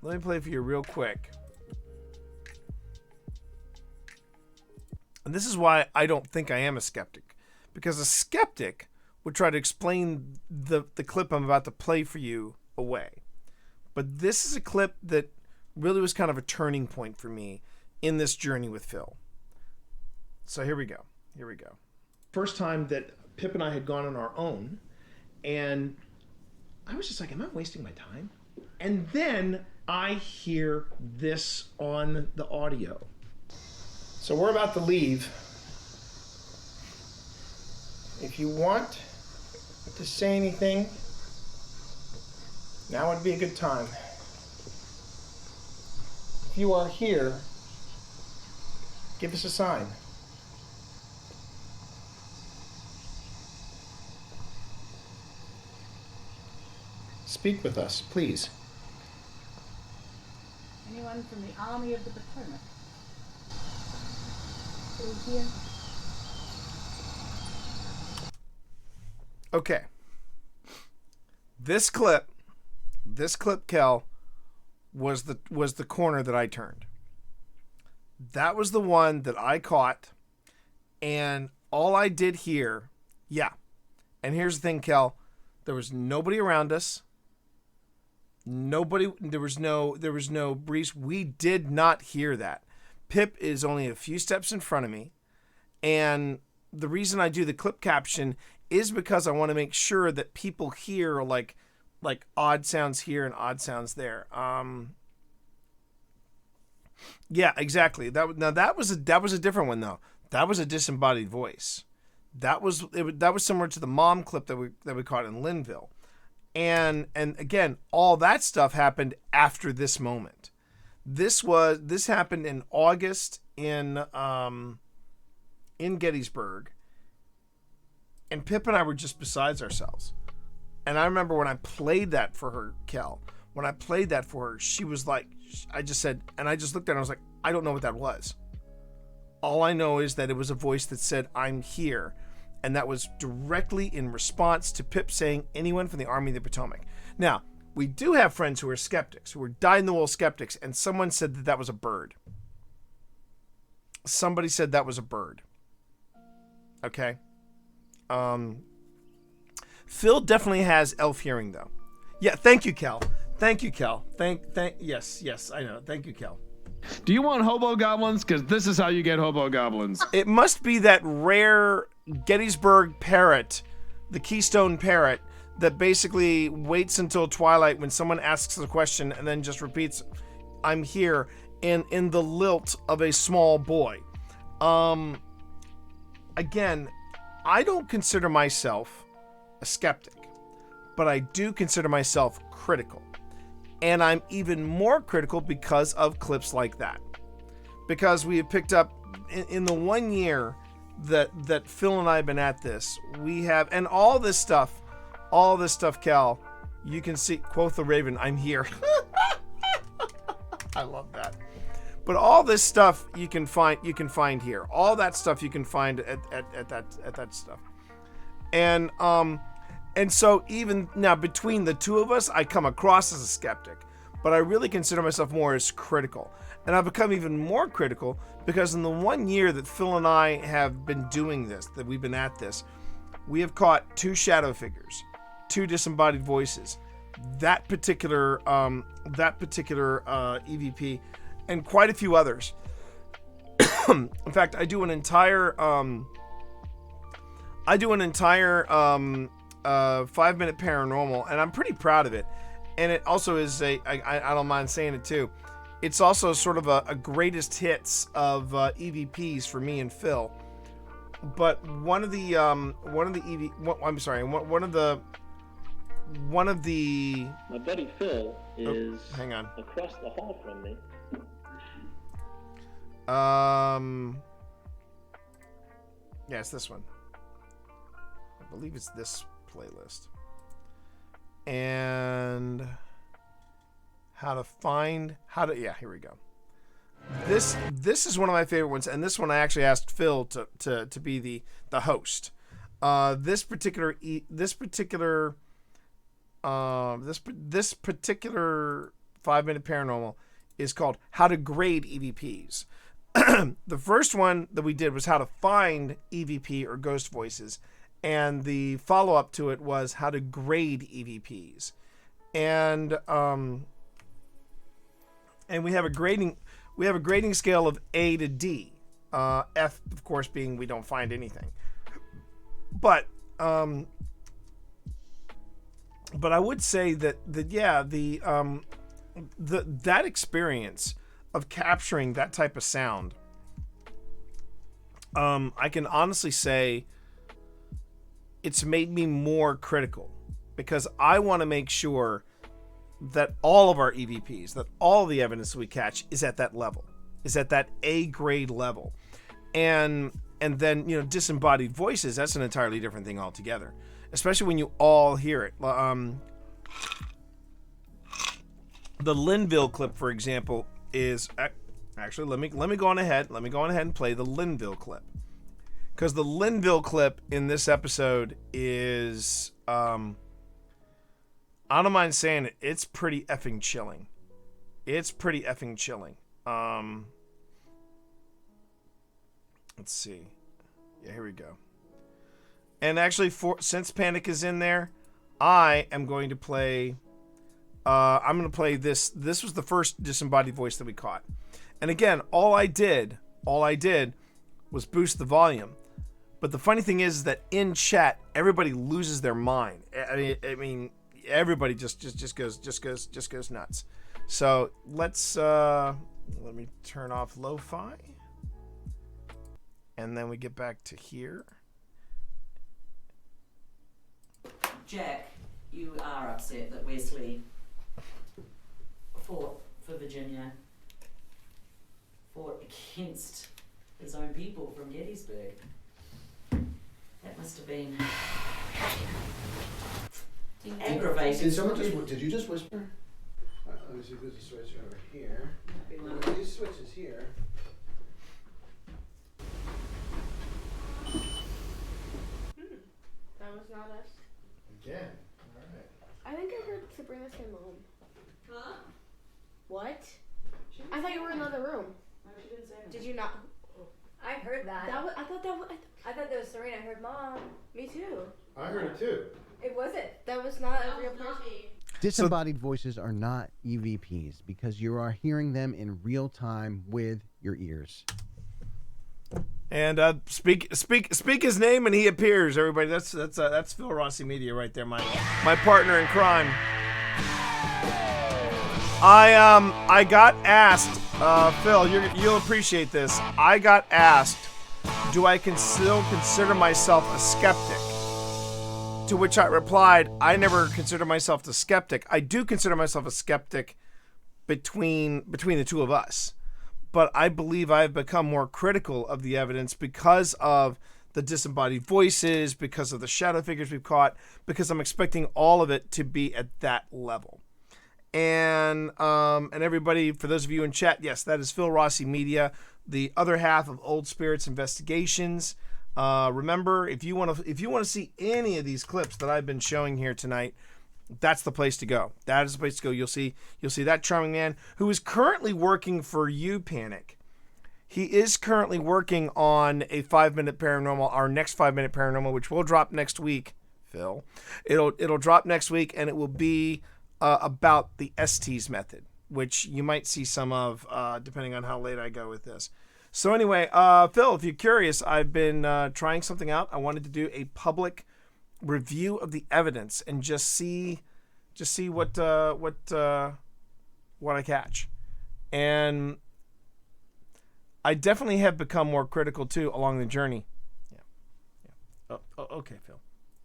me play for you real quick. And this is why I don't think I am a skeptic. Because a skeptic would try to explain the clip I'm about to play for you away. But this is a clip that really was kind of a turning point for me in this journey with Phil. So here we go. First time that Pip and I had gone on our own. And I was just like, am I wasting my time? And then I hear this on the audio. So we're about to leave. If you want to say anything, now would be a good time. If you are here, give us a sign. Speak with us, please. Anyone from the Army of the Potomac? Here. Okay. This clip, Kel, was the corner that I turned. That was the one that I caught, and all I did here, yeah. And here's the thing, Kel, there was nobody around us. There was no breeze. We did not hear that. Pip is only a few steps in front of me, and the reason I do the clip caption is because I want to make sure that people hear like odd sounds here and odd sounds there. Yeah, exactly. That was a different one though. That was a disembodied voice. That was similar to the mom clip that we caught in Linville, and again, all that stuff happened after this moment. This happened in August in Gettysburg, and Pip and I were just besides ourselves. And I remember when I played that for her, Kel, she was like, I just said, and I just looked at her and I was like, I don't know what that was. All I know is that it was a voice that said, I'm here. And that was directly in response to Pip saying, anyone from the Army of the Potomac. Now, we do have friends who are skeptics, who are dyed-in-the-wool skeptics, and someone said that was a bird. Somebody said that was a bird. Okay. Phil definitely has elf hearing though. Yeah, thank you, Kel. Thank you, Kel. Yes, I know. Thank you, Kel. Do you want hobo goblins? Because this is how you get hobo goblins. It must be that rare Gettysburg parrot, the Keystone parrot, that basically waits until twilight when someone asks the question and then just repeats, "I'm here," in the lilt of a small boy. Again, I don't consider myself a skeptic, but I do consider myself critical. And I'm even more critical because of clips like that. Because we have picked up, in the 1 year that Phil and I have been at this, we have, and all this stuff, Cal, you can see, quoth the Raven, "I'm here." I love that. But all this stuff you can find here. All that stuff you can find at that stuff. And so even now between the two of us, I come across as a skeptic, but I really consider myself more as critical. And I've become even more critical because in the 1 year that Phil and I have been doing this, that we've been at this, we have caught 2 shadow figures, 2 disembodied voices, that particular EVP, and quite a few others. In fact, I do an entire 5-minute paranormal, and I'm pretty proud of it. And it also is I don't mind saying it too, it's also sort of a greatest hits of EVPs for me and Phil. But one of the My buddy Phil is hang on. across the hall from me. Yeah, it's this one. I believe it's this playlist. And yeah, here we go. This is one of my favorite ones, and this one I actually asked Phil to be the host. This particular 5-minute paranormal is called How to Grade EVPs. The first one that we did was how to find EVP or ghost voices, and the follow-up to it was how to grade EVPs. And we have a grading scale of A to D. F, of course, being we don't find anything. But I would say that that experience of capturing that type of sound, I can honestly say it's made me more critical, because I want to make sure that all of our EVPs, that all the evidence we catch is at that level, is at that A grade level. And then, disembodied voices, that's an entirely different thing altogether, especially when you all hear it. The Linville clip, for example, is actually, let me go on ahead and play the Linville clip, because the Linville clip in this episode is I don't mind saying it, it's pretty effing chilling. Let's see. Yeah, here we go. And actually, since Panic is in there, I am going to play. I'm going to play this. This was the first disembodied voice that we caught. And again, all I did was boost the volume. But the funny thing is that in chat, everybody loses their mind. I mean, everybody just goes nuts. So let's let me turn off lo-fi, and then we get back to here. Jack, you are upset that Wesley fought for Virginia, fought against his own people from Gettysburg. That must have been aggravating. Did you just whisper? Let me see if there's a switch over here. These switches here. That was not us. Again. Alright. I think I heard Sabrina say mom. Huh? What? I thought you were in another room. No, she didn't say anything. Did you not? I heard that. I thought that was. I thought that was Serena. I heard Mom. Me too. I heard it too. It wasn't. That was not a real person. Disembodied voices are not EVPs because you are hearing them in real time with your ears. And speak his name and he appears. Everybody, that's Phil Rossi Media right there, my partner in crime. I got asked, Phil, you'll appreciate this. I got asked, do I still consider myself a skeptic? To which I replied, I never consider myself a skeptic. I do consider myself a skeptic between the two of us. But I believe I've become more critical of the evidence because of the disembodied voices, because of the shadow figures we've caught, because I'm expecting all of it to be at that level. And everybody, for those of you in chat, yes, that is Phil Rossi Media, the other half of Old Spirits Investigations. Remember, if you want to see any of these clips that I've been showing here tonight, that's the place to go. That is the place to go. You'll see that charming man who is currently working for You Panic. He is currently working on a 5-minute paranormal, our next 5-minute paranormal, which will drop next week, Phil. It'll drop next week, and it will be about the STs method, which you might see some of depending on how late I go with this. So anyway, Phil, if you're curious, I've been trying something out. I wanted to do a public review of the evidence and just see what I catch. And I definitely have become more critical too along the journey. Yeah. Oh, okay, Phil.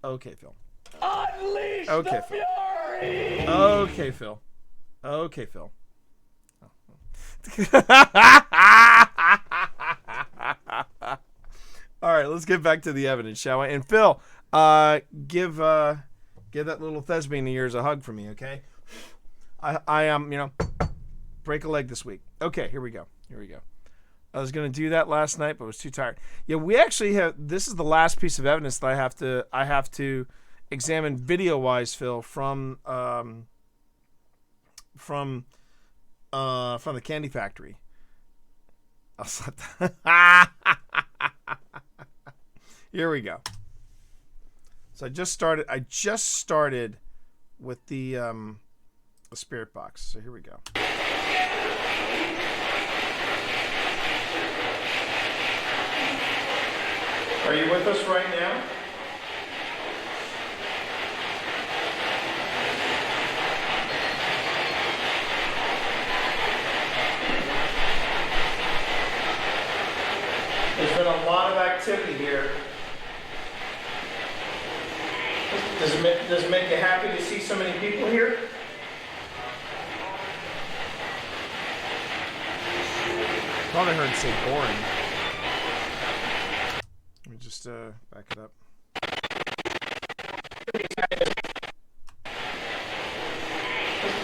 Okay, Phil. Unleash okay, the Phil. fury! Okay, Phil. Okay, Phil. All right, let's get back to the evidence, shall we? And Phil, give that little thespian of yours a hug for me, okay? I am, break a leg this week. Okay, here we go. I was gonna do that last night, but I was too tired. Yeah, we actually have. This is the last piece of evidence that I have to examine video-wise, Phil, from the Candy Factory. Here we go. So I just started with the spirit box. So here we go. Are you with us right now? There's been a lot of activity here. Does it make you happy to see so many people here? Thought I heard say boring. Let me just back it up.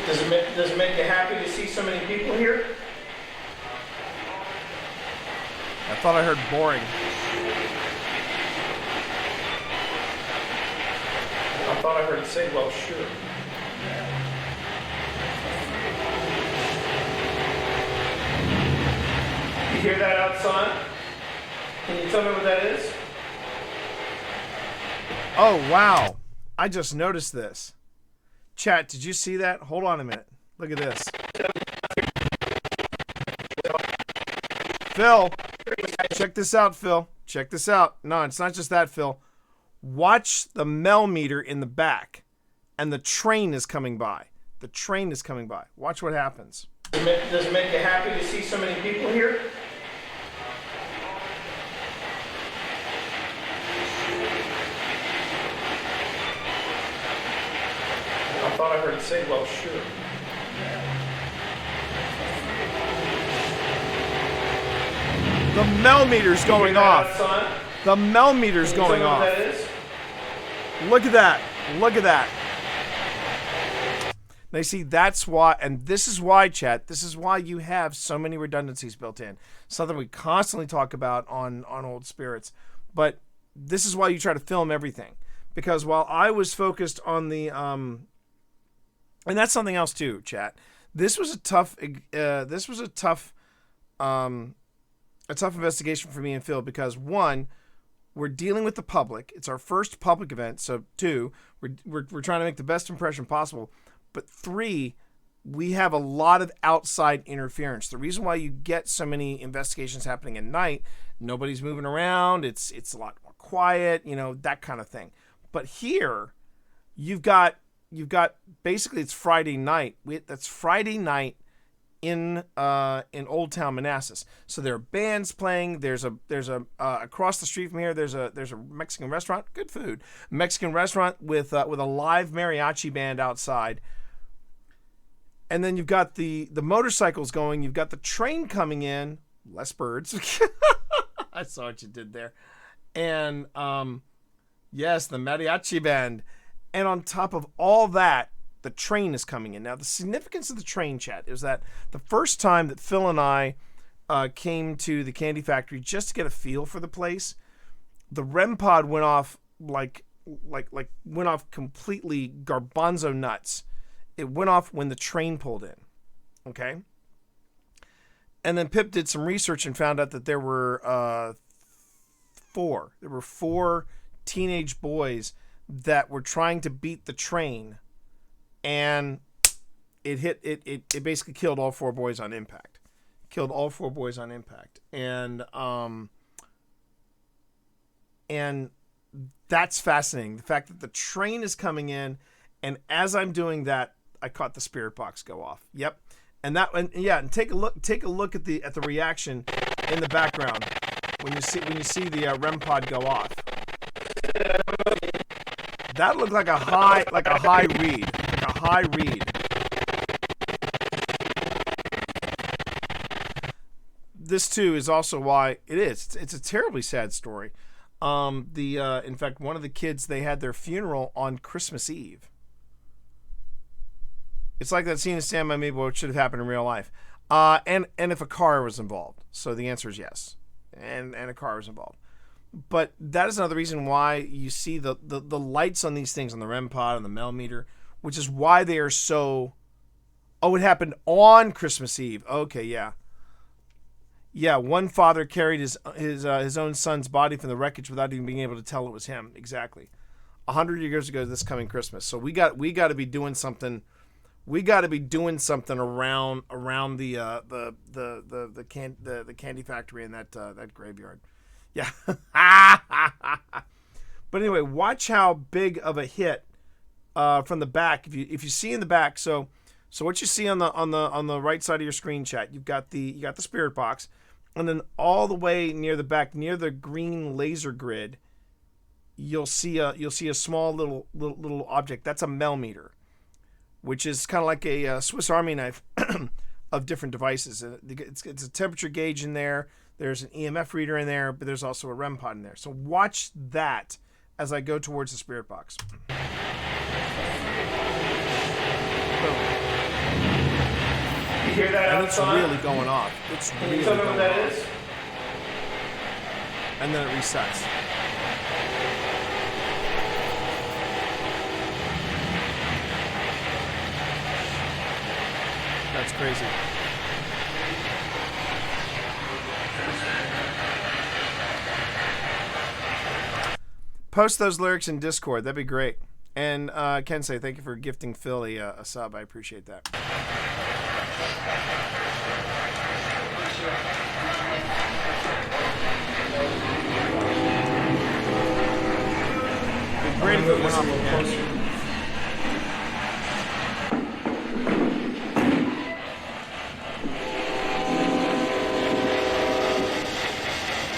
Does it make you happy to see so many people here? I thought I heard boring. I thought I heard it say, well, sure. You hear that outside? Can you tell me what that is? Oh, wow. I just noticed this. Chat, did you see that? Hold on a minute. Look at this. Phil, check this out, Phil. Check this out. No, it's not just that, Phil. Watch the Mel meter in the back, and the train is coming by. The train is coming by. Watch what happens. Does it make you happy to see so many people here? I thought I heard it say, well, sure. The Mel meter's going off. The Mel meter's going off. Look at that. Look at that. Now, you see, that's why, and this is why, chat, this is why you have so many redundancies built in. Something we constantly talk about on Old Spirits. But this is why you try to film everything. Because while I was focused on the, and that's something else too, chat. This was a tough a tough investigation for me and Phil because one, we're dealing with the public. It's our first public event. So two, we're trying to make the best impression possible. But three, we have a lot of outside interference. The reason why you get so many investigations happening at night, nobody's moving around. It's a lot more quiet, that kind of thing. But here, you've got basically it's Friday night. That's Friday night in Old Town Manassas. So there are bands playing. There's a across the street from here. There's a Mexican restaurant. Good food. Mexican restaurant with a live mariachi band outside. And then you've got the motorcycles going. You've got the train coming in. Less birds. I saw what you did there. And yes, the mariachi band. And on top of all that, the train is coming in. Now, the significance of the train, chat, is that the first time that Phil and I came to the Candy Factory just to get a feel for the place, the REM pod went off went off completely garbanzo nuts. It went off when the train pulled in. Okay? And then Pip did some research and found out that there were four teenage boys that were trying to beat the train, and it basically killed all four boys on impact. And that's fascinating. The fact that the train is coming in, and as I'm doing that, I caught the spirit box go off. Yep. And take a look at the reaction in the background when you see the REM pod go off. That looked like a high read. This too is also why it's a terribly sad story. In fact, one of the kids, they had their funeral on Christmas Eve. It's like that scene in Stand By Me, but it should have happened in real life. And if a car was involved. So the answer is yes. And a car was involved. But that is another reason why you see the lights on these things, on the REM pod and the Mel meter, which is why they are so... Oh, it happened on Christmas Eve. Okay, yeah. Yeah, one father carried his own son's body from the wreckage without even being able to tell it was him. Exactly. 100 years ago this coming Christmas. So we got to be doing something... We got to be doing something around the Candy Factory and that graveyard. Yeah. But anyway, watch how big of a hit from the back. If you see in the back, so what you see on the right side of your screen, chat, you got the spirit box, and then all the way near the back, near the green laser grid, you'll see a small little object. That's a Mel meter, which is kind of like a Swiss Army knife of different devices. It's a temperature gauge in there. There's an EMF reader in there, but there's also a REM pod in there. So watch that as I go towards the spirit box. You hear that And outside? it's really going off. It's Can really you tell me going what that off. is? And then it resets. That's crazy. Post those lyrics in Discord. That'd be great. And Ken say thank you for gifting Philly a sub. I appreciate that. It'd be great if it went off again.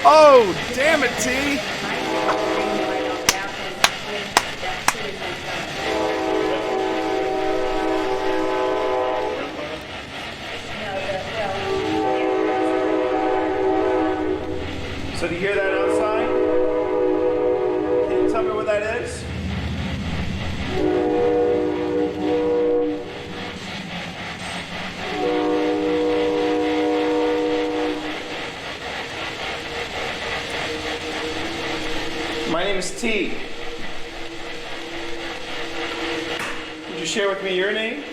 Oh, damn it, T! So do you hear that outside? Can you tell me what that is? My name is T. Would you share with me your name?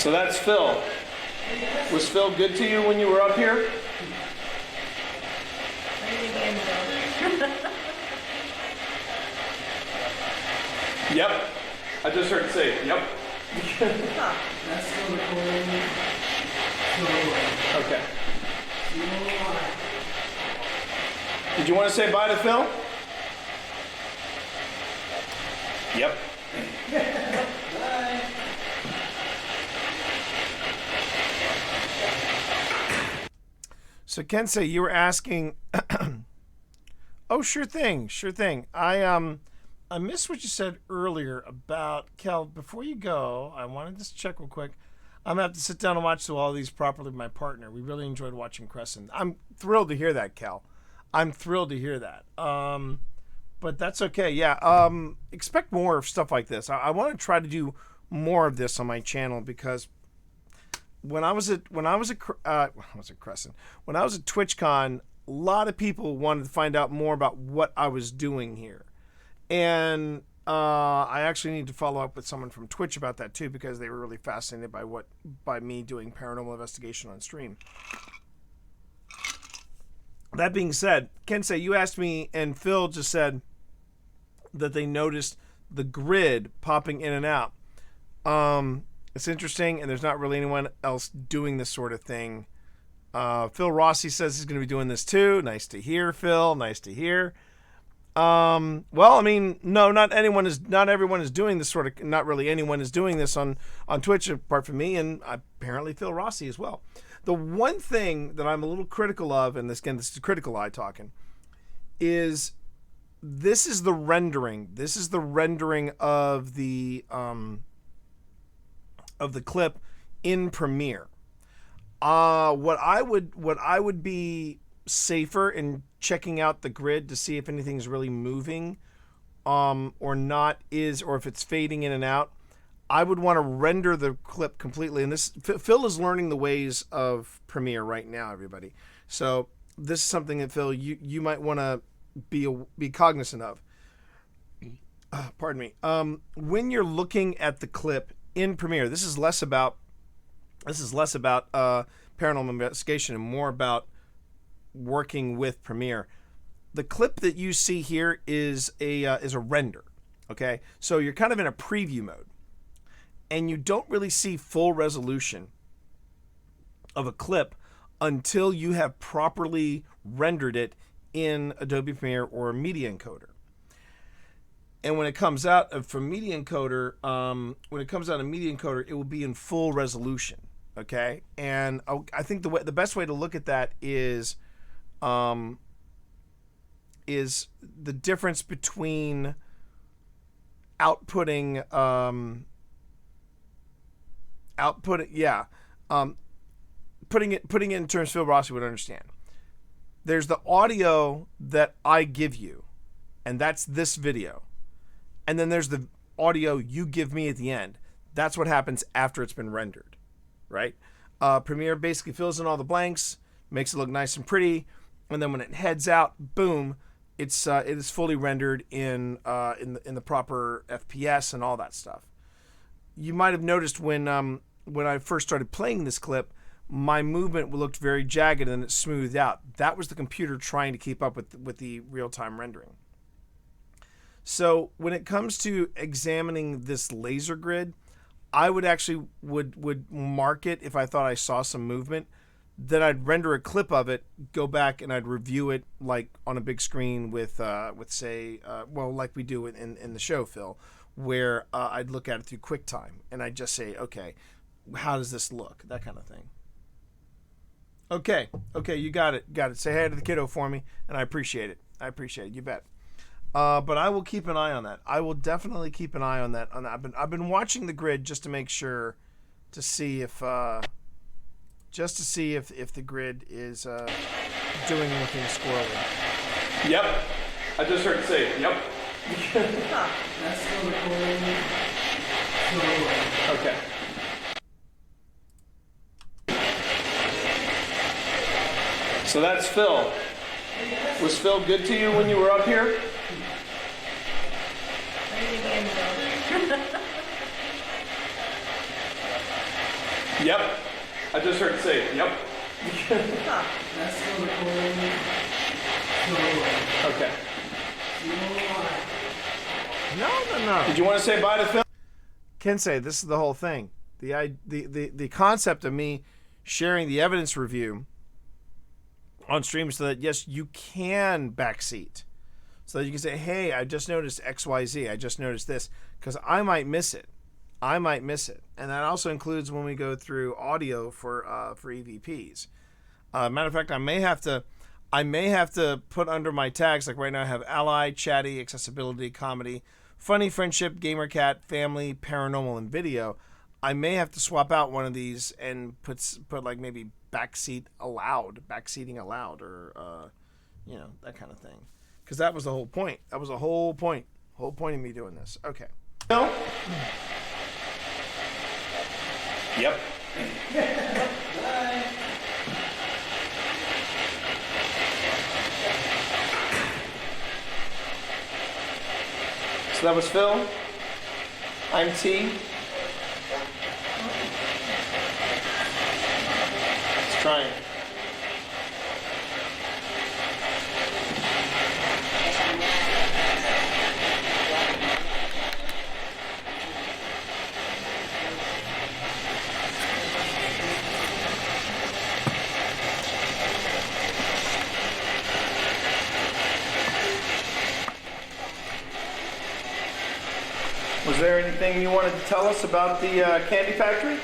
So that's Phil. Was Phil good to you when you were up here? Yep. I just heard it say, yep. That's still recording. Okay. Did you want to say bye to Phil? Yep. Bye. So Kensei, you were asking. Oh, sure thing, sure thing. I missed what you said earlier about Kel. Before you go, I wanted to check real quick. I'm gonna have to sit down and watch all these properly with my partner. We really enjoyed watching Crescent. I'm thrilled to hear that, Kel. I'm thrilled to hear that. But that's okay. Yeah. Expect more of stuff like this. I want to try to do more of this on my channel because when I was at Crescent, when I was at TwitchCon, a lot of people wanted to find out more about what I was doing here, and I actually need to follow up with someone from Twitch about that too because they were really fascinated by me doing paranormal investigation on stream. That being said, Kensei, you asked me, and Phil just said that they noticed the grid popping in and out. It's interesting, and there's not really anyone else doing this sort of thing. Phil Rossi says he's going to be doing this too. Nice to hear, Phil. Nice to hear. Well, I mean, no, not everyone is doing this sort of. Not really anyone is doing this on Twitch apart from me, and apparently Phil Rossi as well. The one thing that I'm a little critical of, and this is critical eye talking, is this is the rendering. This is the rendering of the clip in Premiere. What I would be safer in checking out the grid to see if anything's really moving, or not or if it's fading in and out. I would want to render the clip completely. And this, Phil is learning the ways of Premiere right now, everybody. So this is something that, Phil, you might want to be cognizant of. Pardon me. When you're looking at the clip in Premiere, this is less about paranormal investigation and more about working with Premiere. The clip that you see here is a render. Okay, so you're kind of in a preview mode, and you don't really see full resolution of a clip until you have properly rendered it in Adobe Premiere or Media Encoder. And when it comes out from Media Encoder, it will be in full resolution. Okay, and I think the best way to look at that is the difference between putting it in terms Phil Rossi would understand. There's the audio that I give you, and that's this video. And then there's the audio you give me at the end. That's what happens after it's been rendered, right? Premiere basically fills in all the blanks, makes it look nice and pretty, and then when it heads out, boom, it is fully rendered in the proper FPS and all that stuff. You might have noticed when I first started playing this clip, my movement looked very jagged and then it smoothed out. That was the computer trying to keep up with the real-time rendering. So when it comes to examining this laser grid, I would actually would mark it if I thought I saw some movement. Then I'd render a clip of it, go back and I'd review it like on a big screen with say, like we do in the show, Phil, where I'd look at it through QuickTime and I'd just say, okay, how does this look? That kind of thing. Okay, you got it. Say hi to the kiddo for me, and I appreciate it. You bet. But I will keep an eye on that. I will definitely keep an eye on that. I've been watching the grid just to make sure, to see if the grid is doing anything squirrely. Yep. I just heard it say it. Yep. That's still recording. Okay. So that's Phil. Was Phil good to you when you were up here? Yep. I just heard it say, yep. That's still recording. Okay. No. Did you want to say bye to Phil? Kensei, this is the whole thing. The concept of me sharing the evidence review on stream so that, yes, you can backseat. So that you can say, hey, I just noticed XYZ. I just noticed this. Because I might miss it. And that also includes when we go through audio for EVPs. Matter of fact, I may have to put under my tags, like right now I have ally, chatty, accessibility, comedy, funny, friendship, gamer cat, family, paranormal, and video. I may have to swap out one of these and put like maybe backseating allowed, or that kind of thing. Because that was the whole point. That was the whole point of me doing this. Okay. No. Yep. Bye. So that was Phil. I'm T. Let's try it. Was there anything you wanted to tell us about the candy factory?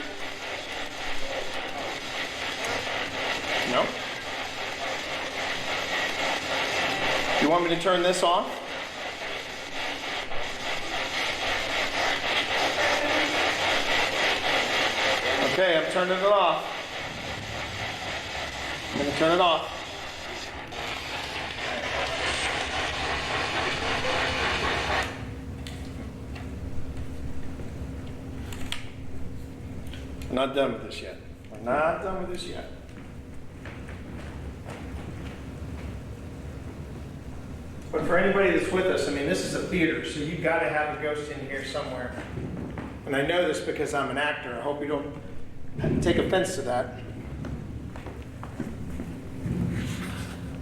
No? You want me to turn this off? Okay, I'm turning it off. I'm going to turn it off. We're not done with this yet. But for anybody that's with us, I mean, this is a theater, so you've got to have a ghost in here somewhere. And I know this because I'm an actor. I hope you don't take offense to that.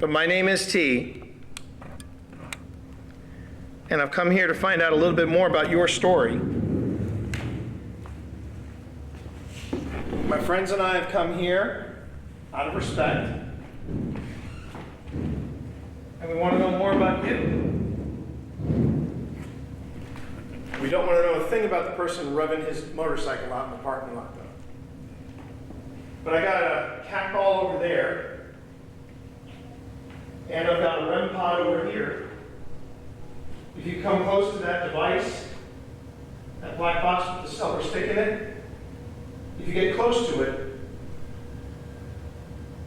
But my name is T. And I've come here to find out a little bit more about your story. My friends and I have come here out of respect, and we want to know more about you. We don't want to know a thing about the person revving his motorcycle out in the parking lot, though. But I got a cat ball over there, and I've got a REM pod over here. If you come close to that device, that black box with the silver stick in it, if you get close to it,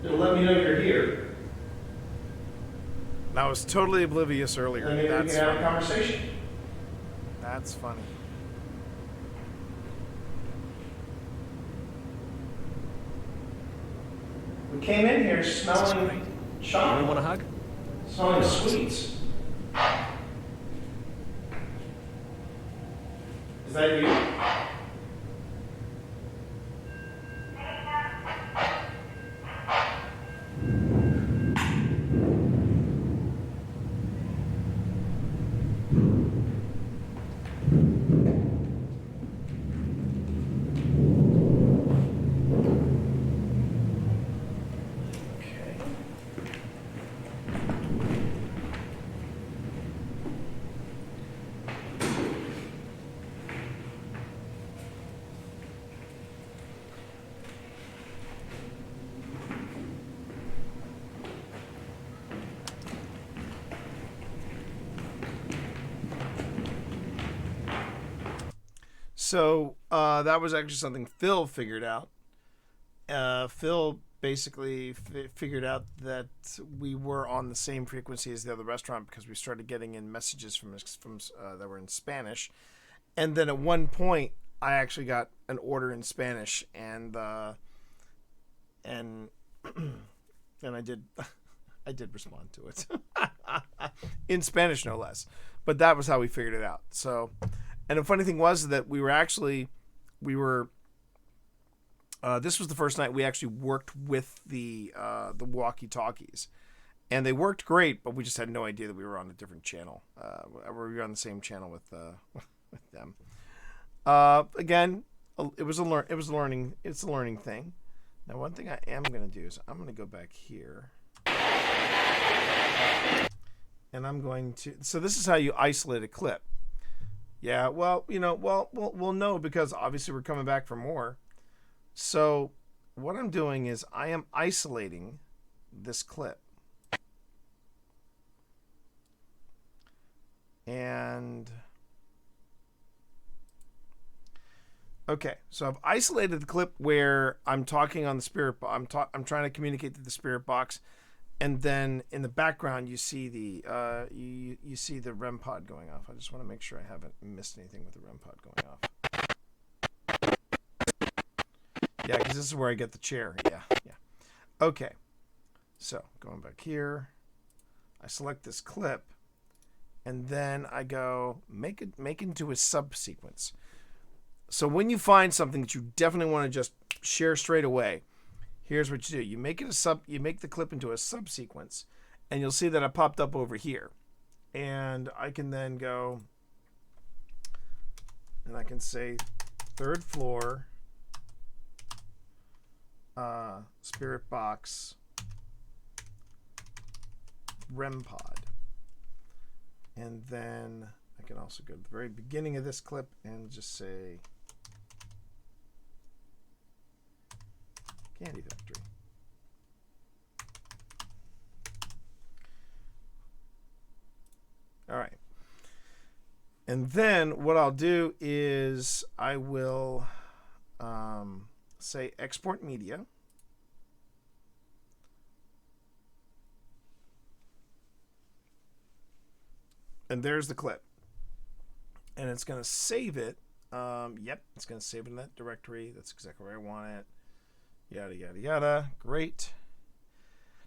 it'll let me know you're here. I was totally oblivious earlier. And maybe we can have a conversation. That's funny. We came in here smelling chocolate. You want a hug? Smelling sweets. Is that you? So that was actually something Phil figured out. Phil basically figured out that we were on the same frequency as the other restaurant because we started getting in messages from that were in Spanish, and then at one point I actually got an order in Spanish, and I did respond to it in Spanish, no less. But that was how we figured it out. So. And the funny thing was that we were This was the first night we actually worked with the walkie-talkies, and they worked great, but we just had no idea that we were on a different channel. We were on the same channel with them. Again, it's a learning thing. Now, one thing I am going to do is I'm going to go back here, and I'm going to. So this is how you isolate a clip. Yeah, well, we'll know because obviously we're coming back for more. So what I'm doing is I am isolating this clip. And okay, so I've isolated the clip where I'm talking on the spirit box. I'm trying to communicate to the spirit box, and then in the background you see the you see the REM pod going off. I just want to make sure I haven't missed anything with the REM pod going off. Yeah, because this is where I get the chair. Yeah. Okay, so going back here, I select this clip, and then I go make into a subsequence. So when you find something that you definitely want to just share straight away, here's what you do: you make the clip into a subsequence, and you'll see that it popped up over here, and I can then go and I can say 3rd floor. Spirit box REM pod, and then I can also go to the very beginning of this clip and just say Candy Factory. All right, and then what I'll do is I will say export media. And there's the clip. And it's going to save it. Yep, it's going to save it in that directory. That's exactly where I want it. Yada, yada, yada. Great.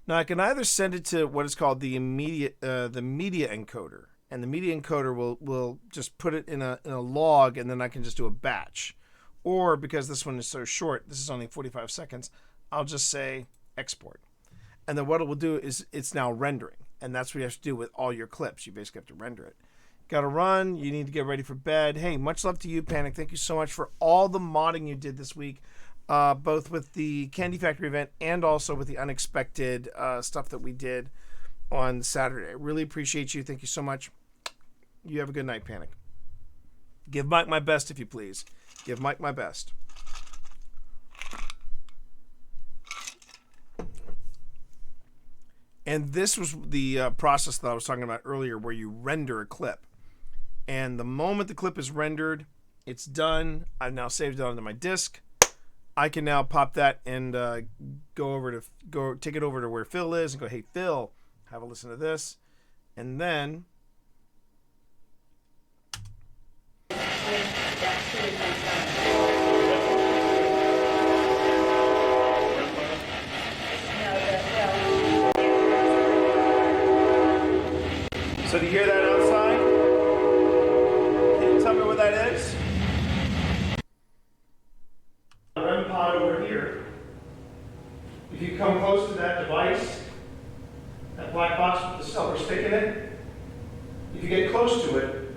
Now I can either send it to what is called the media encoder. And the media encoder will just put it in a log, and then I can just do a batch. Or because this one is so short, this is only 45 seconds, I'll just say export. And then what it will do is it's now rendering. And that's what you have to do with all your clips. You basically have to render it. Got to run. You need to get ready for bed. Hey, much love to you, Panic. Thank you so much for all the modding you did this week, both with the Candy Factory event and also with the unexpected stuff that we did on Saturday. I really appreciate you. Thank you so much. You have a good night, Panic. Give Mike my best, if you please. Give Mike my best. And this was the process that I was talking about earlier, where you render a clip. And the moment the clip is rendered, it's done. I've now saved it onto my disk. I can now pop that and take it over to where Phil is and go, hey, Phil, have a listen to this. And then so do you hear that outside? Can you tell me where that is? The REM pod over here. If you come close to that device, that black box with the silver stick in it, if you get close to it,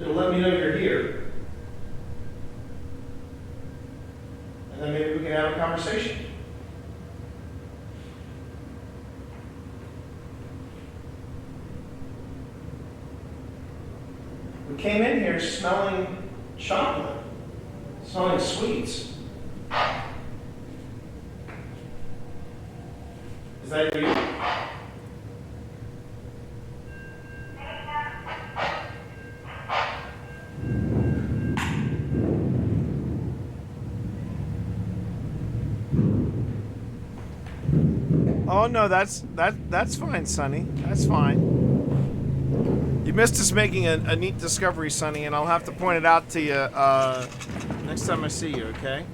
it'll let me know you're here. And then maybe we can have a conversation. We came in here smelling chocolate, smelling sweets. Is that you? Oh no, that's fine, Sonny. That's fine. You missed us making a neat discovery, Sonny, and I'll have to point it out to you next time I see you, okay?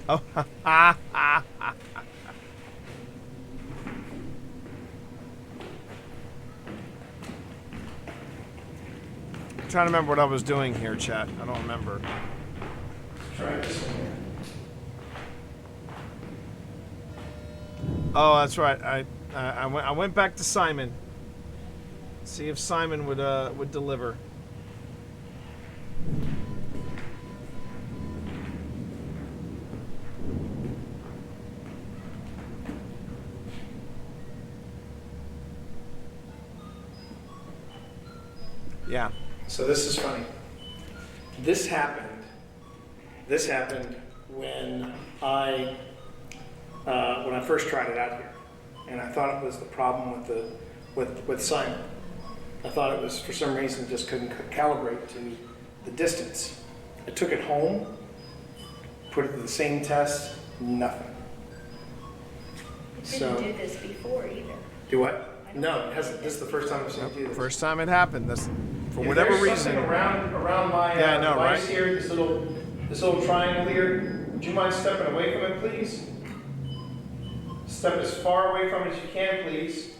Oh, ha ha ha. trying to remember what I was doing here, chat. I don't remember. Try this one here. Oh, that's right. I went back to Simon. See if Simon would deliver. Yeah. So this is funny. This happened when I first tried it out here, and I thought it was the problem with Simon. I thought it was, for some reason, just couldn't calibrate to the distance. I took it home, put it to the same test, nothing. You didn't do this before either. Do what? No, it hasn't. This is the first time I've seen it do this. First time it happened. That's for If whatever there's reason. something around my Yeah, I know, device right? here, this little triangle here. Would you mind stepping away from it, please? Step as far away from it as you can, please.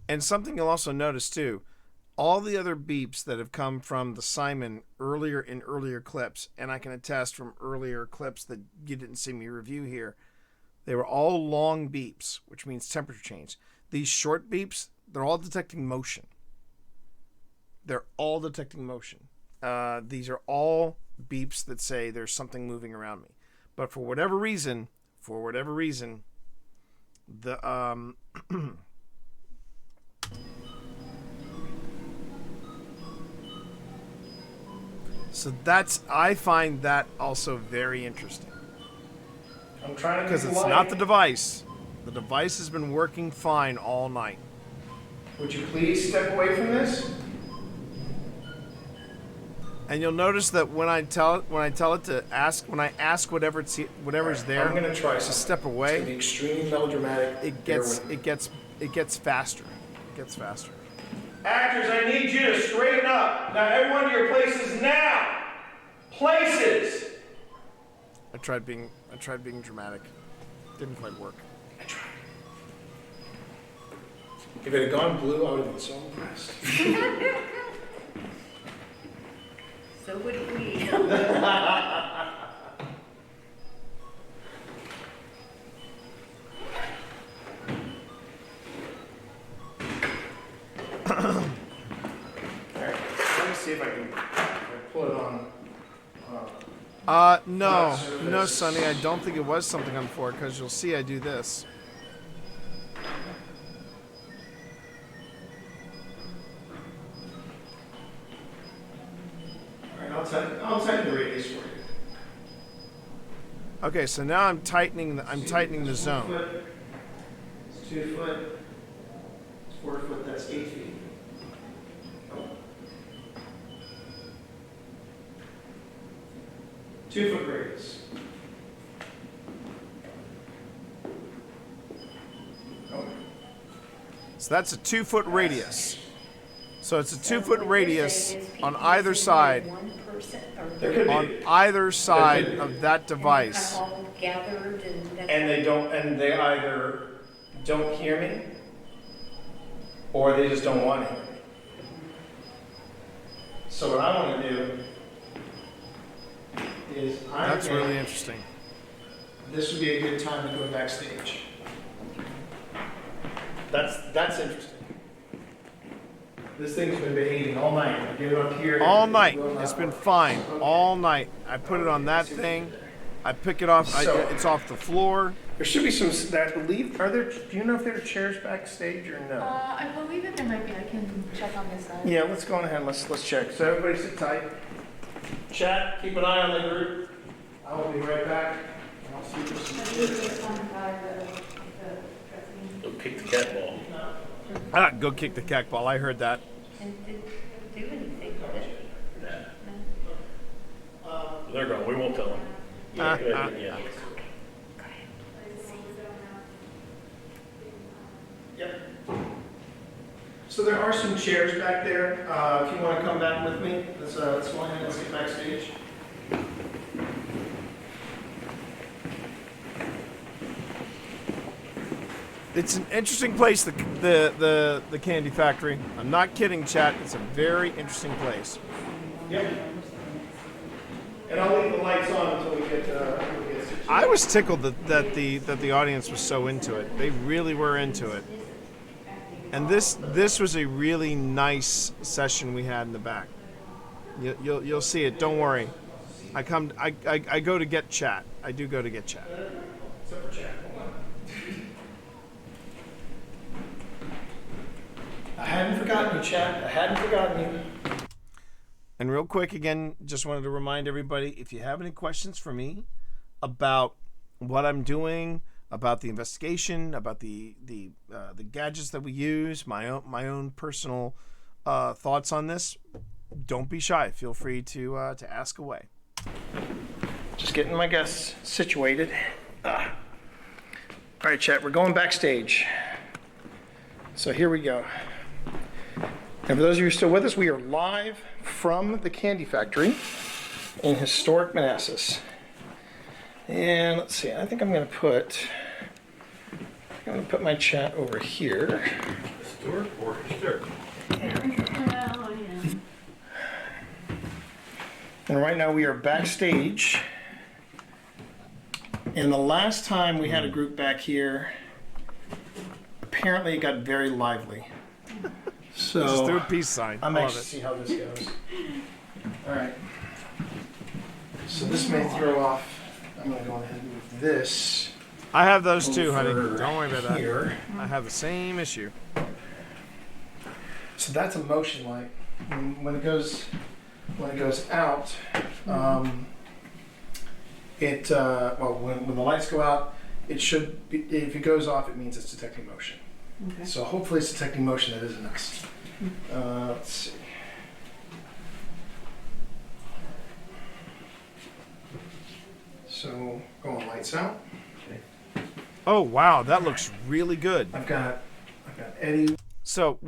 And something you'll also notice too, all the other beeps that have come from the Simon earlier in earlier clips, and I can attest from earlier clips that you didn't see me review here, they were all long beeps, which means temperature change. These short beeps, they're all detecting motion. They're all detecting motion. These are all beeps that say there's something moving around me. But for whatever reason, the so I find that also very interesting. I'm trying to because be it's polite. not the device. The device has been working fine all night. Would you please step away from this? And you'll notice that when I tell it to ask, when I ask whatever's there, I'm going to try to something. step away. It's going to be extremely melodramatic. It gets faster. It gets faster. Actors, I need you to straighten up. Now, everyone to your places now. Places. I tried being dramatic. Didn't quite work. I tried. If it had gone blue, I would have been so impressed. So would we. Alright, let me see if I can pull it on. No, Sonny, I don't think it was something on 4 because you'll see I do this. Alright, I'll tighten the radius for you. Okay, so now I'm tightening the zone. It's 2 foot. It's 4 foot. That's 8 feet. 2 foot radius. So that's a 2 foot radius. So it's a 2 foot radius on either side. On either side of that device. Gathered And they either don't hear me or they just don't want to hear me. So what I want to do is That's really interesting. This would be a good time to go backstage. That's interesting. This thing's been behaving all night. I get it up here. All night. It's been fine. All night. I put it on that thing. I pick it off. It's off the floor. There should be some. I believe. Are there? Do you know if there are chairs backstage or no? I believe that there might be. I can check on this side. Yeah, let's go on ahead. Let's check. So everybody sit tight. Chat. Keep an eye on the group. I will be right back. I'll see if there's some chairs. Go kick the cat ball. Go kick the cat ball. I heard that. And did do anything with it? They're gone. We won't tell them. Yeah, go ahead. Yeah. Yep. So there are some chairs back there. If you want to come back with me, let's go ahead and let's get backstage. It's an interesting place, the candy factory. I'm not kidding, chat. It's a very interesting place. Yep. And I'll leave the lights on until we get I was tickled that the audience was so into it. They really were into it. And this was a really nice session we had in the back. You'll see it. Don't worry. I go to get chat. I do go to get chat. Except for chat. I hadn't forgotten you, chat. I hadn't forgotten you. And real quick, again, just wanted to remind everybody, if you have any questions for me about what I'm doing, about the investigation, about the gadgets that we use, my own personal thoughts on this, don't be shy. Feel free to ask away. Just getting my guests situated. All right, chat. We're going backstage. So here we go. And for those of you who are still with us, we are live from the Candy Factory in historic Manassas. And let's see, I think I'm going to put my chat over here. Historic or hysterical? And right now we are backstage. And the last time we had a group back here, apparently it got very lively. So just do a peace sign. I'm anxious to see how this goes. All right. So this may throw off. I'm going to go ahead and move this. I have those too, honey. Don't worry about here. that. I have the same issue. So that's a motion light. When it goes out, when the lights go out, it should be, if it goes off, it means it's detecting motion. Okay. So hopefully it's detecting motion that isn't us. Let's see. So going lights out. Oh wow, that looks really good. I've got Eddie. So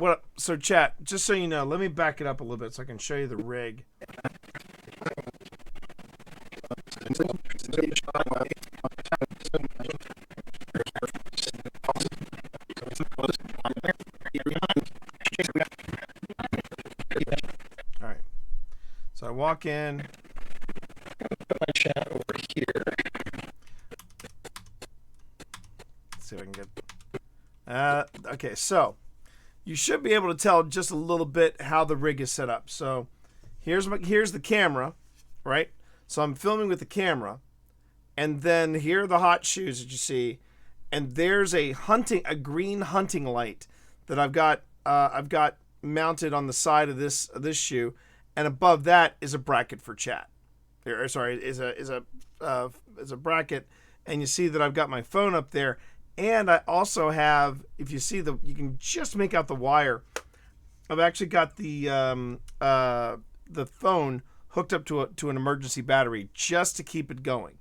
chat, just so you know, let me back it up a little bit so I can show you the rig. All right. So I walk in. Put my chat over here. Let's see if I can get. Okay, so you should be able to tell just a little bit how the rig is set up. So here's the camera, right? So I'm filming with the camera, and then here are the hot shoes that you see, and there's a green hunting light that I've got mounted on the side of this shoe, and above that is a bracket for chat. Is a bracket, and you see that I've got my phone up there, and I also have, if you see you can just make out the wire. I've actually got the phone hooked up to an emergency battery just to keep it going.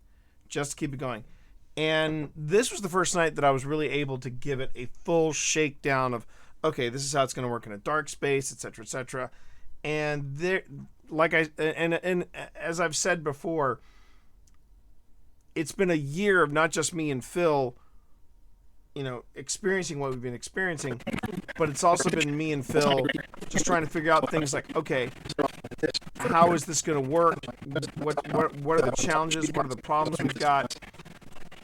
And this was the first night that I was really able to give it a full shakedown of, okay, this is how it's going to work in a dark space, etc., etc. And there, and as I've said before, it's been a year of not just me and Phil, experiencing what we've been experiencing, but it's also been me and Phil just trying to figure out things like, okay, how is this going to work? What are the challenges? What are the problems we've got?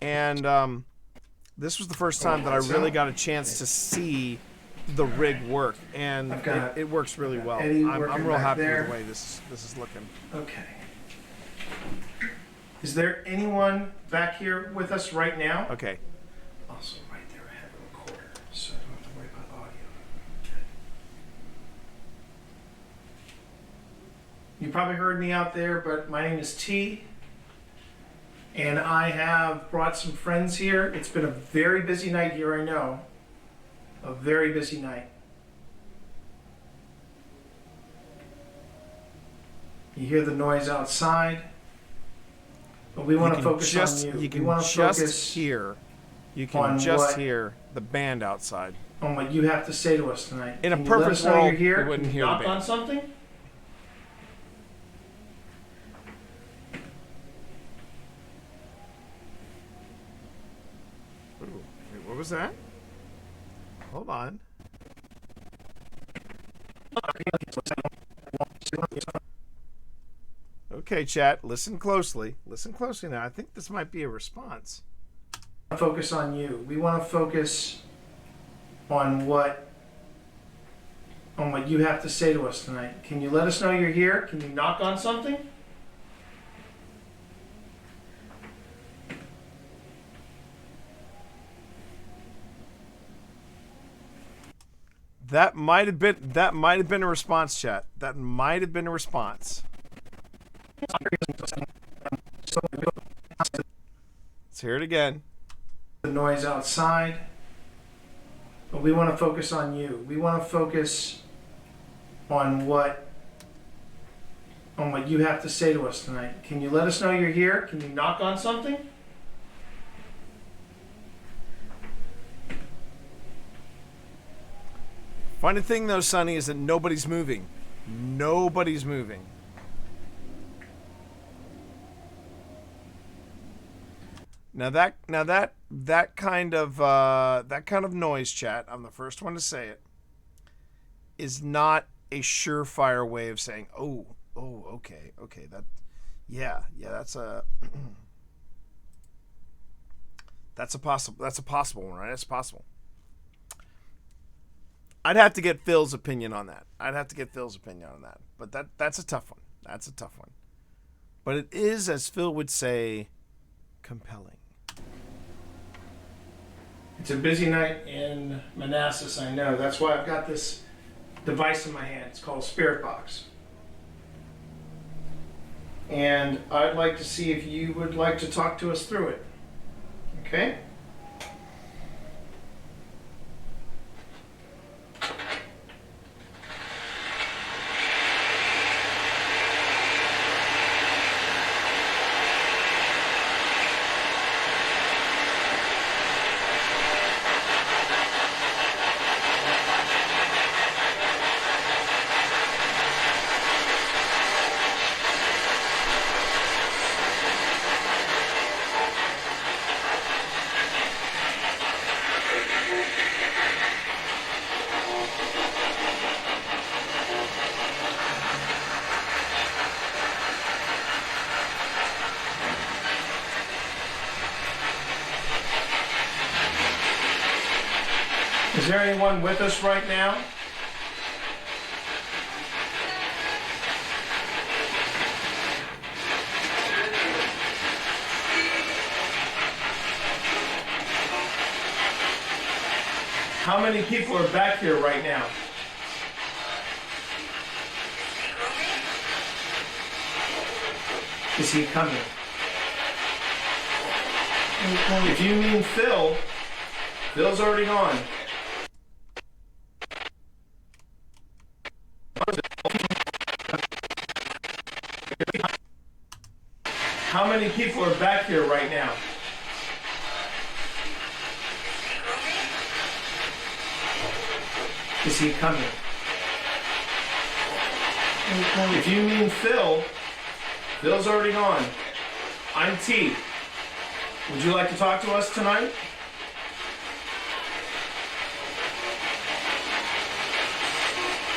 And this was the first time that I really got a chance to see the rig work, and it works really well. I'm real happy with the way this is looking. Okay. Is there anyone back here with us right now? Okay. Also, right there, I have a recorder, so I don't have to worry about audio. Okay. You probably heard me out there, but my name is T, and I have brought some friends here. It's been a very busy night here, I know. A very busy night. You hear the noise outside, but we want to focus on you. You can just hear the band outside. On what you have to say to us tonight. In a Can you let perfect us know world, you're here? you wouldn't hear the Knock band. on something? Ooh, wait, what was that? Hold on. Okay, chat, listen closely. Listen closely now. I think this might be a response. Focus on you. We want to focus on what you have to say to us tonight. Can you let us know you're here? Can you knock on something? That might have been a response, chat. That might have been a response. Let's hear it again. The noise outside. But we want to focus on you. We want to focus on what you have to say to us tonight. Can you let us know you're here? Can you knock on something? Funny thing though, Sonny, is that nobody's moving. Nobody's moving. Now that kind of noise, chat, I'm the first one to say it, is not a surefire way of saying, oh, okay, that's a that's a possible one, right? That's possible. I'd have to get Phil's opinion on that. But that's a tough one. But it is, as Phil would say, compelling. It's a busy night in Manassas, I know. That's why I've got this device in my hand. It's called a Spirit Box. And I'd like to see if you would like to talk to us through it. Okay? Is there anyone with us right now? How many people are back here right now? Is he coming? If you mean Phil, Phil's already gone. How many people are back here right now? Is he coming? If you mean Phil, Phil's already gone. I'm T. Would you like to talk to us tonight?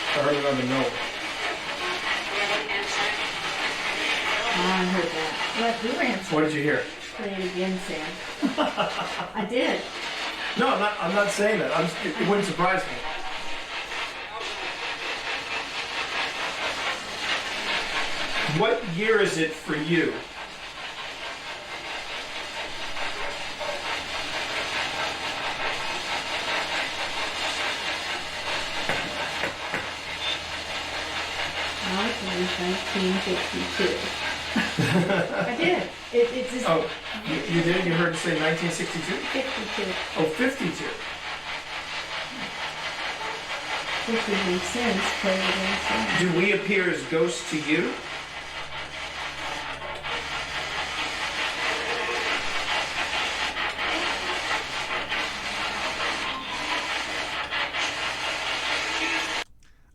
I heard another no. I heard that. What? Who answered? What did you hear? Play it again, Sam. I did. No, I'm not saying that. It wouldn't surprise me. What year is it for you? I believe 1952. I did. It's just Oh, you did? You heard it say 1962? 52. Oh, 52. Which would make sense. Play it again, Sam. Do we appear as ghosts to you?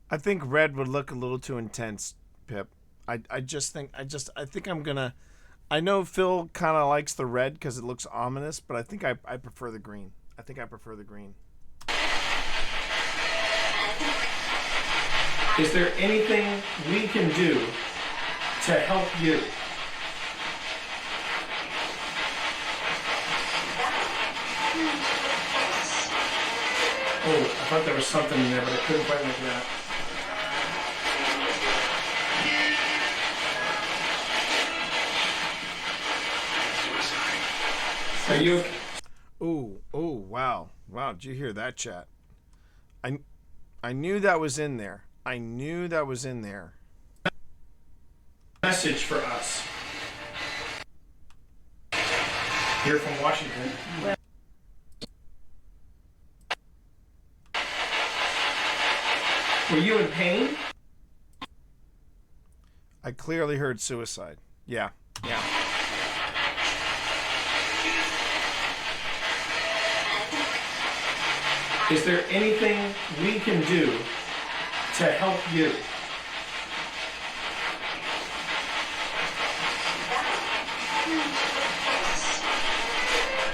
I think red would look a little too intense, Pip. I think I'm gonna. I know Phil kind of likes the red because it looks ominous, but I think I prefer the green. I think I prefer the green. Is there anything we can do to help you? Oh, I thought there was something in there, but I couldn't quite make it out. Are you? Oh, wow. Wow, did you hear that, chat? I knew that was in there. I knew that was in there. Message for us. Here from Washington. Were you in pain? I clearly heard suicide. Yeah. Is there anything we can do to help you?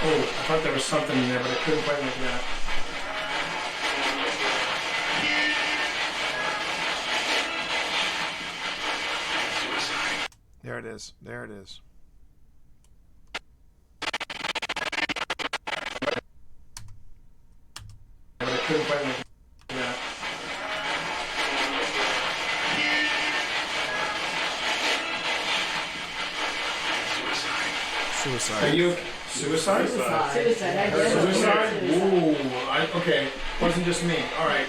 Oh, I thought there was something in there, but I couldn't quite make it out. There it is. There it is. But I couldn't quite make it out. Suicide. Are you suicide? Suicide. Suicide? Ooh, okay. Wasn't just me. All right.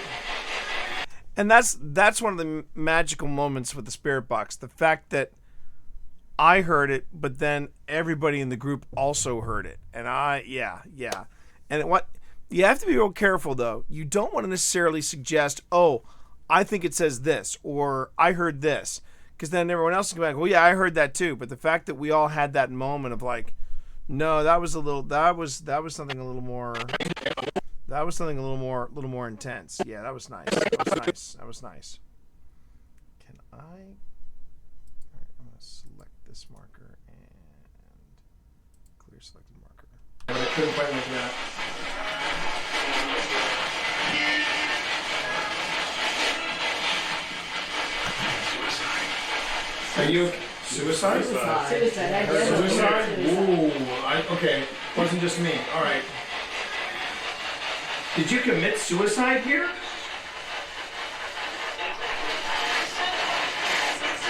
And that's one of the magical moments with the spirit box. The fact that I heard it, but then everybody in the group also heard it. And yeah. And what you have to be real careful though. You don't want to necessarily suggest, oh, I think it says this, or I heard this. Because then everyone else can go back, well, yeah, I heard that too. But the fact that we all had that moment of like, no, that was something a little more. That was something a little more intense. Yeah, that was nice. That was nice. Can I? All right, I'm gonna select this marker and clear selected marker. But I couldn't quite make it out. Are you suicide? Suicide. Suicide? Ooh, okay. Wasn't just me. All right. Did you commit suicide here?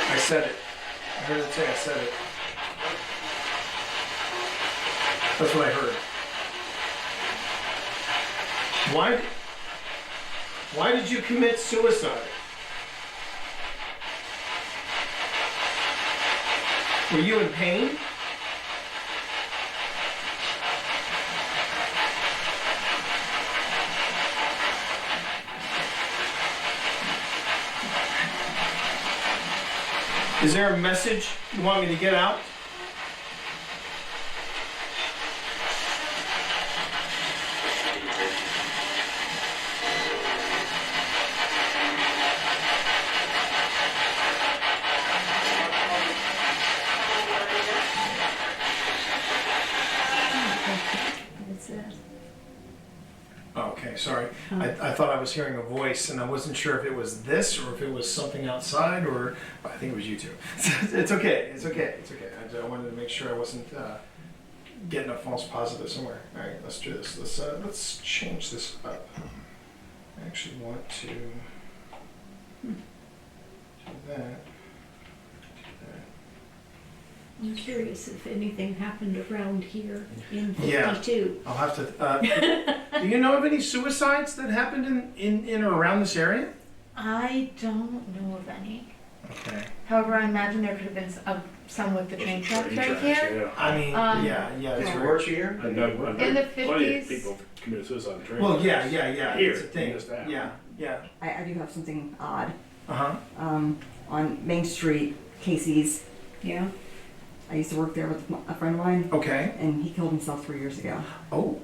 I said it. I heard it say I said it. That's what I heard. Why did you commit suicide? Were you in pain? Is there a message you want me to get out? Okay, sorry. I thought I was hearing a voice, and I wasn't sure if it was this or if it was something outside, or I think it was you two. It's okay. I wanted to make sure I wasn't getting a false positive somewhere. All right, let's do this. Let's change this up. I actually want to do that. I'm curious if anything happened around here in 52. Yeah, I'll have to. Do you know of any suicides that happened in or around this area? I don't know of any. Okay. However, I imagine there could have been some with the train tracks right here. I mean, yeah, it's Work here? In the Plenty of 50s. people committed suicide on trains. Well, yeah. Here, It's a thing. just that. Yeah. I do have something odd. Uh-huh. On Main Street, Casey's. Yeah. I used to work there with a friend of mine. Okay. And he killed himself 3 years ago. Oh.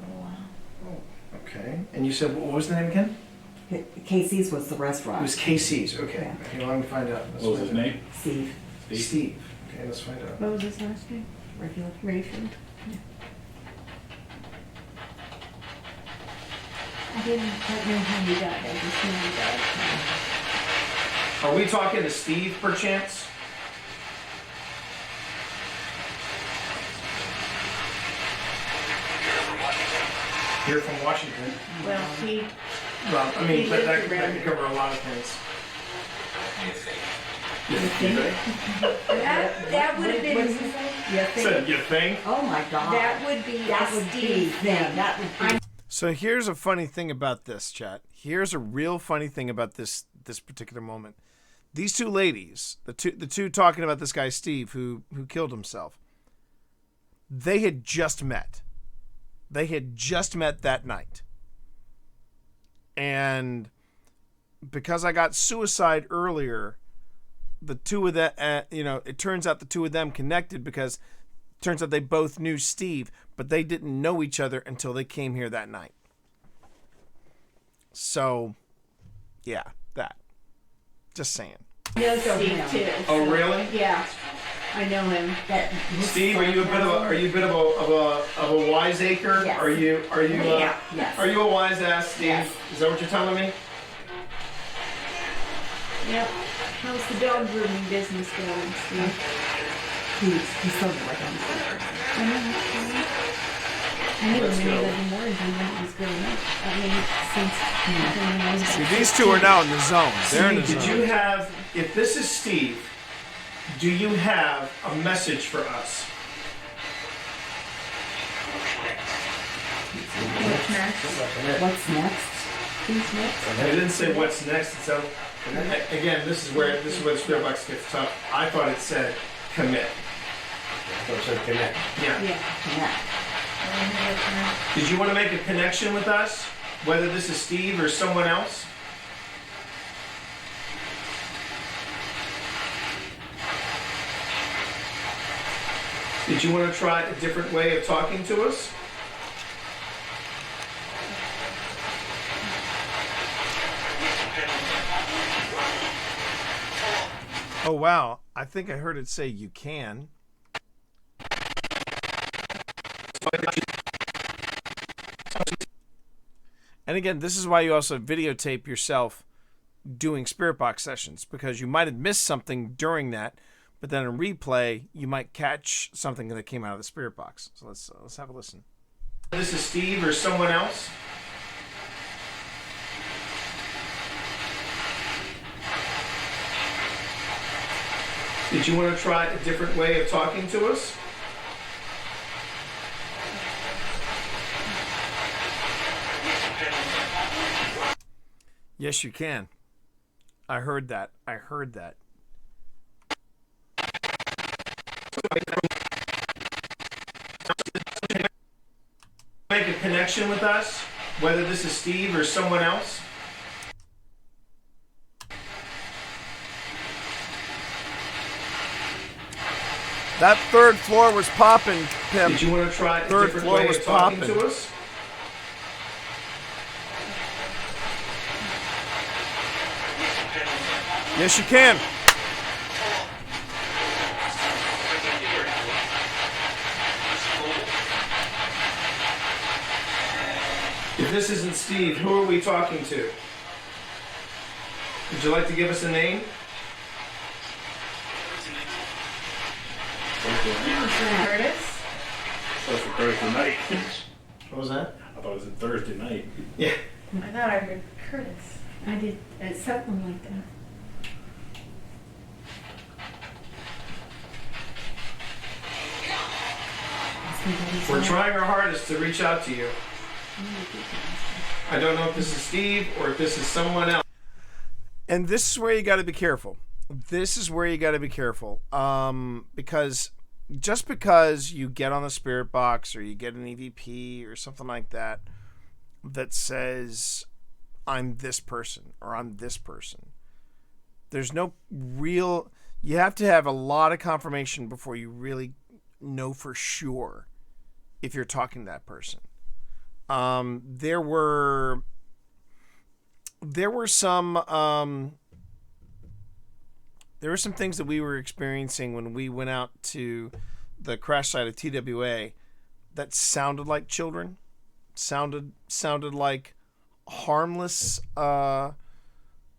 Okay. And you said, what was the name again? Casey's was the restaurant. It was KC's. Okay. Yeah. Okay, let me find out. What was his name? Steve. Steve. Okay, let's find out. What was his last name? Rayfield. I didn't quite know how he died. I just knew he died. Are we talking to Steve, perchance? Here from Washington. Well, he, Well, I mean, He but that lived could around cover a lot of things. That would have been. So, you think? Oh my God. that would be That a would be Steve thing. That would be. So here's a funny thing about this, chat. Here's a real funny thing about this particular moment. These two ladies, the two talking about this guy Steve who killed himself. They had just met. They had just met that night. And because I got suicide earlier, the two of them, it turns out the two of them connected because it turns out they both knew Steve, but they didn't know each other until they came here that night. So, yeah, that. Just saying. Know Steve too. Oh, really? Yeah, I know him. Steve, are you a bit of a wiseacre? Yes. Are you Yeah, yes. Are you a wise ass, Steve? Yes. Is that what you're telling me? Yep. How's the dog grooming business going, Steve? He's so like I knew him when he lived in Warrington when he was growing up. I mean, since when I was See, these two are now in the zone. They're in the Steve, zone. did you have, if this is Steve, do you have a message for us? What's next? What's next? Who's next? I didn't say what's next. So again, this is where the Spirit Box gets tough. I thought it said commit. I thought it said connect. Yeah. Yeah. Did you want to make a connection with us, whether this is Steve or someone else? Did you want to try a different way of talking to us? Oh, wow. I think I heard it say you can. And again, this is why you also videotape yourself doing Spirit Box sessions, because you might have missed something during that, but then in replay, you might catch something that came out of the Spirit Box. So let's have a listen. This is Steve or someone else? Did you want to try a different way of talking to us? Yes, you can. I heard that. Make a connection with us, whether this is Steve or someone else? That third floor was popping, Pim. Did you want to try a Third different floor way was of talking popping. to us? Yes, you can. If this isn't Steve, who are we talking to? Would you like to give us a name? Curtis? That's a Thursday night. What was that? I thought it was a Thursday night. Yeah. I thought I heard Curtis. I did something like that. We're trying our hardest to reach out to you. I don't know if this is Steve or if this is someone else. And this is where you got to be careful. Because just because you get on the Spirit Box or you get an EVP or something like that that says, I'm this person or I'm this person, there's no real... You have to have a lot of confirmation before you really know for sure if you're talking to that person. There were some things that we were experiencing when we went out to the crash site of TWA that sounded like children, sounded like harmless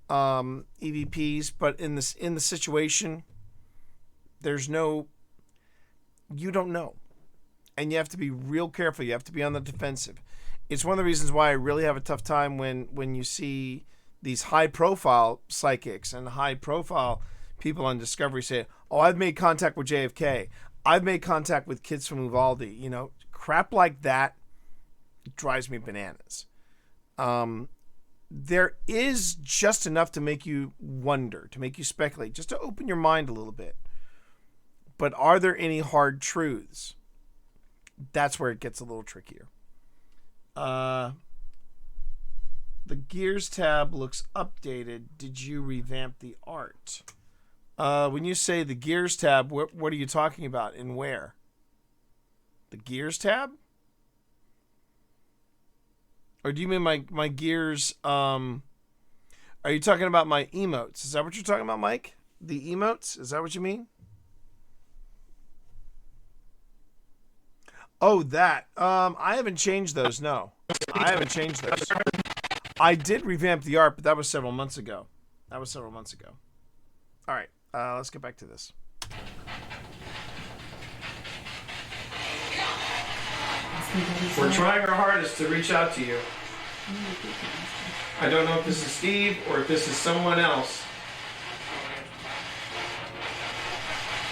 EVPs, but in the situation, there's no, you don't know, and you have to be real careful. You have to be on the defensive. It's one of the reasons why I really have a tough time when you see these high-profile psychics and high-profile people on Discovery say, "Oh, I've made contact with JFK. I've made contact with kids from Uvalde." You know, crap like that drives me bananas. There is just enough to make you wonder, to make you speculate, just to open your mind a little bit. But are there any hard truths? That's where it gets a little trickier. The Gears tab looks updated. Did you revamp the art? When you say the Gears tab, what are you talking about and where? The Gears tab? Or do you mean my Gears? Are you talking about my emotes? Is that what you're talking about, Mike? The emotes? Is that what you mean? Oh, that. I haven't changed those. No, I haven't changed those. I did revamp the art, but that was several months ago. All right, let's get back to this. We're trying our hardest to reach out to you. I don't know if this is Steve or if this is someone else.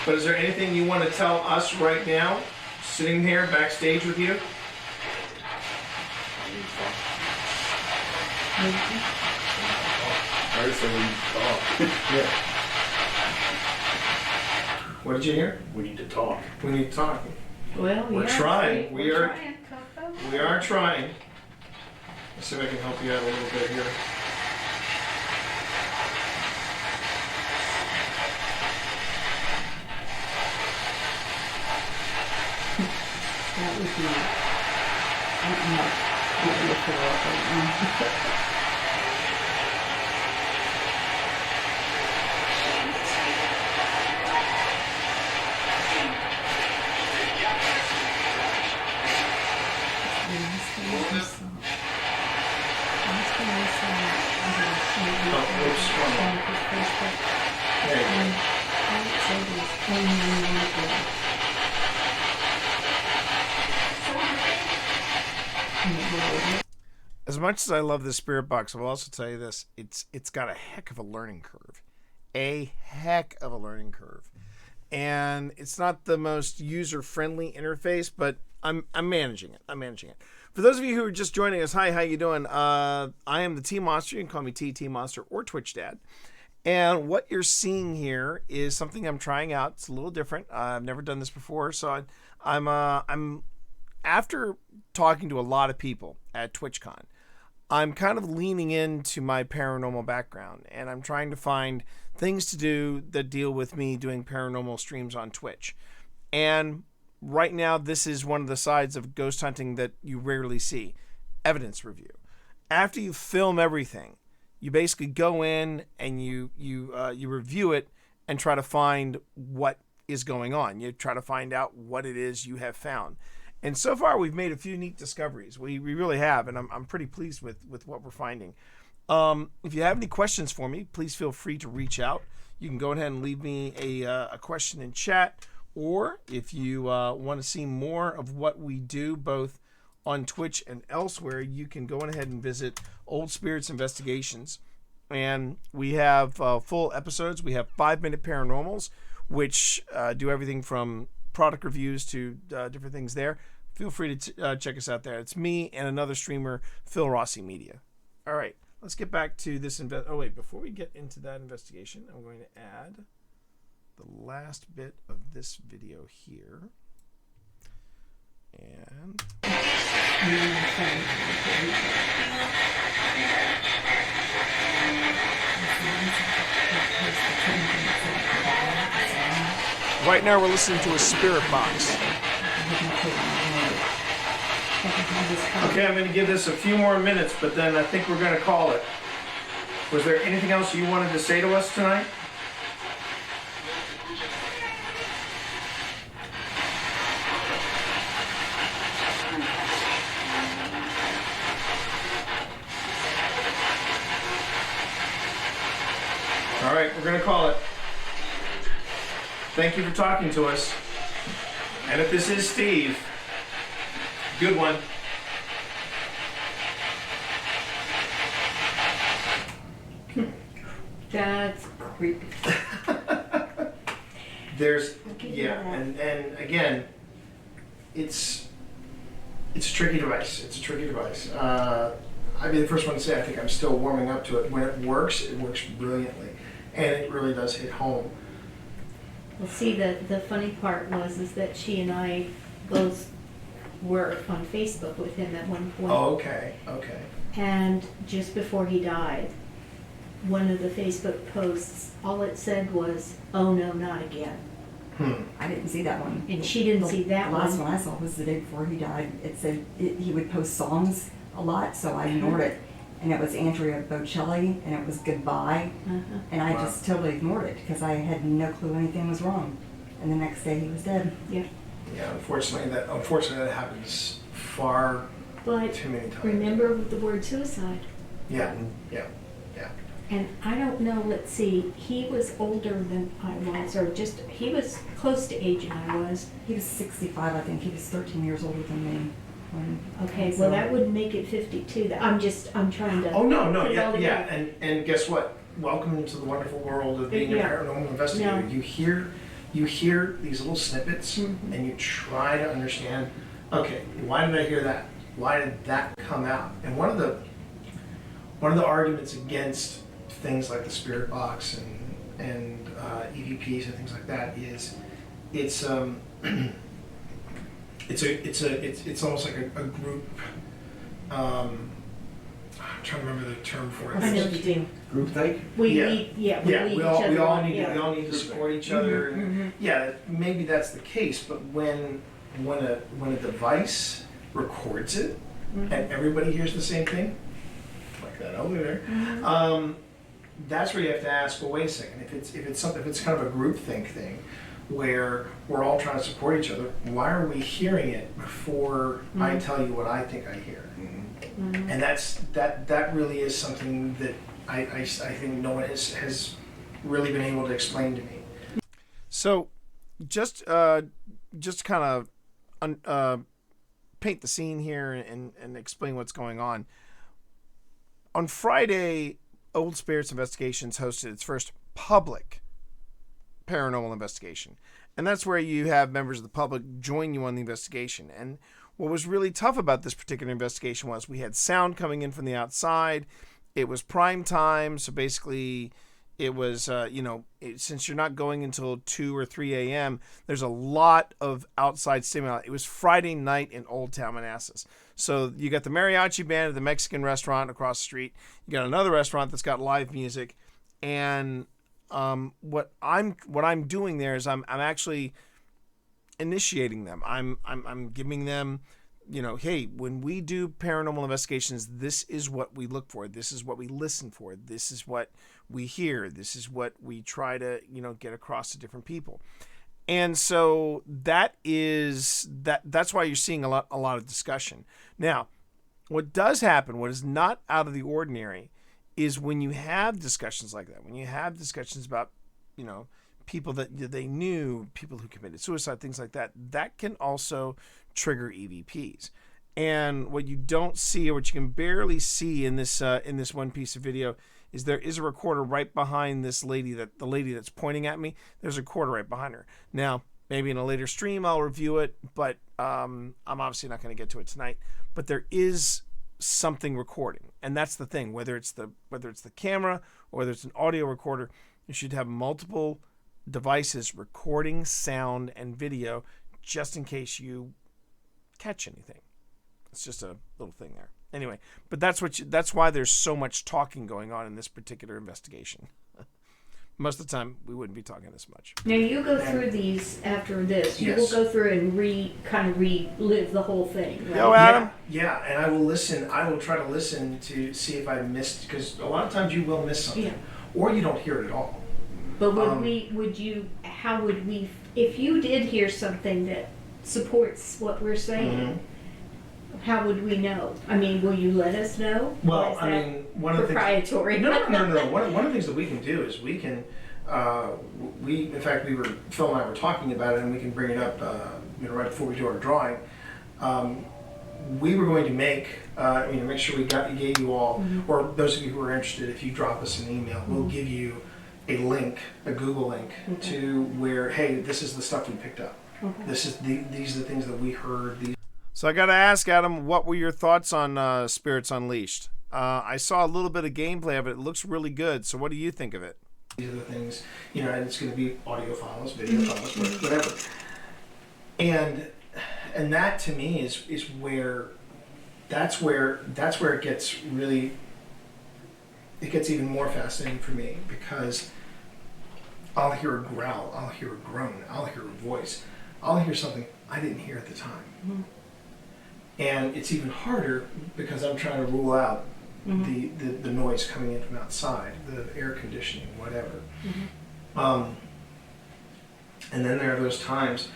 But is there anything you want to tell us right now, sitting here backstage with you? I heard someone talk. Yeah. What did you hear? We need to talk. We need to talk. Well, We're yeah, trying. see, We we're are. trying. We are trying. Let's see if I can help you out a little bit here. That would be. I'm not looking right now. As much as I love this spirit box, I will also tell you this: it's got a heck of a learning curve, and it's not the most user-friendly interface, but I'm managing it. For those of you who are just joining us, hi, how you doing? I am the T Monster. You can call me T Monster or Twitch Dad. And what you're seeing here is something I'm trying out. It's a little different. I've never done this before, so I'm after talking to a lot of people at TwitchCon, I'm kind of leaning into my paranormal background, and I'm trying to find things to do that deal with me doing paranormal streams on Twitch. And right now, this is one of the sides of ghost hunting that you rarely see: evidence review. After you film everything, you basically go in and you review it and try to find what is going on. You try to find out what it is you have found. And so far, we've made a few neat discoveries. We really have, and I'm pretty pleased with what we're finding. If you have any questions for me, please feel free to reach out. You can go ahead and leave me a question in chat, or if you want to see more of what we do, both on Twitch and elsewhere, you can go ahead and visit Old Spirits Investigations. And we have full episodes. We have 5-minute paranormals, which do everything from product reviews to different things there. Feel free to check us out there. It's me and another streamer, Phil Rossi Media. All right, let's get back to this. Oh, wait, before we get into that investigation, I'm going to add the last bit of this video here. And right now we're listening to a spirit box. Okay, I'm going to give this a few more minutes, but then I think we're going to call it. Was there anything else you wanted to say to us tonight? All right, we're going to call it. Thank you for talking to us. And if this is Steve, good one. That's creepy. There's, yeah, and again, it's a tricky device. It's a tricky device. I'd be the first one to say I think I'm still warming up to it. When it works brilliantly, and it really does hit home. Well, see, the funny part is that she and I both were on Facebook with him at one point. Oh, okay. And just before he died, one of the Facebook posts, all it said was, "Oh no, not again." I didn't see that one. And she didn't see that The last one. one I saw was the day before he died. It said he would post songs a lot, so I ignored it. And it was Andrea Bocelli, and it was Goodbye. And I just totally ignored it because I had no clue anything was wrong. And the next day he was dead. Yeah. Yeah, unfortunately that happens far too many times. Remember the word suicide. Yeah. And I don't know, let's see, he was older than I was, or just, he was close to aging I was. He was 65, I think. He was 13 years older than me. Okay, well that wouldn't make it 52. I'm trying to. Oh no, put it all yeah, together. and guess what? Welcome to the wonderful world of being a paranormal investigator. No. You hear these little snippets, and you try to understand. Okay, why did I hear that? Why did that come out? And one of the arguments against things like the spirit box and EVPs and things like that is it's almost like a group. I'm trying to remember the term for it. I know what you do. Group think? We all need to support each other. And yeah, maybe that's the case. But when a device records it and everybody hears the same thing, like that over there, that's where you have to ask. Well, wait a second. If it's kind of a groupthink thing, where we're all trying to support each other, why are we hearing it before I tell you what I think I hear? And that really is something that I think no one has really been able to explain to me. So, just kind of paint the scene here and explain what's going on. On Friday, Old Spirits Investigations hosted its first public paranormal investigation, and that's where you have members of the public join you on the investigation. And what was really tough about this particular investigation was we had sound coming in from the outside. It was prime time, so basically it was since you're not going until 2 or 3 a.m., there's a lot of outside stimuli. It was Friday night in Old Town Manassas. So you got the mariachi band at the Mexican restaurant across the street. You got another restaurant that's got live music, and what I'm doing there is I'm actually initiating them. I'm giving them, hey, when we do paranormal investigations, this is what we look for. This is what we listen for. This is what we hear. This is what we try to, get across to different people. And so that's why you're seeing a lot of discussion. Now, what does happen, what is not out of the ordinary, is when you have discussions like that, when you have discussions about, people that they knew, people who committed suicide, things like that, that can also trigger EVPs. And what you don't see, or what you can barely see in this one piece of video, is there is a recorder right behind this lady, the lady that's pointing at me. There's a recorder right behind her. Now, maybe in a later stream I'll review it, but I'm obviously not going to get to it tonight. But there is something recording, and that's the thing. Whether it's the camera or whether it's an audio recorder, you should have multiple devices recording sound and video just in case you catch anything. It's just a little thing there. Anyway, but that's why there's so much talking going on in this particular investigation. Most of the time, we wouldn't be talking this much. Now you go through these after this. You will go through and relive the whole thing, right? Yo, Adam. Yeah, and I will listen. I will try to listen to see if I missed, because a lot of times you will miss something, or you don't hear it at all. But how would we, if you did hear something that supports what we're saying, How would we know? I mean, will you let us know? Or Well, is I that mean, one of the proprietary? things. No. One of the things that we can do is we can. In fact, Phil and I were talking about it, and we can bring it up. Right before we do our drawing. We were going to make sure we gave you all, or those of you who are interested, if you drop us an email, we'll give you a link, a Google link, to where, hey, this is the stuff we picked up. This is these are the things that we heard. So I got to ask, Adam, what were your thoughts on Spirits Unleashed? I saw a little bit of gameplay of it. It looks really good. So what do you think of it? These are the things, and it's going to be audio files, video files, whatever. And that to me is where it gets really, it gets even more fascinating for me, because I'll hear a growl, I'll hear a groan, I'll hear a voice, I'll hear something I didn't hear at the time. And it's even harder because I'm trying to rule out the noise coming in from outside, the air conditioning, whatever. And then there are those times,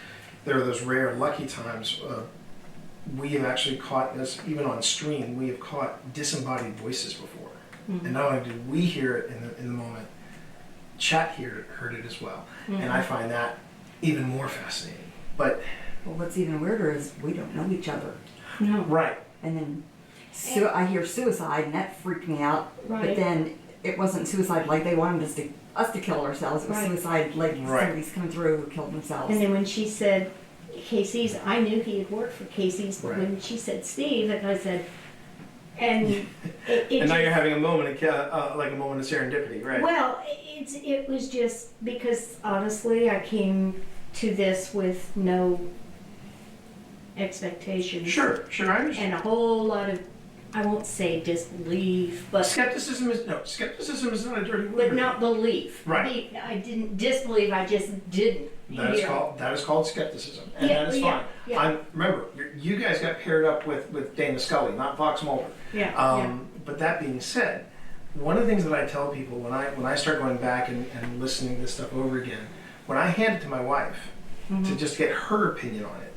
there are those rare lucky times we have actually caught this, even on stream, we have caught disembodied voices before. And not only did we hear it in the moment, chat heard it as well. And I find that even more fascinating. But what's even weirder is we don't know each other. No. Right. And then I hear suicide, and that freaked me out. Right. But then it wasn't suicide like they wanted us to kill ourselves. It was suicide like somebody's coming through who killed themselves. And then when she said Casey's, I knew he had worked for Casey's, but when she said Steve, and I said, and and now you're having a moment of, like a moment of serendipity, right? Well, it was just because honestly, I came to this with no expectations. Sure, I understand. And a whole lot of, I won't say disbelief, but skepticism is not a dirty word. But not belief. Right. I didn't disbelieve. I just didn't. That is called skepticism, and that is fine. Remember, you guys got paired up with Dana Scully, not Fox Mulder. But that being said, one of the things that I tell people when I start going back and listening to this stuff over again, when I hand it to my wife to just get her opinion on it,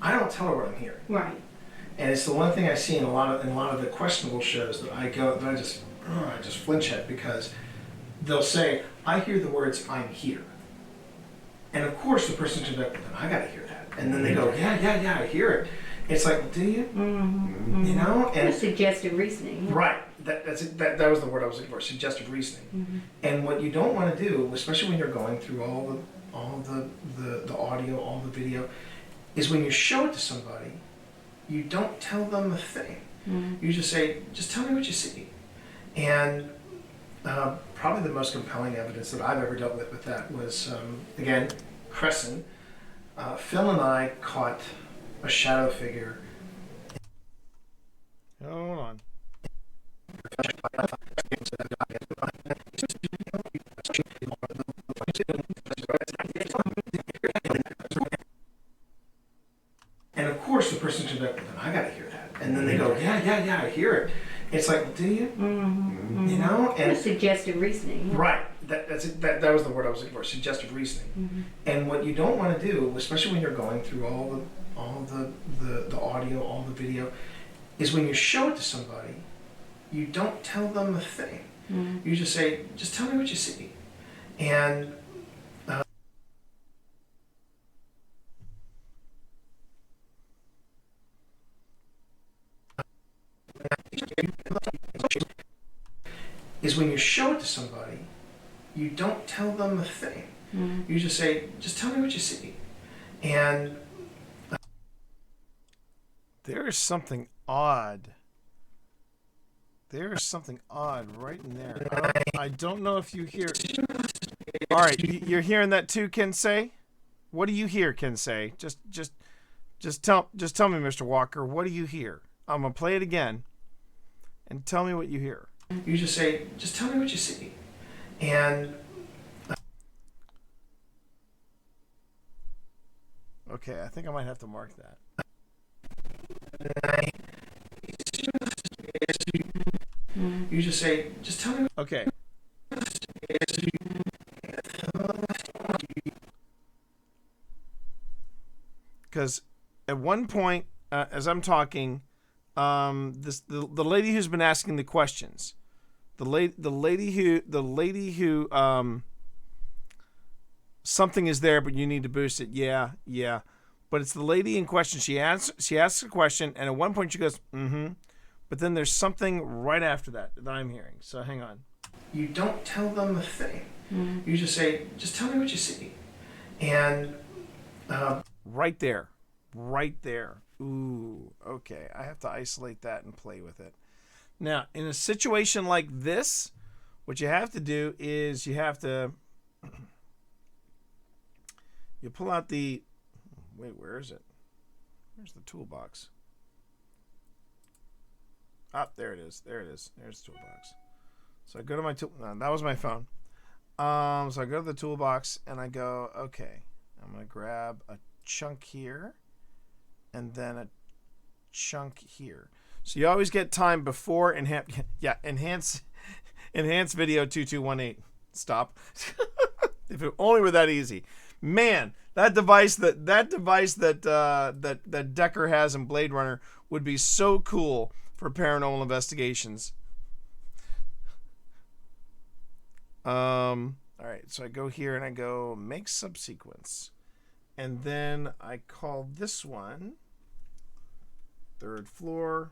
I don't tell her what I'm hearing. Right. And it's the one thing I see in a lot of the questionable shows that I just flinch at, because they'll say, I hear the words "I'm here," and of course the person's gonna be like, then I gotta hear that, and then they go, yeah, I hear it. It's like, do you? You know, and suggestive reasoning. Right. That was the word I was looking for. Suggestive reasoning. And what you don't want to do, especially when you're going through all the audio, all the video, is when you show it to somebody, you don't tell them a thing. You just say, just tell me what you see. And probably the most compelling evidence that I've ever dealt with that was, again, Crescent. Phil and I caught a shadow figure. Hold on. And of course the person's gonna be like, then I gotta hear that. And then they go, yeah, I hear it. It's like, do you? You know? And suggestive reasoning. Right. That was the word I was looking for, suggestive reasoning. And what you don't want to do, especially when you're going through all the audio, all the video, is when you show it to somebody, you don't tell them a thing. You just say, just tell me what you see. And is when you show it to somebody, you don't tell them a thing. You just say, just tell me what you see. And there is something odd. There is something odd right in there. I don't know if you hear. All right, you're hearing that too, Kensei? What do you hear, Kensei? Just tell me, Mr. Walker. What do you hear? I'm gonna play it again, and tell me what you hear. You just say, just tell me what you see. And okay, I think I might have to mark that. You just say, just tell me. Okay. Because at one point as I'm talking, the lady who's been asking the questions, the lady who something is there, but you need to boost it. Yeah. But it's the lady in question. She asks a question, and at one point she goes, mm-hmm. But then there's something right after that I'm hearing. So hang on. You don't tell them a thing. You just say, just tell me what you see. And right there. Ooh, okay. I have to isolate that and play with it. Now, in a situation like this, what you have to do is you pull out the, wait, where is it? Where's the toolbox? There it is. There's the toolbox. So I go to my that was my phone. So I go to the toolbox and I go, okay, I'm going to grab a chunk here and then a chunk here. So you always get time before enhance video 2218. Stop. If it only were that easy. Man, that device that Decker has in Blade Runner would be so cool for paranormal investigations. All right, so I go here and I go make subsequence, and then I call this one 3rd floor.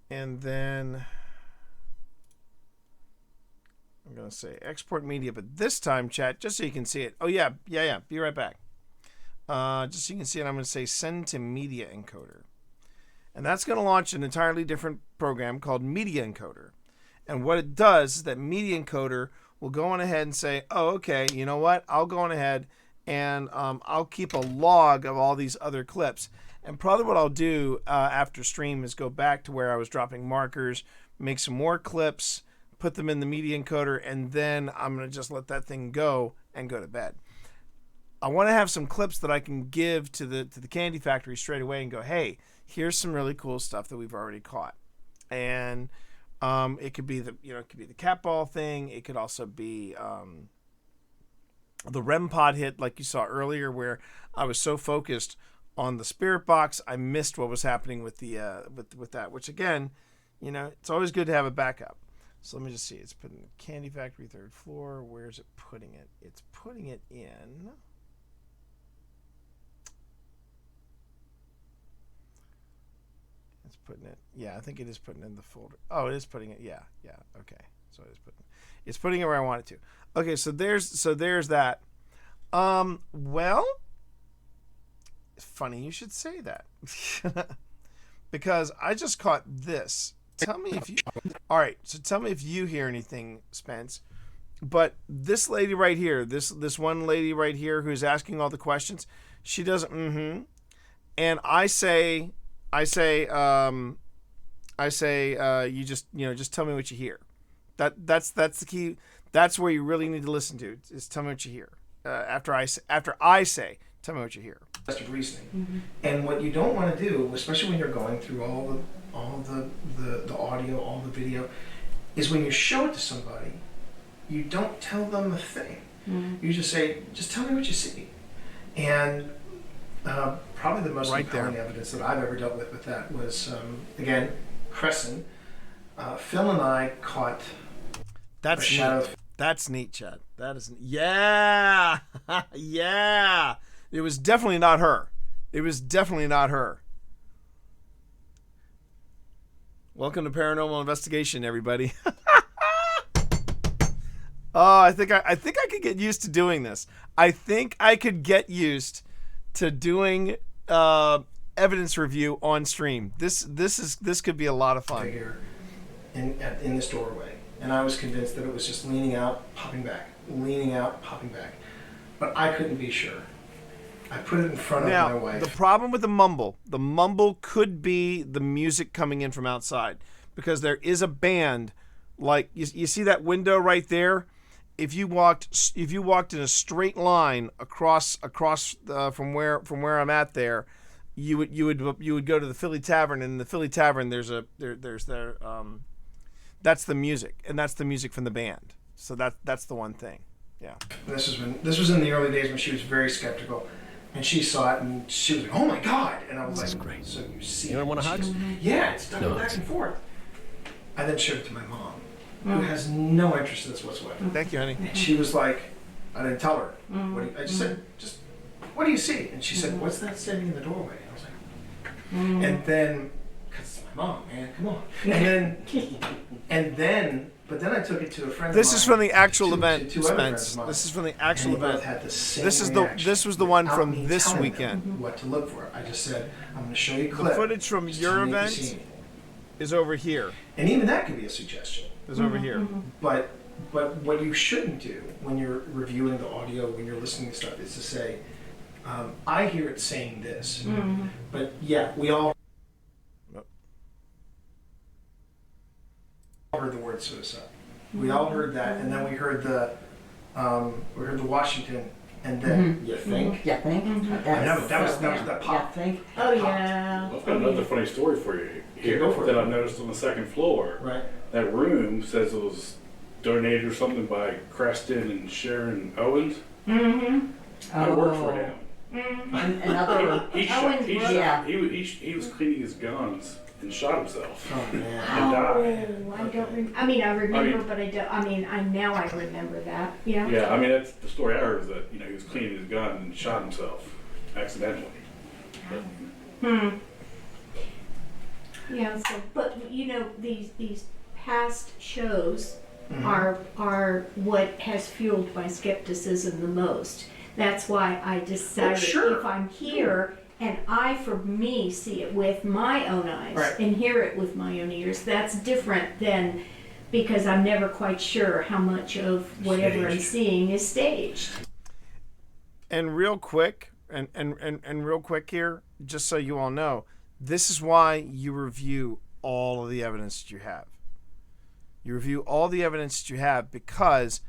And then I'm going to say export media, but this time, chat, just so you can see it. Oh, yeah. Be right back. Just so you can see it, I'm going to say send to Media Encoder. And that's going to launch an entirely different program called Media Encoder. And what it does is that Media Encoder will go on ahead and say, oh, okay, you know what? I'll go on ahead and I'll keep a log of all these other clips. And probably what I'll do after stream is go back to where I was dropping markers, make some more clips, put them in the Media Encoder, and then I'm going to just let that thing go and go to bed. I want to have some clips that I can give to the Candy Factory straight away and go, hey, here's some really cool stuff that we've already caught. And it could be the cat ball thing. It could also be the REM pod hit like you saw earlier, where I was so focused on the spirit box I missed what was happening with the with that, which again, it's always good to have a backup. So let me just see. It's putting the Candy Factory 3rd floor. Where's it putting it? It's putting it in. It's putting it. Yeah, I think it is putting it in the folder. Oh, it is putting it. Yeah. Okay. So it's putting it where I want it to. Okay. So there's that. Well, it's funny you should say that because I just caught this. Tell me if you. All right. So tell me if you hear anything, Spence. But this lady right here, this one lady right here who's asking all the questions, she doesn't. And I say, you just tell me what you hear. That's the key. That's where you really need to listen to. Is tell me what you hear. After I say, tell me what you hear. Of reasoning. And what you don't want to do, especially when you're going through all the audio, all the video, is when you show it to somebody, you don't tell them a thing. You just say, just tell me what you see. And probably the most compelling evidence that I've ever dealt with that was, again, Crescent. Phil and I caught a shadow. That's neat, Chad. That is, yeah. Yeah. It was definitely not her. Welcome to Paranormal Investigation, everybody. Oh, I think I could get used to doing this. I think I could get used to doing evidence review on stream. This could be a lot of fun. Figure in this doorway, and I was convinced that it was just leaning out, popping back, leaning out, popping back, but I couldn't be sure. I put it in front of my wife. The problem with the mumble could be the music coming in from outside, because there is a band, like you see that window right there. If you walked in a straight line across from where I'm at there, you would go to the Philly Tavern, and in the Philly Tavern there's That's the music, and that's the music from the band. So that's the one thing. Yeah. This was in the early days when she was very skeptical, and she saw it and she was like, "Oh my God!" And I was like, great. "So you see?" You don't want a hug? Yeah, it's done No back hugs. and forth. I then showed it to my mom, who has no interest in this whatsoever. Thank you, honey. And she was like, I didn't tell her. I just said, what do you see? And she said, what's that standing in the doorway? And I was like, and then, because it's my mom, man, come on. But then I took it to a friend This of mine. is from the actual event, two other friends Spence. of mine. This is from the actual And they both event. had the same This was the one without from me this telling them weekend. What to look for. I just said, I'm going to show you a The clip. footage from Just your tell me if you event see anything. is over here. And even that could be a suggestion. Is over here. But what you shouldn't do when you're reviewing the audio, when you're listening to stuff, is to say, I hear it saying this. But yeah, we all heard the word suicide. We all heard that, and then we heard the Washington, and then you think. Yeah, think. I know that was that pop. Think. Oh, yeah. I've got another funny story for you here Go for it. that I've noticed on the second floor. Right. That room says it was donated or something by Creston and Sharon Owens. I worked for him. Another. He was cleaning his guns and shot himself. Oh man. And died. I don't I remember, but I don't, now I remember that. Yeah. Yeah, I mean, that's the story I heard, is that, he was cleaning his gun and shot himself accidentally. Yeah, so, but these past shows are what has fueled my skepticism the most. That's why I decided if I'm here and for me, see it with my own eyes and hear it with my own ears, that's different than because I'm never quite sure how much of whatever I'm seeing is staged. And real quick, and real quick here, just so you all know, this is why you review all of the evidence that you have. You review all the evidence that you have, because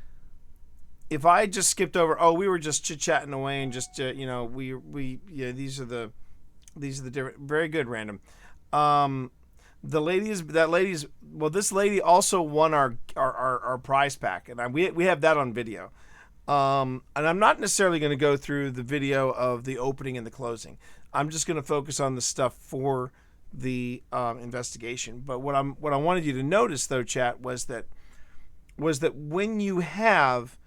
if I just skipped over, we were just chit-chatting away and just these are the different, very good, Random. This lady also won our prize pack, and we have that on video. And I'm not necessarily going to go through the video of the opening and the closing. I'm just going to focus on the stuff for the investigation. But what I wanted you to notice, though, chat, was that when you have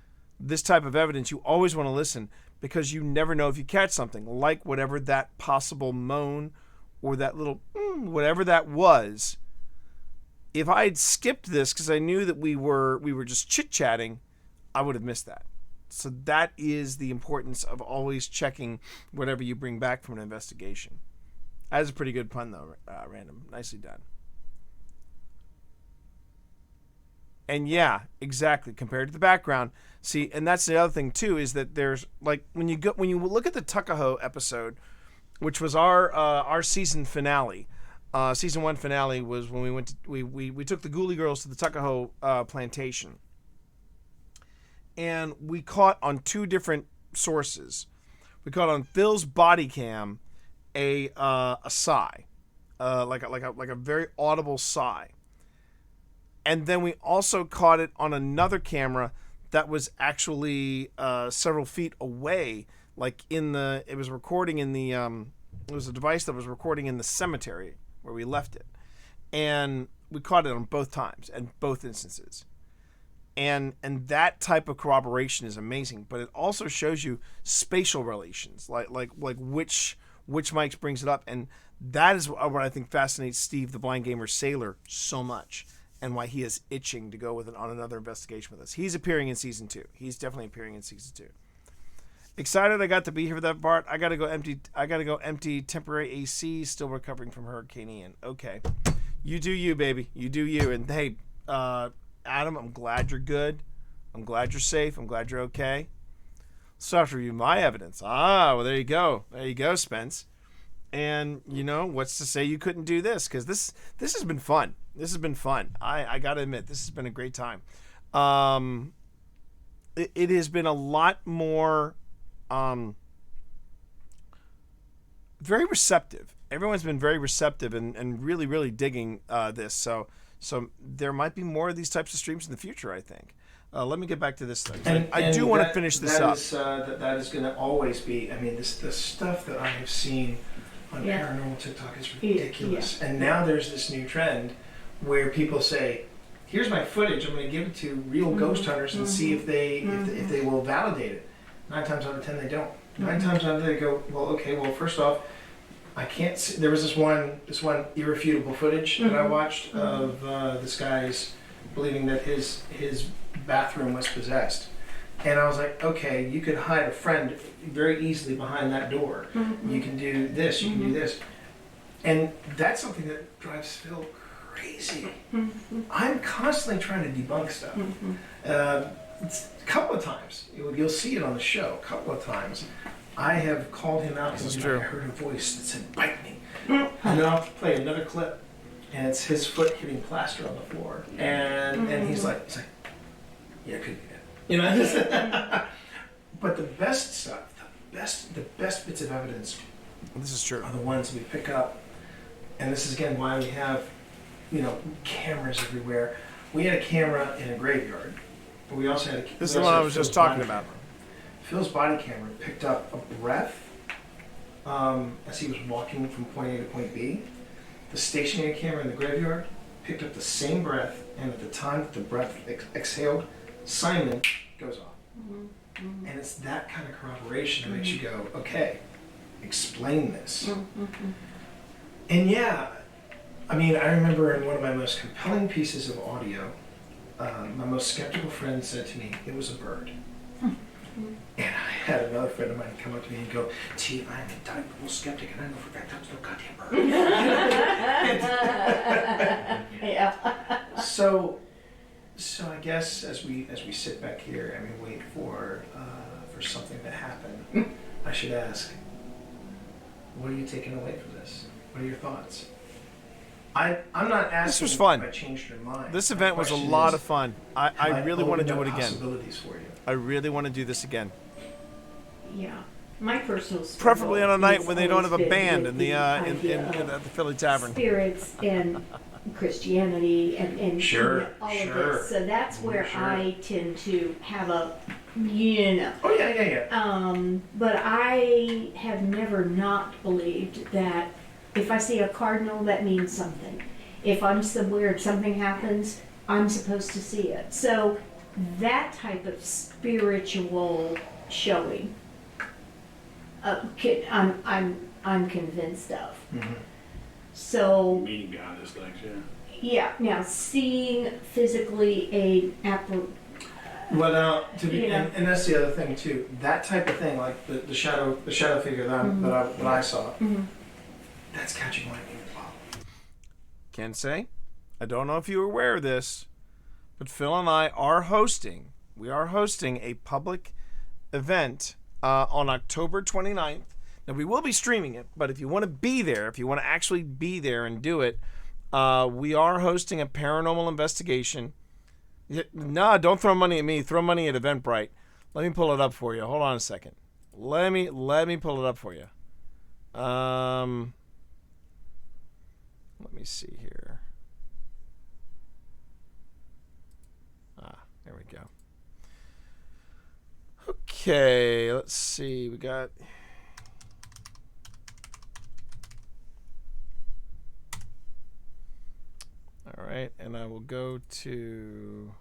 this type of evidence, you always want to listen, because you never know if you catch something, like whatever that possible moan or that little whatever that was. If I had skipped this because I knew that we were just chit-chatting, I would have missed that. So that is the importance of always checking whatever you bring back from an investigation. That is a pretty good pun, though, Random. Nicely done. And yeah, exactly. Compared to the background, see, and that's the other thing too, is that there's like when you look at the Tuckahoe episode, which was our season finale. Season 1 finale was when we took the Ghoulie Girls to the Tuckahoe plantation, and we caught on two different sources. We caught on Phil's body cam a sigh, like a very audible sigh. And then we also caught it on another camera that was actually several feet away, like it was recording in the it was a device that was recording in the cemetery where we left it, and we caught it on both times and both instances. And that type of corroboration is amazing, but it also shows you spatial relations, like which mics brings it up, and that is what I think fascinates Steve, the Blind Gamer Sailor, so much. And why he is itching to go on another investigation with us. He's appearing in season 2. He's definitely appearing in season 2. Excited I got to be here for that part. I gotta go empty temporary AC. Still recovering from Hurricane Ian. Okay, you do you, baby. You do you. And hey, Adam, I'm glad you're good. I'm glad you're safe. I'm glad you're okay. So I have to review my evidence. Well, there you go. There you go, Spence. And what's to say you couldn't do this? Because this has been fun. This has been fun. I gotta admit, this has been a great time. It has been a lot more very receptive. Everyone's been very receptive and really, really digging this. So So there might be more of these types of streams in the future, I think. Let me get back to this thing. And I do want to finish this up. That is going to always be. I mean, the stuff that I have seen on paranormal TikTok is ridiculous. And now there's this new trend where people say, "Here's my footage. I'm going to give it to real ghost hunters and see if they if they will validate it." 9 times out of 10 they don't. 9 times out of 10 they go, "Well, okay. Well, first off, I can't see." There was this one irrefutable footage that I watched of this guy's believing that his bathroom was possessed, and I was like, okay, you could hide a friend very easily behind that door. You can do this. You can do this, and that's something that drives Phil crazy. I'm constantly trying to debunk stuff. It's a couple of times you'll see it on the show. A couple of times. I have called him out because I heard a voice that said, "Bite me." And then I'll play another clip, and it's his foot hitting plaster on the floor. And he's like, "Yeah, it could be that." You know? But the best stuff, the best bits of evidence, this is true, are the ones we pick up. And this is, again, why we have, cameras everywhere. We had a camera in a graveyard, but we also had a... This is the one I was just talking about. Phil's body camera picked up a breath as he was walking from point A to point B. The stationary camera in the graveyard picked up the same breath, and at the time that the breath exhaled, Simon goes off. And it's that kind of corroboration that makes you go, okay, explain this. And yeah, I mean, I remember in one of my most compelling pieces of audio, my most skeptical friend said to me, it was a bird. And I had another friend of mine come up to me and go, "T, I'm a diagonal skeptic, and I know for a fact that was no goddamn bird." Yeah. So I guess as we sit back here and we wait for something to happen, I should ask, what are you taking away from this? What are your thoughts? I'm not asking. This was fun. If I changed your mind. This event was a lot of fun. I really want to do it again. Possibilities for you. I really want to do this again. Yeah, my personal preferably on a night when they don't have a always band been in the idea at the Philly Tavern. Spirits and Christianity and Sure, all of sure. this. So that's where Sure. I tend to have a, Oh yeah. But I have never not believed that if I see a cardinal, that means something. If I'm somewhere and something happens, I'm supposed to see it. So that type of spiritual showing, I'm convinced of. So Meaning behind these things, yeah. yeah, now seeing physically Well, now, You know. and that's the other thing too. That type of thing, like the shadow figure that I saw, that's catching lightning as well. Can say, I don't know if you were aware of this, but Phil and I are hosting. We are hosting a public event on October 29th. Now we will be streaming it, but if you want to be there, if you want to actually be there and do it, we are hosting a paranormal investigation. Nah, don't throw money at me. Throw money at Eventbrite. Let me pull it up for you. Hold on a second. Let me pull it up for you. Let me see here. There we go. Okay, let's see. We got... All right, and I will go to...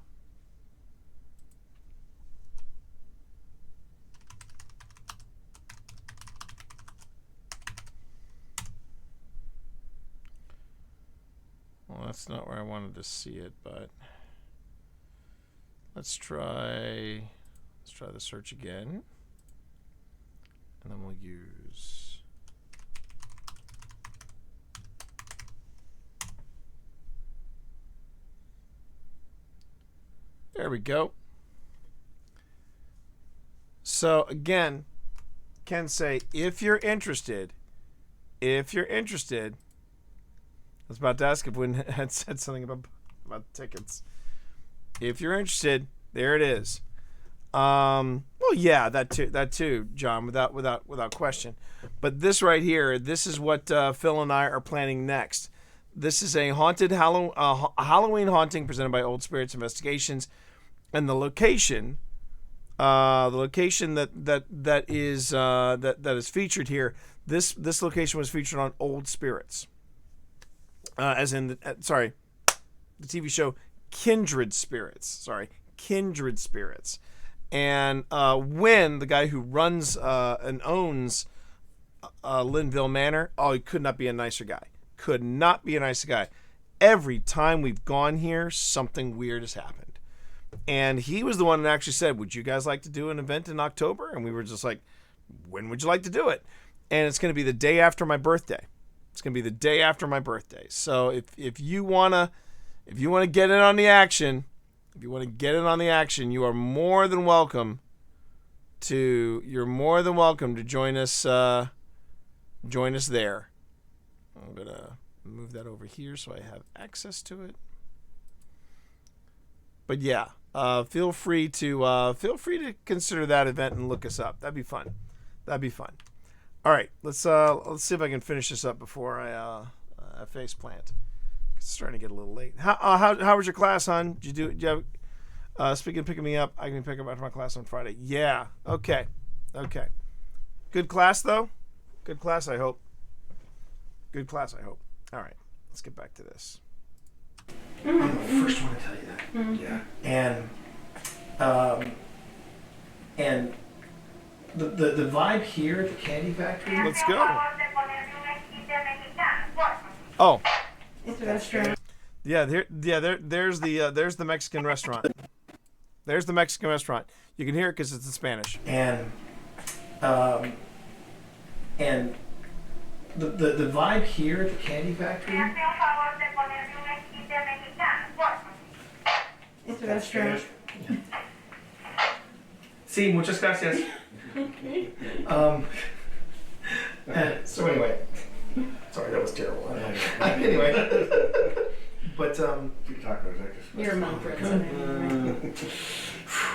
Well, that's not where I wanted to see it, but let's try the search again. And then we'll use there we go. So again, Ken say if you're interested, I was about to ask if Wynn had said something about tickets. If you're interested, there it is. Well, yeah, that too, John, without question. But this right here, this is what Phil and I are planning next. This is a haunted Halloween haunting presented by Old Spirits Investigations, and the location that is featured here. This location was featured on Old Spirits, as in the TV show Kindred Spirits. Kindred Spirits. And when the guy who runs and owns Linville Manor, he could not be a nicer guy. Could not be a nicer guy. Every time we've gone here, something weird has happened. And he was the one that actually said, would you guys like to do an event in October? And we were just like, when would you like to do it? And it's going to be the day after my birthday. It's going to be the day after my birthday. So if you want to get in on the action, you are more than welcome to join us there. I'm going to move that over here so I have access to it. But yeah, feel free to consider that event and look us up. That'd be fun. All right, let's see if I can finish this up before I face plant. It's starting to get a little late. How was your class, hon? Did you have speaking of picking me up, I can pick up after my class on Friday. Yeah. Okay. Good class though. Good class, I hope. All right, let's get back to this. I'm the first one to tell you that. Yeah. And the vibe here at the Candy Factory. Let's go. Oh. It's a restaurant. Yeah, there's the Mexican restaurant. There's the Mexican restaurant. You can hear it because it's in Spanish. And the vibe here at the Candy Factory. It's a restaurant. Sí, muchas gracias. So anyway, sorry, that was terrible. Anyway, but You're among friends.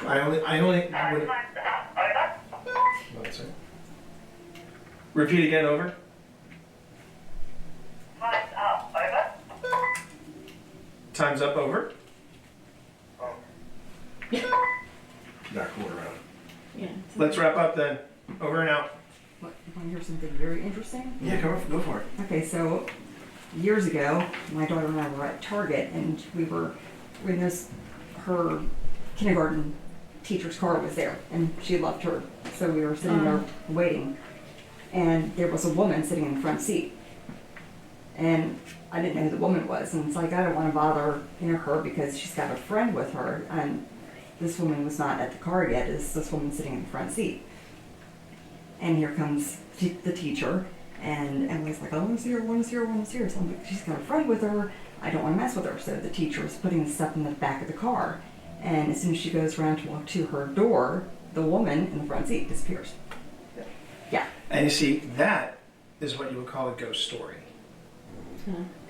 I only. Repeat again. Over. Time's up. Over. Not cool around. Yeah. Let's wrap up then. Over and out. You want to hear something very interesting? Yeah, go for it. Okay, so years ago, my daughter and I were at Target, and her kindergarten teacher's car was there, and she loved her. So we were sitting there waiting, and there was a woman sitting in the front seat. And I didn't know who the woman was, and it's like, I don't want to bother her because she's got a friend with her, and this woman was not at the car yet. It's this woman sitting in the front seat. And here comes the teacher, and Emily's like, I want to see her. So I'm like, she's got a friend with her. I don't want to mess with her. So the teacher is putting the stuff in the back of the car. And as soon as she goes around to walk to her door, the woman in the front seat disappears. Yeah. And you see, that is what you would call a ghost story.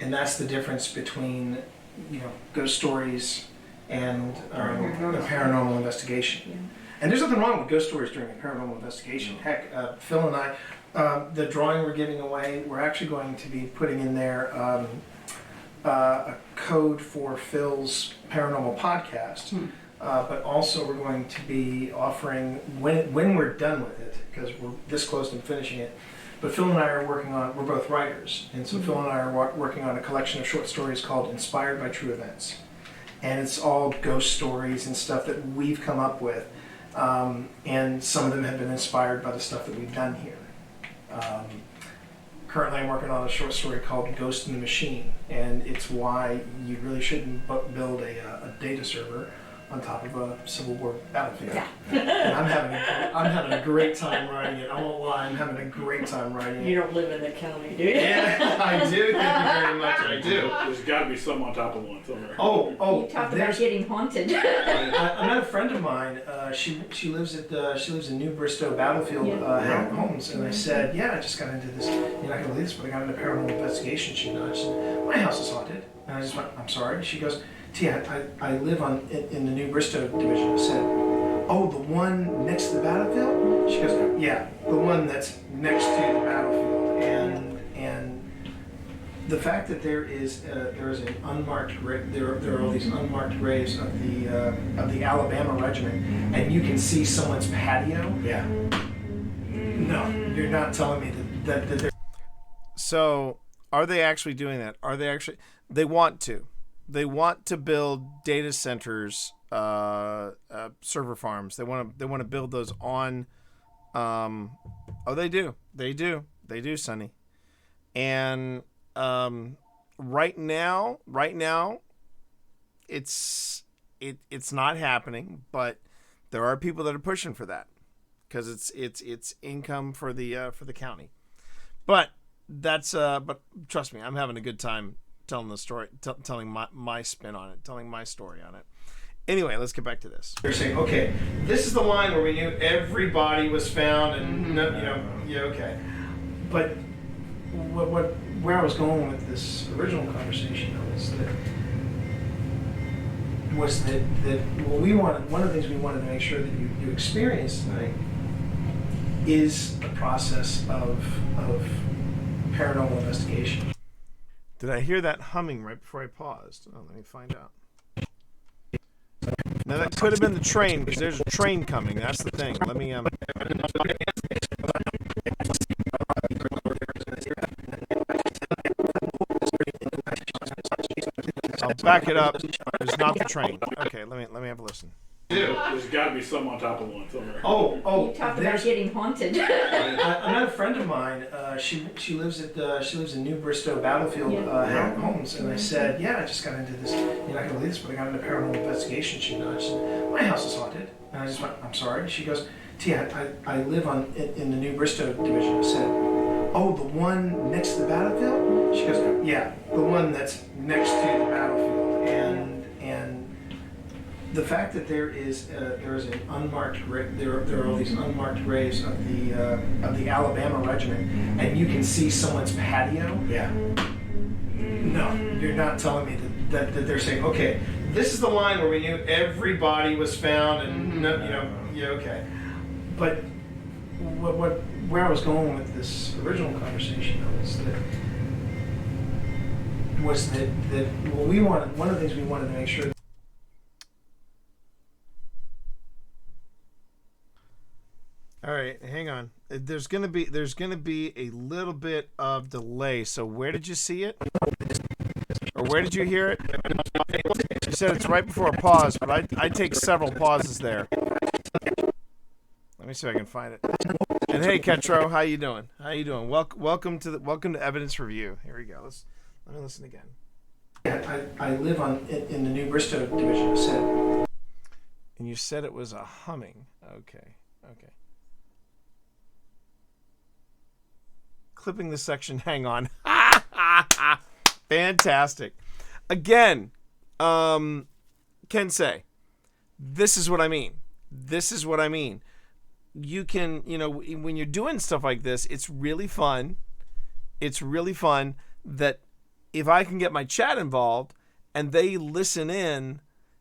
And that's the difference between, ghost stories and a paranormal investigation. Yeah. And there's nothing wrong with ghost stories during a paranormal investigation. Heck, Phil and I, the drawing we're giving away, we're actually going to be putting in there a code for Phil's paranormal podcast. But also we're going to be offering, when we're done with it, because we're this close to finishing it, but Phil and I are we're both writers, and so Phil and I are working on a collection of short stories called Inspired by True Events. And it's all ghost stories and stuff that we've come up with. And some of them have been inspired by the stuff that we've done here. Currently I'm working on a short story called Ghost in the Machine, and it's why you really shouldn't build a data server on top of a Civil War battlefield. Yeah. And I'm having a great time writing it. I won't lie, I'm having a great time writing it. You don't live in the county, do you? Yeah, I do. Thank you very much. I do. There's got to be some on top of one somewhere. Oh! You talk about getting haunted. I met a friend of mine. She lives in New Bristow Battlefield Homes, and I said, I just got into this. You're not gonna believe this, but I got into paranormal investigation. She said, my house is haunted, and I just went, I'm sorry. She goes, T, I live in the New Bristow division. I said, oh, the one next to the battlefield? She goes, yeah, the one that's next to the battlefield. And the fact that there is an unmarked there are all these unmarked graves of the Alabama regiment, and you can see someone's patio. Yeah. No, you're not telling me that they're. So, are they actually doing that? Are they actually? They want to. They want to build data centers, server farms. They want to build those on. They do. They do, Sonny. And right now, it's not happening. But there are people that are pushing for that because it's income for the county. But but trust me, I'm having a good time telling the story, telling my spin on it, telling my story on it. Anyway, let's get back to this. They're saying, okay, this is the line where we knew every body was found, and okay. But where I was going with this original conversation was that one of the things we wanted to make sure that you experience tonight is the process of paranormal investigation. Did I hear that humming right before I paused? Oh, let me find out. Now that could have been the train, because there's a train coming. That's the thing. Let me I'll back it up. It's not the train. Okay, let me have a listen. There's got to be some on top of one somewhere. Oh! You talk about getting haunted. I met a friend of mine. She lives in New Bristow Battlefield Homes, and I said, "Yeah, I just got into this. You're not gonna believe this, but I got into paranormal investigation." She said, "My house is haunted," and I just went, "I'm sorry." She goes, "Tia, I live in the New Bristow division." I said, "Oh, the one next to the battlefield?" She goes, "Yeah, the one that's next to the battlefield," and the fact that there is an unmarked there are all these unmarked graves of the Alabama regiment, and you can see someone's patio. Yeah. No, you're not telling me that they're saying, okay, this is the line where we knew every body was found, and okay. But where I was going with this original conversation was that one of the things we wanted to make sure. All right, hang on. There's gonna be a little bit of delay. So where did you see it, or where did you hear it? You said it's right before a pause, but I take several pauses there. Let me see if I can find it. And hey, Ketro, how you doing? Welcome to Evidence Review. Here we go. Let me listen again. I live in the New Bristow division. I said. And you said it was a humming. Okay. Clipping the section. Hang on. Fantastic. Again, Kensei, this is what I mean. You can, when you're doing stuff like this, it's really fun. That if I can get my chat involved and they listen in,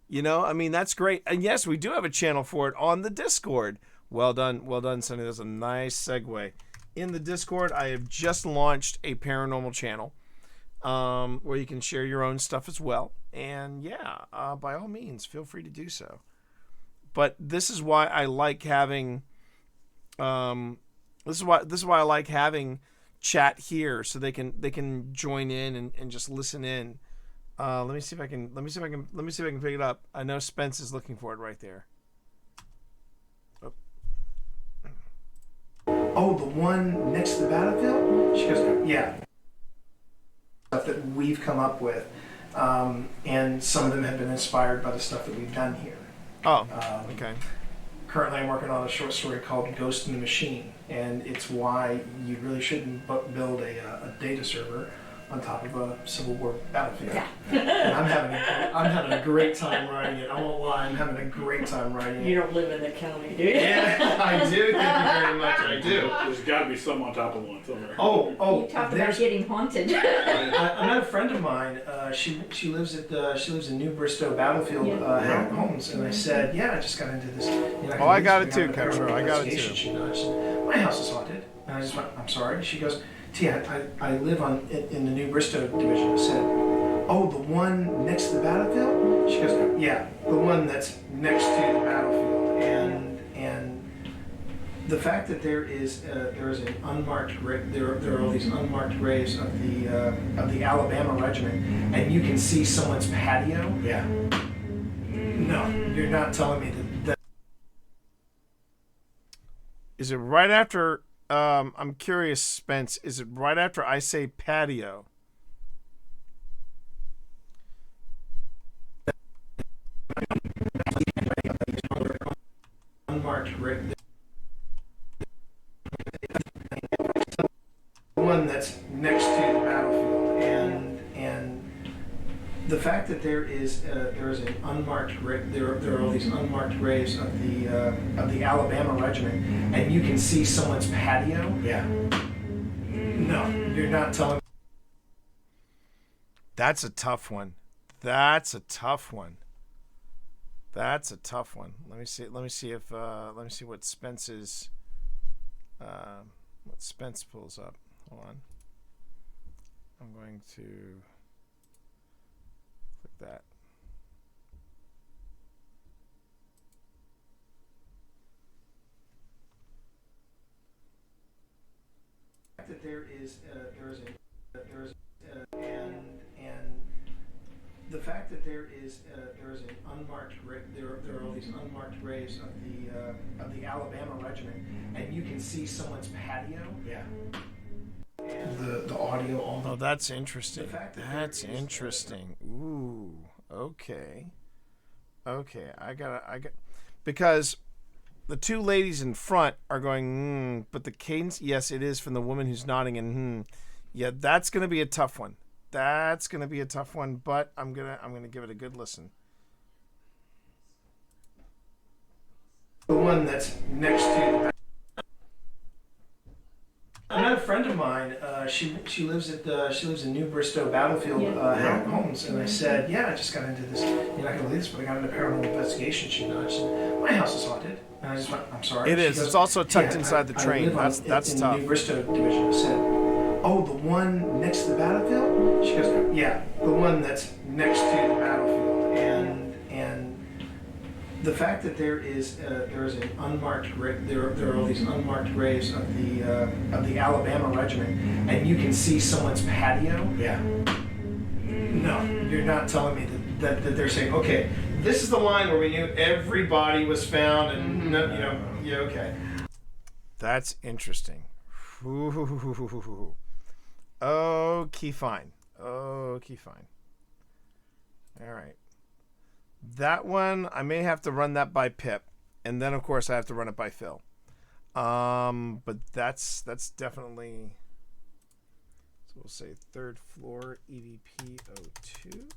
that's great. And yes, we do have a channel for it on the Discord. Well done, Sonny. That's a nice segue. In the Discord, I have just launched a paranormal channel where you can share your own stuff as well. And yeah, by all means, feel free to do so. But this is why I like having this is why I like having chat here, so they can join in and just listen in. Let me see if I can pick it up. I know Spence is looking for it right there. Oh, the one next to the battlefield? She goes, yeah. Stuff that we've come up with, and some of them have been inspired by the stuff that we've done here. Oh, okay. Currently, I'm working on a short story called Ghost in the Machine, and it's why you really shouldn't build a data server on top of a Civil War battlefield. Yeah. And I'm having a great time writing it. I won't lie, I'm having a great time writing it. You don't live in the county, do you? Yeah, I do. Thank you very much. I do. There's got to be some on top of one somewhere. Oh! You talk about getting haunted. I met a friend of mine. She lives in New Bristow Battlefield Homes, and I said, "Yeah, I just got into this." I got it too, Ketro. I got it too. She said, "My house is haunted," and I just went, "I'm sorry." She goes, T, I live in the New Bristow division. I said, oh, the one next to the battlefield? She goes, yeah, the one that's next to the battlefield. And the fact that there is an unmarked there are all these unmarked graves of the Alabama regiment, and you can see someone's patio. Yeah. No, you're not telling me that. Is it right after? I'm curious, Spence. Is it right after I say patio? Unmarked grave. One that's next to the battlefield, and the fact that there is an unmarked there are all these unmarked graves of the Alabama regiment, and you can see someone's patio. Yeah. No, you're not telling me. That's a tough one. That's a tough one. That's a tough one. Let me see. Let me see if. Let me see what Spence's. What Spence pulls up. Hold on. I'm going to click that. That there is and the fact that there is an unmarked there are all these unmarked graves of the Alabama regiment, and you can see someone's patio. Yeah. And the audio. Oh, that's interesting. That's interesting. Ooh. Okay. Okay. I got because the two ladies in front are going, but the cadence, yes, it is from the woman who's nodding and yeah, that's gonna be a tough one. That's gonna be a tough one, but I'm gonna give it a good listen. The one that's next to. I met a friend of mine. She lives in New Bristow Battlefield Homes, and I said, yeah, I just got into this. You're not gonna believe this, but I got into paranormal investigation. She nudged, and my house is haunted. And I just went, I'm sorry. It is. It's also tucked inside the train. That's in tough. The New Bristow division. I said, oh, the one next to the battlefield? She goes, yeah, the one that's next to the battlefield. And the fact that there is an unmarked there are all these unmarked graves of the Alabama regiment, and you can see someone's patio. Yeah. No, you're not telling me that they're saying, okay, this is the line where we knew every body was found, and yeah, okay. That's interesting. Ooh. Okay, fine. Okay, fine. All right. That one, I may have to run that by Pip, and then of course I have to run it by Phil. But that's definitely. So we'll say third floor EVP 02.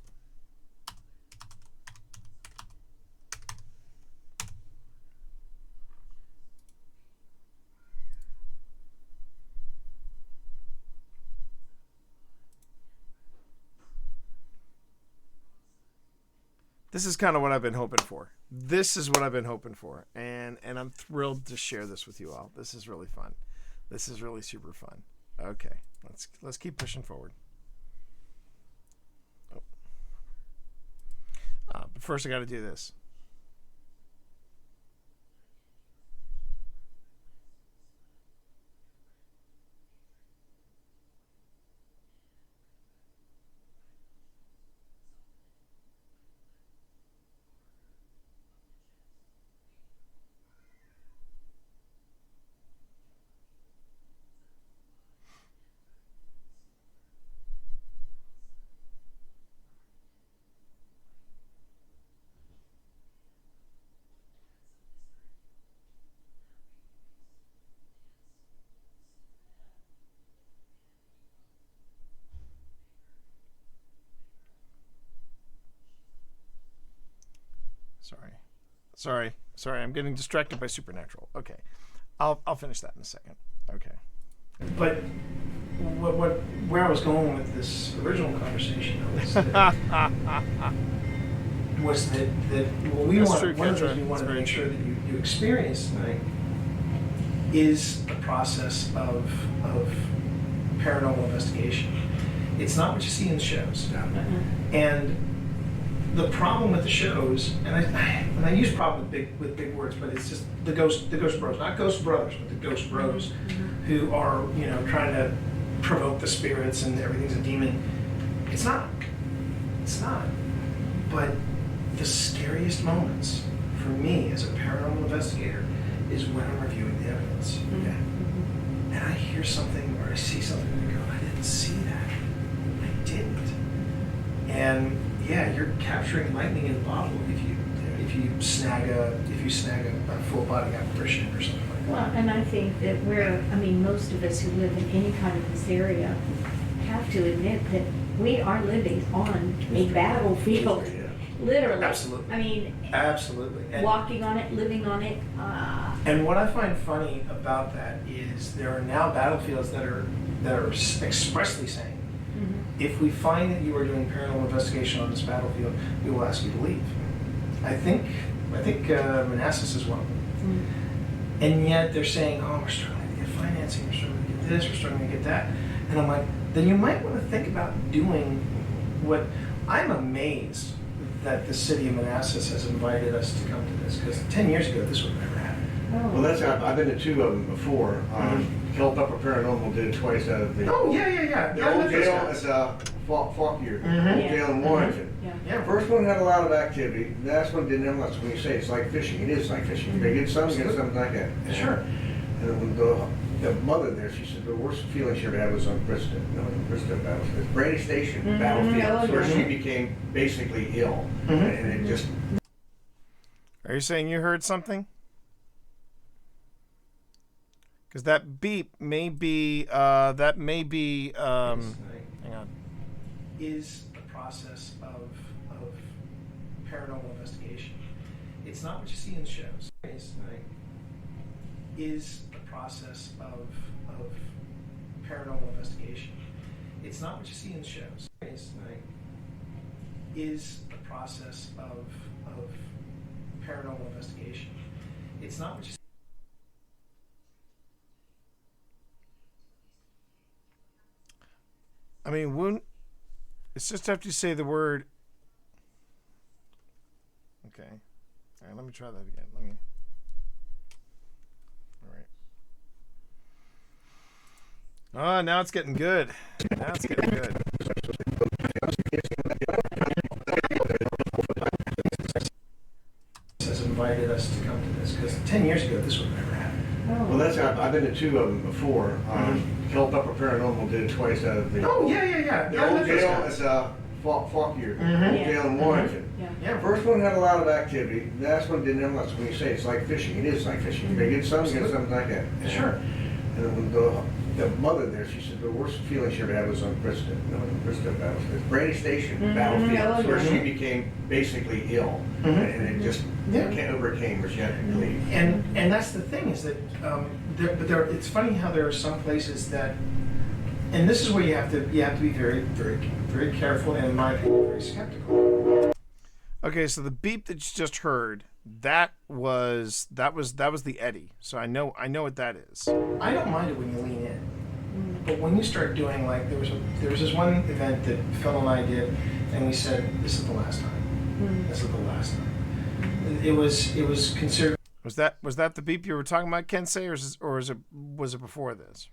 This is kind of what I've been hoping for. This is what I've been hoping for. And I'm thrilled to share this with you all. This is really fun. This is really super fun. Okay, let's keep pushing forward. Oh. But first I got to do this. Sorry. I'm getting distracted by Supernatural. Okay, I'll finish that in a second. Okay. But where I was going with this original conversation was that we want one of the things we want to make sure that you experience tonight is a process of paranormal investigation. It's not what you see in the shows. And the problem with the shows, and I use problem with big words, but it's just the ghost bros, not ghost brothers, but the ghost bros, who are trying to provoke the spirits and everything's a demon. It's not. But the scariest moments for me as a paranormal investigator is when I'm reviewing the evidence. Okay. And I hear something or I see something and I go, I didn't see that. I didn't. And yeah, you're capturing lightning in a bottle if you snag a full body apparition or something like that. Well, and I think that most of us who live in any kind of this area have to admit that we are living on a battlefield. Literally. Absolutely. Absolutely. And Walking on it, living on it. And what I find funny about that is there are now battlefields that are expressly saying, if we find that you are doing paranormal investigation on this battlefield, we will ask you to leave. I think Manassas is one of them. And yet they're saying, oh, we're struggling to get financing, we're struggling to get this, we're struggling to get that. And I'm like, then you might want to think about doing what I'm amazed that the city of Manassas has invited us to come to this, because 10 years ago this would have never happened. Well, I've been to 2 of them before. Keltucker Paranormal did it twice out of the. Oh yeah. The old jail is Faulkner, jail in Warrington. Yeah. First one had a lot of activity. The last one didn't have much. When you say it's like fishing, it is like fishing. They get some, get something like that. Sure. And when the mother there, she said the worst feeling she ever had was on Bristol battlefield. Brady Station battlefield, where she became basically ill, and it just. Are you saying you heard something? Because that beep may be, hang on. Is the process of paranormal investigation. It's not what you see in the shows. Is the process of paranormal investigation. It's not what you see in the shows. Is the process of paranormal investigation. It's not what you see. I mean, it's just after you say the word. Okay. All right, let me try that again. All right. Oh, now it's getting good. Has invited us to come to this, because 10 years ago this would have never happened. Well, I've been to 2 of them before. Keltucker Paranormal did it twice out of the. Oh yeah. The old jail is Faulkner, jail in Warrington. First one had a lot of activity. The last one didn't have much. When you say it's like fishing, it is like fishing. They get some, get something like that. Sure. And when the mother there, she said the worst feeling she ever had was on Bristol battlefield. Brady Station battlefield, where she became basically ill, and it just overcame her. She had to leave. And that's the thing is that, it's funny how there are some places that, and this is where you have to be very, very, very careful, and in my opinion, very skeptical. Okay, so the beep that you just heard, that was the eddy. So I know what that is. I don't mind it when you lean in, but when you start doing, like, there was this one event that Phil and I did, and we said, this is the last time. This is the last time. It was considered. Was that the beep you were talking about, Kensei, or was it before this?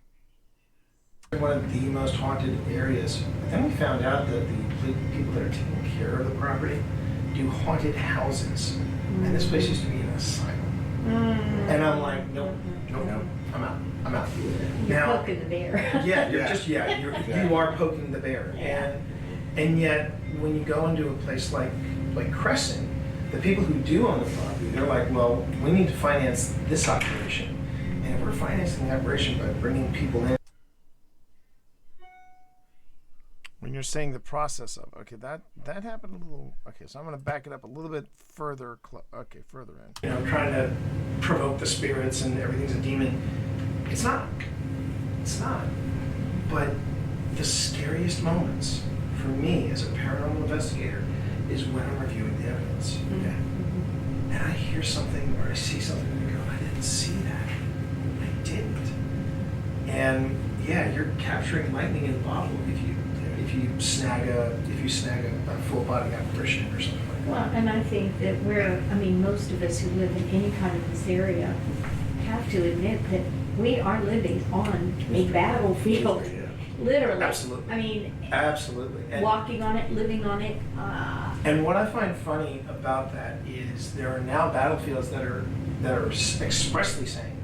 One of the most haunted areas. Then we found out that the people that are taking care of the property do haunted houses, and this place used to be an asylum. And I'm like, nope, I'm out. You're poking the bear. Yeah, you are poking the bear, and yet when you go into a place like Crescent, the people who do own the property, they're like, well, we need to finance this operation, and if we're financing the operation by bringing people in. When you're saying the process of, okay, that happened a little. Okay, so I'm going to back it up a little bit further. Further in. Trying to provoke the spirits and everything's a demon. It's not. But the scariest moments for me as a paranormal investigator is when I'm reviewing the evidence. Okay. And I hear something or I see something and I go, I didn't see that. I didn't. And yeah, you're capturing lightning in a bottle if you snag a full body apparition or something like that. Well, and I think that most of us who live in any kind of this area have to admit that we are living on a battlefield. Literally. Absolutely. Absolutely. And Walking on it, living on it. And what I find funny about that is there are now battlefields that are expressly saying,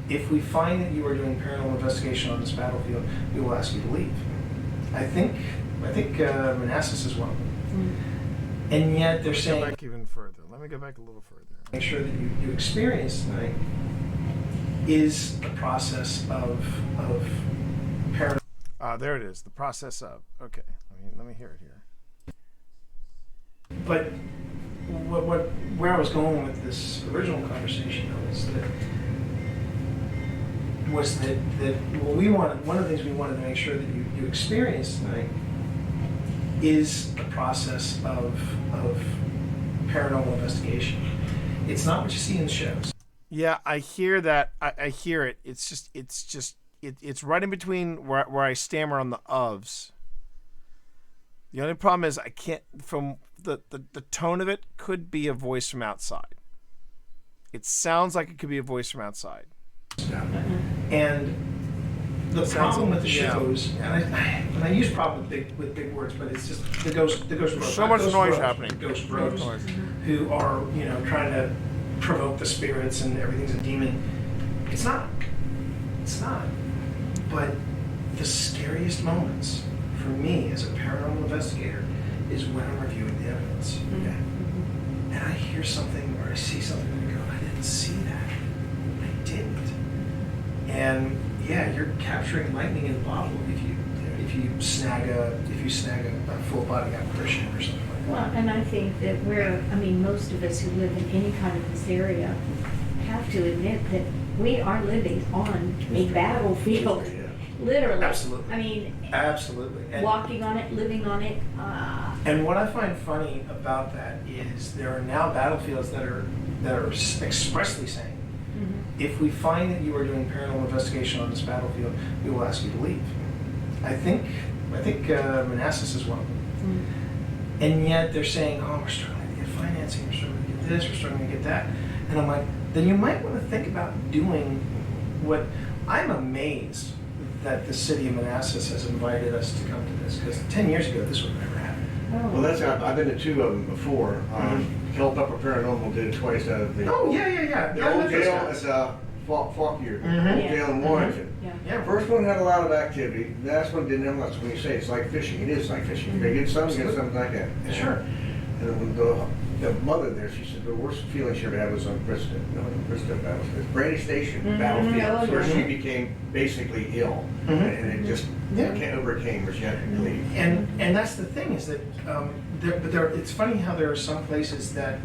if we find that you are doing paranormal investigation on this battlefield, we will ask you to leave. I think Manassas is one of them. And yet they're saying, Go back even further. Let me go back a little further. make sure that you experience tonight is the process of paranormal. There it is. The process of. Okay. Let me hear it here. But where I was going with this original conversation was that one of the things we wanted to make sure that you experience tonight is the process of paranormal investigation. It's not what you see in the shows. Yeah, I hear that. I hear it. It's right in between where I stammer on the ofs. The only problem is I can't, from the tone of it, could be a voice from outside. It sounds like it could be a voice from outside. And the problem with the shows, and I use problem with big words, but it's just the ghost bros. So much noise happening. Ghost bros who are trying to provoke the spirits and everything's a demon. It's not. But the scariest moments for me as a paranormal investigator is when I'm reviewing the evidence. And I hear something or I see something and I go, I didn't see that. I didn't. And yeah, you're capturing lightning in a bottle if you snag a full body apparition or something like that. Well, and I think that most of us who live in any kind of this area have to admit that we are living on a battlefield. Literally. Absolutely. Absolutely. And Walking on it, living on it. And what I find funny about that is there are now battlefields that are expressly saying, if we find that you are doing paranormal investigation on this battlefield, we will ask you to leave. I think Manassas is one of them. And yet they're saying, oh, we're struggling to get financing, we're struggling to get this, we're struggling to get that. And I'm like, then you might want to think about doing what I'm amazed that the city of Manassas has invited us to come to this, because 10 years ago this would have never happened. Well, that's I've been to two of them before. Keltupper Paranormal did it twice out of the. Oh yeah. The old jail is Fauquier, old jail in Warrington. Yeah. First one had a lot of activity. The last one didn't have much. When you say it's like fishing, it is like fishing. You get some, you get something like that. Sure. And when the mother there, she said the worst feeling she ever had was on Krista. Krista battlefield. Brandy Station battlefield, where she became basically ill, and it just overcame her. She had to leave. And that's the thing is that it's funny how there are some places that,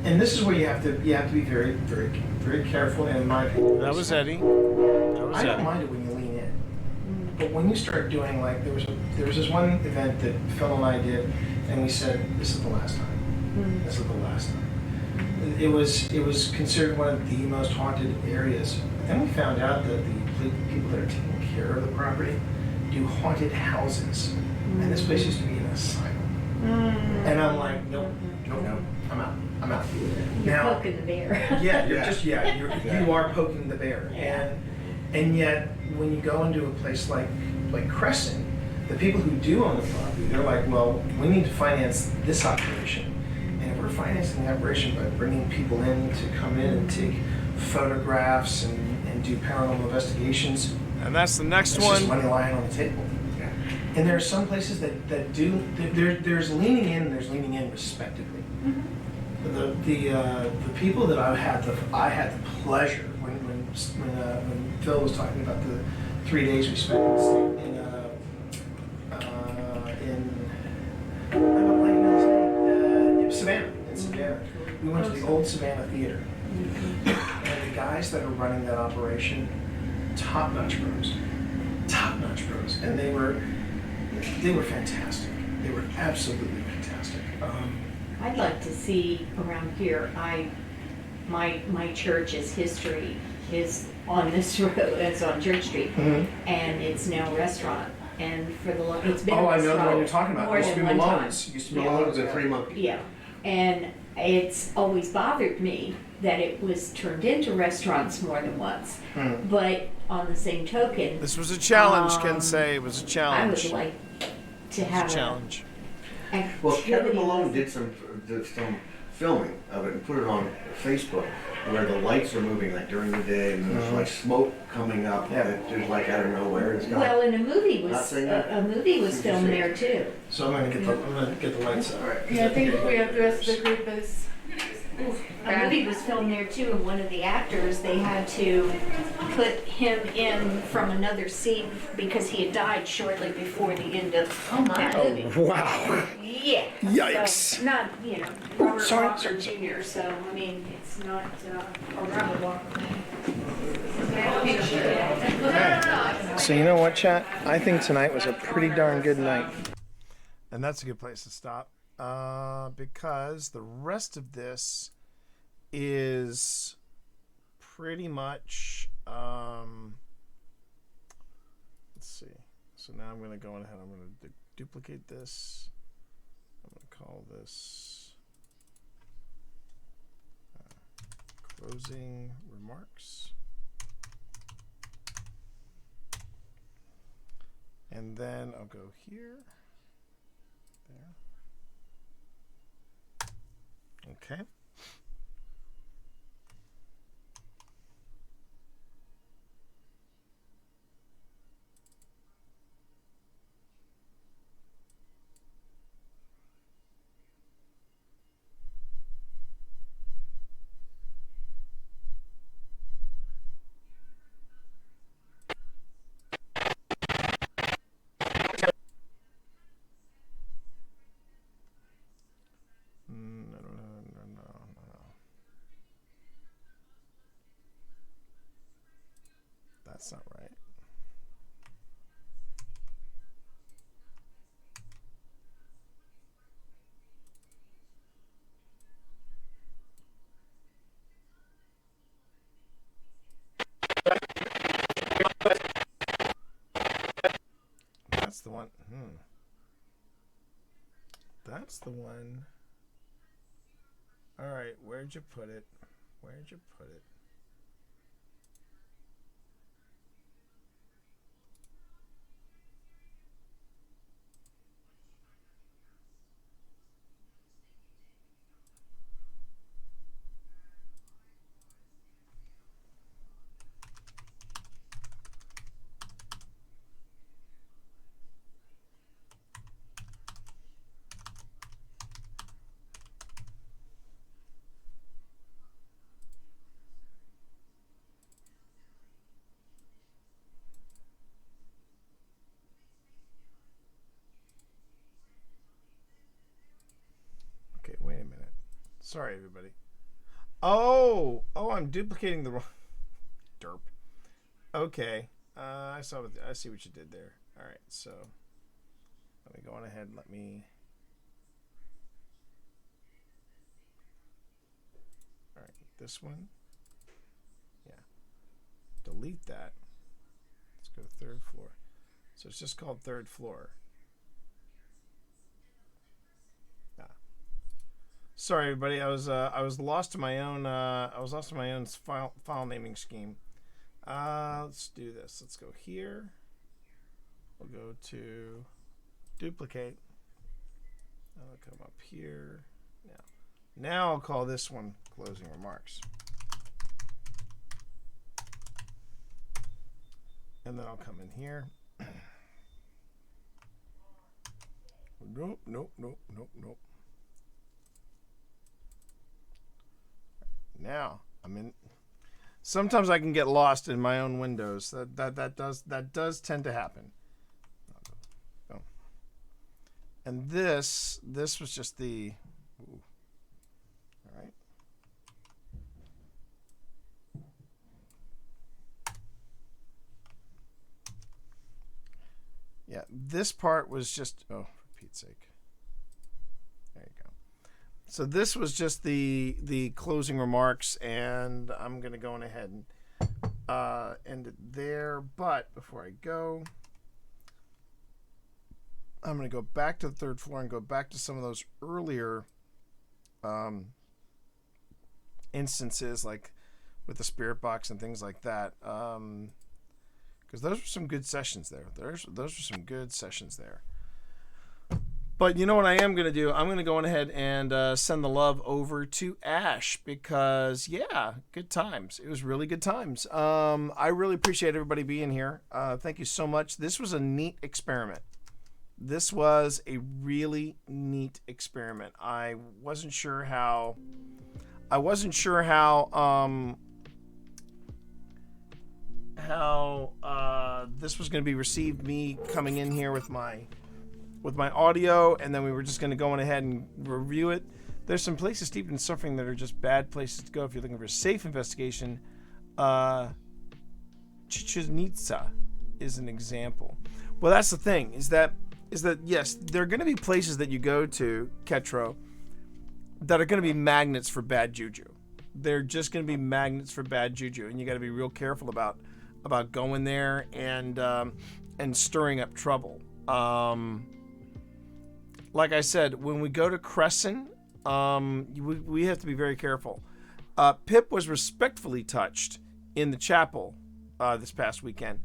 and this is where you have to be very, very, very careful. And in my opinion, That was Eddie. I don't mind it when you lean in, but when you start doing like there was this one event that Phil and I did, and we said this is the last time. This is the last time. It was considered one of the most haunted areas. Then we found out that the people that are taking care of the property do haunted houses, and this place used to be an asylum. And I'm like, nope, I'm out. You're poking the bear. You are poking the bear. And yet when you go into a place like Crescent, the people who do own the property, they're like, well, we need to finance this operation. And if we're financing the operation by bringing people in to come in and take photographs and do paranormal investigations, and that's the next it's one. just money lying on the table. And there are some places that do. There's leaning in, and there's leaning in respectively. The people that I had the pleasure when Phil was talking about the 3 days we spent in Savannah. We went to the old Savannah Theater, and the guys that are running that operation, top-notch pros, and they were fantastic. They were absolutely fantastic. I'd like to see around here. my church's history is on this road. It's on Church Street, and it's now a restaurant. And for the it's been. Oh, a I know the restaurant one you're talking about. more It used to be than one time. Malone's. Used to be Malone's Malone's. and Three Monkeys. Yeah, and it's always bothered me that it was turned into restaurants more than once. But on the same token, This was a challenge, Ken say. It was a I challenge. would like to It was have a challenge. Well, Kevin activity Malone with- did some filming of it and put it on Facebook where the lights are moving like during the day and there's like smoke coming up that there's like out of nowhere. It's got, Well, and a movie Not was saying that. a movie was filmed there too. So I'm gonna get the lights up. Yeah, I think we have the rest of the group is. A movie was filmed there too, and one of the actors, they had to put him in from another scene because he had died shortly before the end of that movie. Wow. Yeah. Yikes. So, not, Robert sorry, Walker Jr., so, I mean, it's not, or Robert Walker. So you know what, chat? I think tonight was a pretty darn good night. And that's a good place to stop. Because the rest of this is pretty much let's see. So now I'm going to go ahead. I'm going to duplicate this. I'm going to call this closing remarks. And then I'll go here. There. Okay. No. That's not right. That's the one. That's the one. All right, where'd you put it? Where'd you put it? Okay, wait a minute. Sorry, everybody. Oh, I'm duplicating the wrong derp. Okay, I see what you did there. All right, so let me go on ahead. Let me. All right, this one. Yeah. Delete that. Let's go third floor. So it's just called third floor. Sorry, everybody. I was lost to my own. File naming scheme. Let's do this. Let's go here. We'll go to duplicate. I'll come up here. Now I'll call this one closing remarks. And then I'll come in here. Nope. Now I'm in. Sometimes I can get lost in my own windows. That does tend to happen. Oh. And this was just the. Ooh. All right. Yeah, this part was just. Oh, for Pete's sake. There you go. So this was just the closing remarks, and I'm gonna go on ahead and end it there. But before I go, I'm gonna go back to the third floor and go back to some of those earlier instances, like with the spirit box and things like that, because those were some good sessions there. Those were some good sessions there. But you know what I am going to do? I'm going to go on ahead and send the love over to Ash because, yeah, good times. It was really good times. I really appreciate everybody being here. Thank you so much. This was a neat experiment. This was a really neat experiment. I wasn't sure how this was going to be received, me coming in here with my audio, and then we were just going to go on ahead and review it. There's some places steeped in suffering that are just bad places to go if you're looking for a safe investigation. Chichen Itza is an example. Well, that's the thing, is that yes, there are going to be places that you go to, Ketro, that are going to be magnets for bad juju. They're just going to be magnets for bad juju, and you got to be real careful about going there and stirring up trouble. Like I said, when we go to Crescent, we have to be very careful. Pip was respectfully touched in the chapel this past weekend.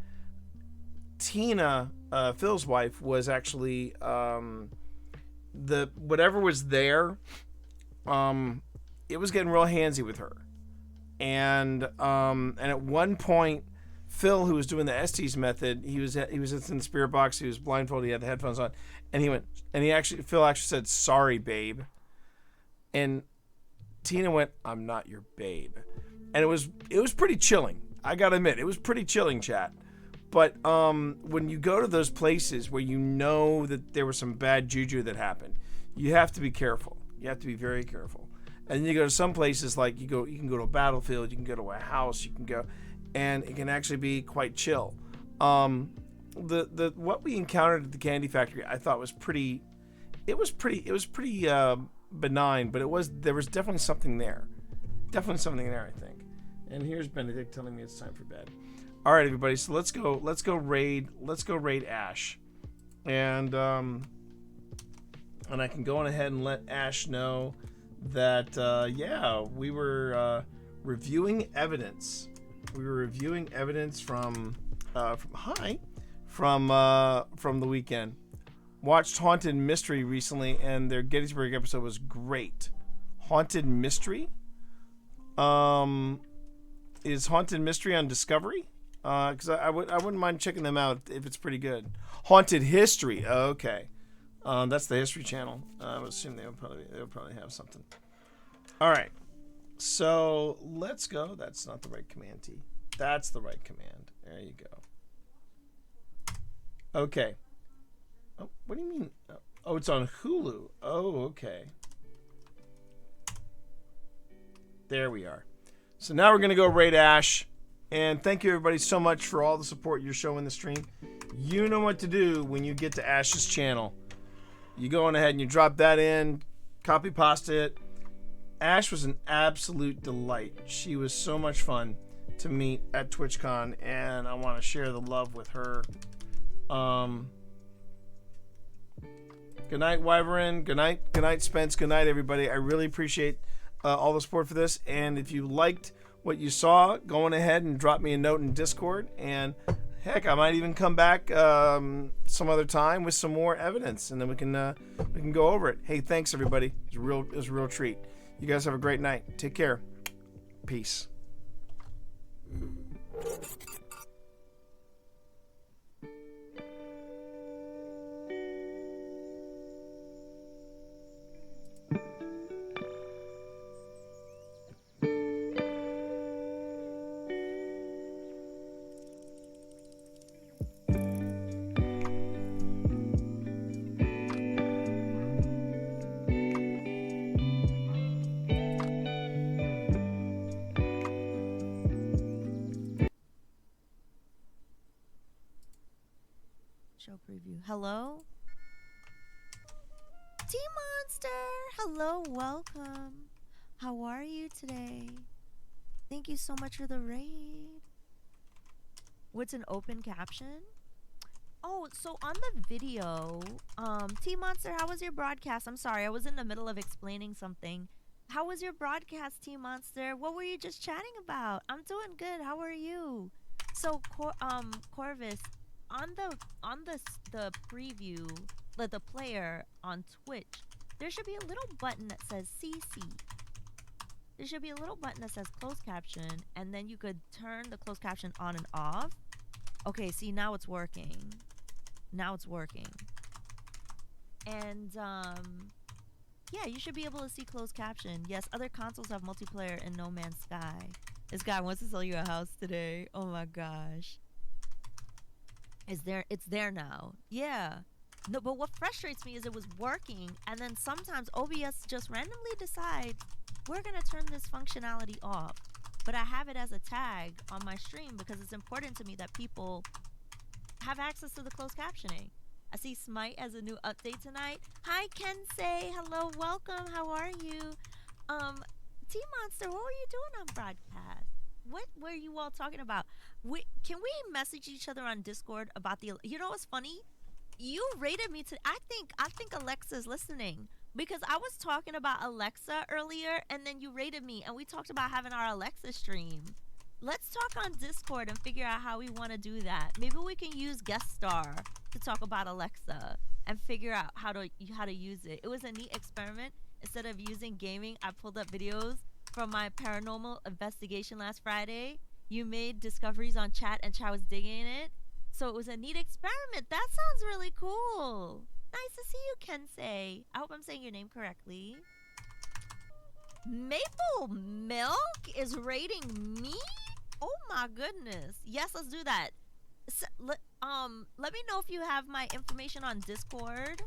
Tina, Phil's wife, was actually whatever was there. It was getting real handsy with her, and at one point, Phil, who was doing the Estes method, he was in the spirit box. He was blindfolded. He had the headphones on, and Phil actually said, "Sorry, babe," and Tina went, "I'm not your babe," and it was pretty chilling. I gotta admit, it was pretty chilling, chat. But when you go to those places where you know that there was some bad juju that happened, you have to be careful. You have to be very careful. And you go to some places like you can go to a battlefield, you can go to a house, you can go, and it can actually be quite chill. What we encountered at the Candy Factory, I thought was pretty. It was pretty benign, but there was definitely something there. Definitely something there, I think. And here's Benedict telling me it's time for bed. All right, everybody. So let's go raid Ash, and I can go on ahead and let Ash know that we were reviewing evidence. We were reviewing evidence from the weekend. Watched Haunted Mystery recently, and their Gettysburg episode was great. Haunted Mystery is Haunted Mystery on Discovery. Because I wouldn't mind checking them out if it's pretty good. Haunted History. Okay. That's the History Channel. I would assume they'll probably have something. All right. So let's go. That's not the right command, T. That's the right command. There you go. Okay. Oh, what do you mean? Oh, it's on Hulu. Oh, okay. There we are. So now we're going to go raid Ash. And thank you, everybody, so much for all the support you're showing the stream. You know what to do when you get to Ash's channel. You go on ahead and you drop that in, copy pasta it. Ash was an absolute delight. She was so much fun to meet at TwitchCon, and I want to share the love with her. Good night, Wyvern. Good night, Spence. Good night, everybody. I really appreciate all the support for this. And if you liked what you saw, go on ahead and drop me a note in Discord, and heck, I might even come back some other time with some more evidence, and then we can go over it. Hey, thanks everybody. It was a real treat. You guys have a great night. Take care. Peace. Show preview. Hello? Timon Monster! Hello, welcome. How are you today? Thank you so much for the raid. What's an open caption? Oh, so on the video, T-Monster, how was your broadcast? I'm sorry, I was in the middle of explaining something. How was your broadcast, T-Monster? What were you just chatting about? I'm doing good. How are you? So, Corvus, on the preview, the player on Twitch, there should be a little button that says CC. There should be a little button that says closed caption, and then you could turn the closed caption on and off. Okay, see, now it's working. Now it's working. And, yeah, you should be able to see closed caption. Yes, other consoles have multiplayer in No Man's Sky. This guy wants to sell you a house today. Oh my gosh. It's there now. Yeah. No, but what frustrates me is it was working, and then sometimes OBS just randomly decides we're gonna turn this functionality off. But I have it as a tag on my stream because it's important to me that people have access to the closed captioning. I see Smite as a new update tonight. Hi Kensei, hello, welcome. How are you? T-Monster, what were you doing on broadcast? What were you all talking about? Can we message each other on Discord about the? You know what's funny? You rated me to. I think Alexa's listening because I was talking about Alexa earlier, and then you rated me, and we talked about having our Alexa stream. Let's talk on Discord and figure out how we want to do that. Maybe we can use Guest Star to talk about Alexa and figure out how to use it. It was a neat experiment. Instead of using gaming, I pulled up videos from my paranormal investigation last Friday. You made discoveries on chat, and chat was digging it. So it was a neat experiment. That sounds really cool. Nice to see you, Kensei. I hope I'm saying your name correctly. Maple Milk is rating me? Oh my goodness. Yes, let's do that. So, let me know if you have my information on Discord,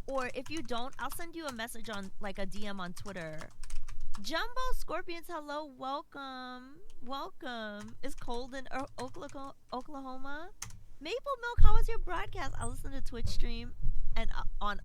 or if you don't, I'll send you a message on like a DM on Twitter. Jumbo Scorpions, hello, welcome. It's cold in Oklahoma. Maple Milk, how was your broadcast? I listened to Twitch stream and on